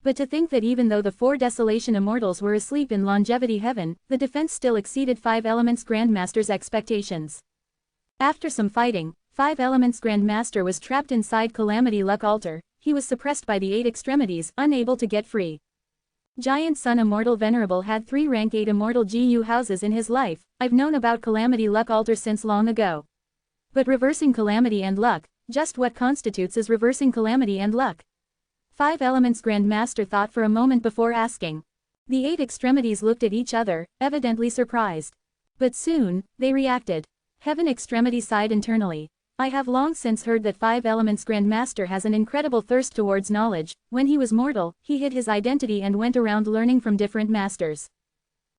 But to think that even though the 4 Desolation Immortals were asleep in Longevity Heaven, the defense still exceeded 5 Elements Grandmaster's expectations. After some fighting, Five Elements Grand Master was trapped inside Calamity Luck Altar. He was suppressed by the 8 extremities, unable to get free. Giant Sun Immortal Venerable had 3 rank 8 Immortal GU houses in his life. I've known about Calamity Luck Altar since long ago. But reversing calamity and luck, just what constitutes as reversing calamity and luck? Five Elements Grand Master thought for a moment before asking. The 8 extremities looked at each other, evidently surprised. But soon, they reacted. Heaven Extremity sighed internally. I have long since heard that Five Elements Grand Master has an incredible thirst towards knowledge. When he was mortal, he hid his identity and went around learning from different masters.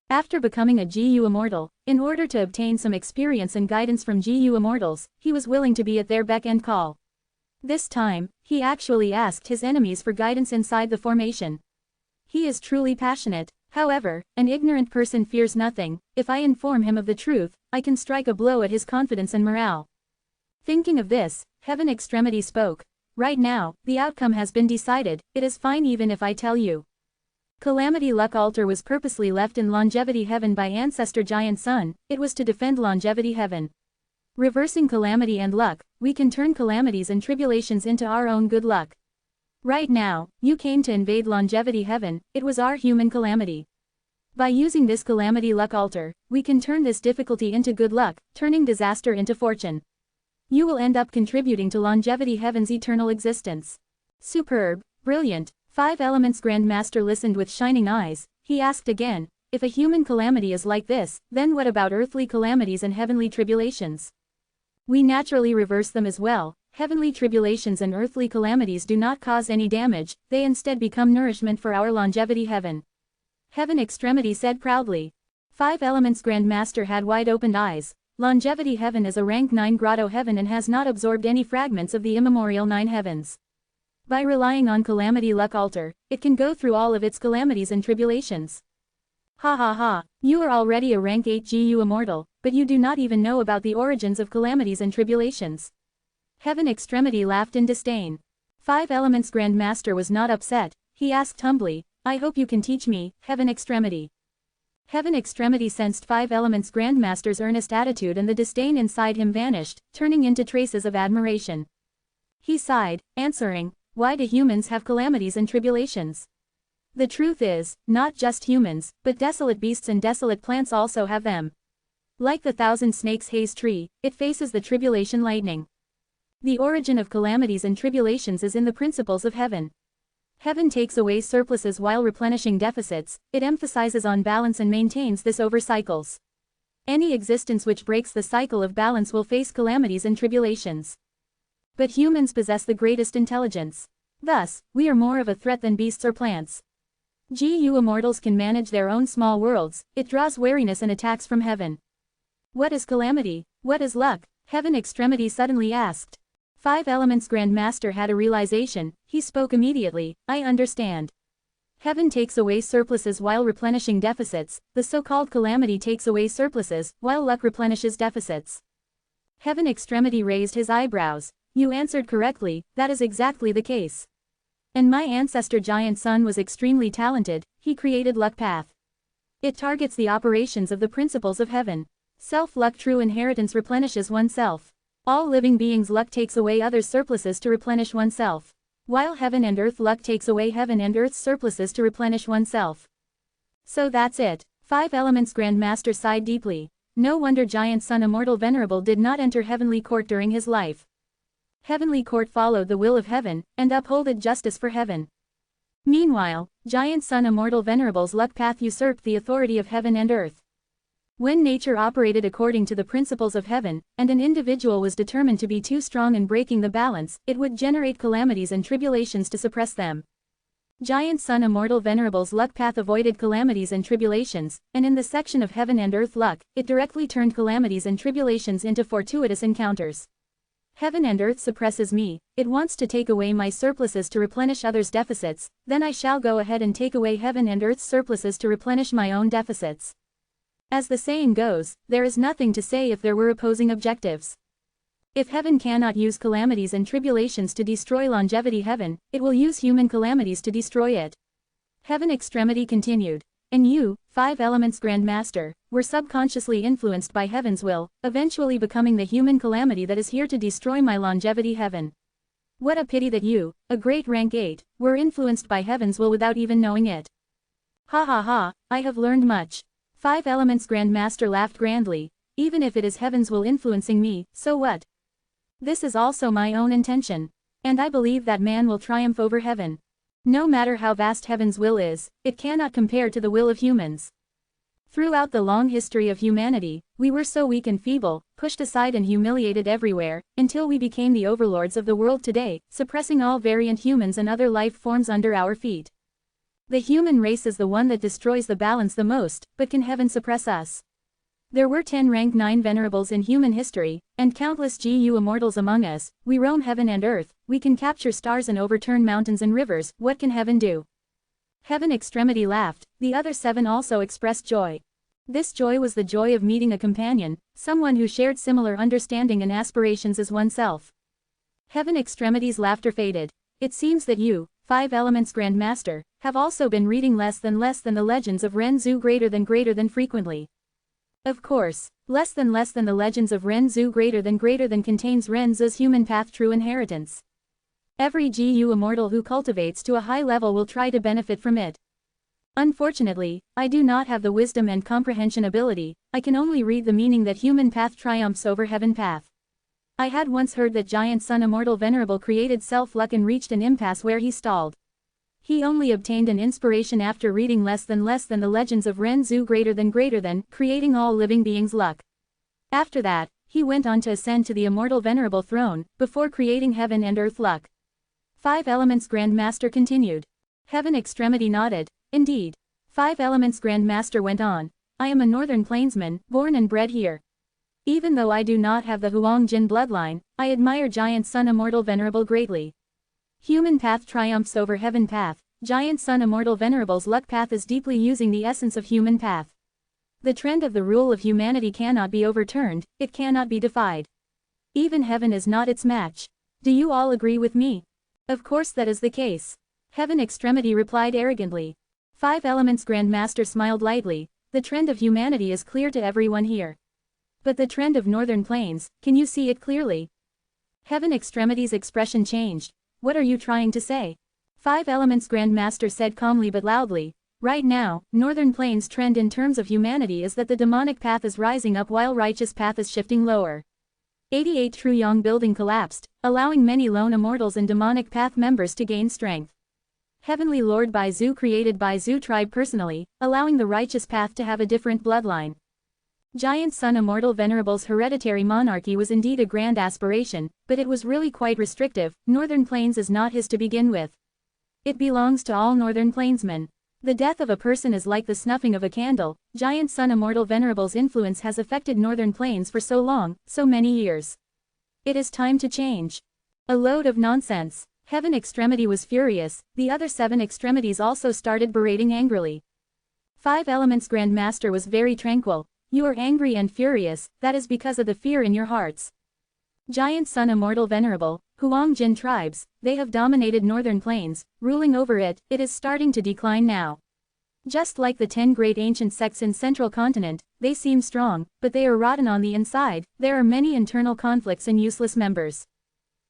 After becoming a GU Immortal, in order to obtain some experience and guidance from GU Immortals, he was willing to be at their beck and call. This time, he actually asked his enemies for guidance inside the formation. He is truly passionate. However, an ignorant person fears nothing. If I inform him of the truth, I can strike a blow at his confidence and morale. Thinking of this, Heaven Extremity spoke. Right now, the outcome has been decided. It is fine even if I tell you. Calamity Luck Altar was purposely left in Longevity Heaven by Ancestor Giant Sun. It was to defend Longevity Heaven. Reversing calamity and luck, we can turn calamities and tribulations into our own good luck. Right now, you came to invade Longevity Heaven. It was our human calamity. By using this Calamity Luck Altar, we can turn this difficulty into good luck, turning disaster into fortune. You will end up contributing to Longevity Heaven's eternal existence. Superb, brilliant. Five Elements Grand Master listened with shining eyes. He asked again, if a human calamity is like this, then what about earthly calamities and heavenly tribulations? We naturally reverse them as well. Heavenly tribulations and earthly calamities do not cause any damage, they instead become nourishment for our Longevity Heaven. Heaven Extremity said proudly. Five Elements Grand Master had wide-opened eyes. Longevity Heaven is a rank 9 grotto heaven and has not absorbed any fragments of the immemorial 9 heavens. By relying on Calamity Luck Altar, it can go through all of its calamities and tribulations. Ha ha ha, you are already a rank 8 GU Immortal, but you do not even know about the origins of calamities and tribulations. Heaven Extremity laughed in disdain. Five Elements Grand Master was not upset. He asked humbly, I hope you can teach me, Heaven Extremity. Heaven Extremity sensed Five Elements Grand Master's earnest attitude and the disdain inside him vanished, turning into traces of admiration. He sighed, answering, why do humans have calamities and tribulations? The truth is, not just humans, but desolate beasts and desolate plants also have them. Like the thousand snakes haze tree, it faces the tribulation lightning. The origin of calamities and tribulations is in the principles of heaven. Heaven takes away surpluses while replenishing deficits. It emphasizes on balance and maintains this over cycles. Any existence which breaks the cycle of balance will face calamities and tribulations. But humans possess the greatest intelligence. Thus, we are more of a threat than beasts or plants. GU Immortals can manage their own small worlds. It draws wariness and attacks from heaven. What is calamity? What is luck? Heaven Extremity suddenly asked. Five Elements Grand Master had a realization. He spoke immediately, I understand. Heaven takes away surpluses while replenishing deficits. The so-called calamity takes away surpluses, while luck replenishes deficits. Heaven Extremity raised his eyebrows. You answered correctly, that is exactly the case. And my ancestor Giant Sun was extremely talented. He created Luck Path. It targets the operations of the principles of heaven. Self-luck true inheritance replenishes oneself. All living beings' luck takes away others' surpluses to replenish oneself. While heaven and earth luck takes away heaven and earth's surpluses to replenish oneself. So that's it. Five Elements Grand Master sighed deeply. No wonder Giant Sun Immortal Venerable did not enter Heavenly Court during his life. Heavenly Court followed the will of heaven, and upholded justice for heaven. Meanwhile, Giant Sun Immortal Venerable's luck path usurped the authority of heaven and earth. When nature operated according to the principles of heaven, and an individual was determined to be too strong in breaking the balance, it would generate calamities and tribulations to suppress them. Giant Sun Immortal Venerable's luck path avoided calamities and tribulations, and in the section of heaven and earth luck, it directly turned calamities and tribulations into fortuitous encounters. Heaven and earth suppresses me, it wants to take away my surpluses to replenish others' deficits, then I shall go ahead and take away heaven and earth's surpluses to replenish my own deficits. As the saying goes, there is nothing to say if there were opposing objectives. If heaven cannot use calamities and tribulations to destroy Longevity Heaven, it will use human calamities to destroy it. Heaven Extremity continued. And you, 5 Elements Grandmaster, were subconsciously influenced by heaven's will, eventually becoming the human calamity that is here to destroy my longevity heaven. What a pity that you, a great rank 8, were influenced by heaven's will without even knowing it. Ha ha ha, I have learned much. 5 Elements Grandmaster laughed grandly. Even if it is heaven's will influencing me, so what? This is also my own intention. And I believe that man will triumph over heaven. No matter how vast heaven's will is, it cannot compare to the will of humans. Throughout the long history of humanity, we were so weak and feeble, pushed aside and humiliated everywhere, until we became the overlords of the world today, suppressing all variant humans and other life forms under our feet. The human race is the one that destroys the balance the most, but can heaven suppress us? There were 10 rank 9 venerables in human history, and countless GU immortals among us. We roam heaven and earth, we can capture stars and overturn mountains and rivers. What can heaven do? Heaven Extremity laughed. The other 7 also expressed joy. This joy was the joy of meeting a companion, someone who shared similar understanding and aspirations as oneself. Heaven Extremity's laughter faded. It seems that you, 5 Elements Grandmaster, have also been reading less than the legends of Ren Zhu greater than frequently. Of course, less than the legends of Ren Zhu greater than contains Ren Zhu's human path true inheritance. Every GU immortal who cultivates to a high level will try to benefit from it. Unfortunately, I do not have the wisdom and comprehension ability. I can only read the meaning that human path triumphs over heaven path. I had once heard that Giant Sun Immortal Venerable created self-luck and reached an impasse where he stalled. He only obtained an inspiration after reading less than the legends of Ren Zhu greater than, creating all living beings' luck. After that, he went on to ascend to the Immortal Venerable throne, before creating heaven and earth luck. 5 Elements Grandmaster continued. Heaven Extremity nodded. Indeed. 5 Elements Grandmaster went on. I am a northern plainsman, born and bred here. Even though I do not have the Huang Jin bloodline, I admire Giant Sun Immortal Venerable greatly. Human path triumphs over heaven path. Giant Sun Immortal Venerable's luck path is deeply using the essence of human path. The trend of the rule of humanity cannot be overturned, it cannot be defied. Even heaven is not its match. Do you all agree with me? Of course that is the case. Heaven Extremity replied arrogantly. 5 Elements Grandmaster smiled lightly. The trend of humanity is clear to everyone here. But the trend of northern plains, can you see it clearly? Heaven Extremity's expression changed. What are you trying to say? 5 Elements Grandmaster said calmly but loudly. Right now, northern plains trend in terms of humanity is that the demonic path is rising up while righteous path is shifting lower. 88 True Yang building collapsed, allowing many lone immortals and demonic path members to gain strength. Heavenly Lord Bai Zhu created Bai Zhu tribe personally, allowing the righteous path to have a different bloodline. Giant Sun Immortal Venerable's hereditary monarchy was indeed a grand aspiration, but it was really quite restrictive. Northern Plains is not his to begin with. It belongs to all northern plainsmen. The death of a person is like the snuffing of a candle. Giant Sun Immortal Venerable's influence has affected northern plains for so long, so many years. It is time to change. A load of nonsense. Heaven Extremity was furious. The other 7 extremities also started berating angrily. 5 Elements Grandmaster was very tranquil. You are angry and furious, that is because of the fear in your hearts. Giant Sun Immortal Venerable, Huang Jin tribes, they have dominated northern plains, ruling over it. It is starting to decline now. Just like the 10 great ancient sects in central continent, they seem strong, but they are rotten on the inside. There are many internal conflicts and useless members.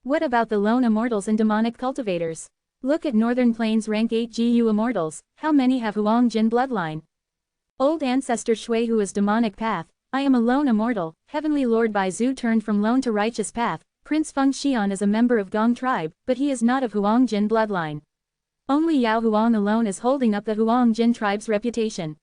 What about the lone immortals and demonic cultivators? Look at northern plains rank 8 GU immortals, how many have Huang Jin bloodline? Old ancestor Shui who is demonic path. I am a lone immortal. Heavenly Lord Bai Zhu turned from lone to righteous path. Prince Feng Xian is a member of Gong tribe, but he is not of Huang Jin bloodline. Only Yao Huang alone is holding up the Huang Jin tribe's reputation.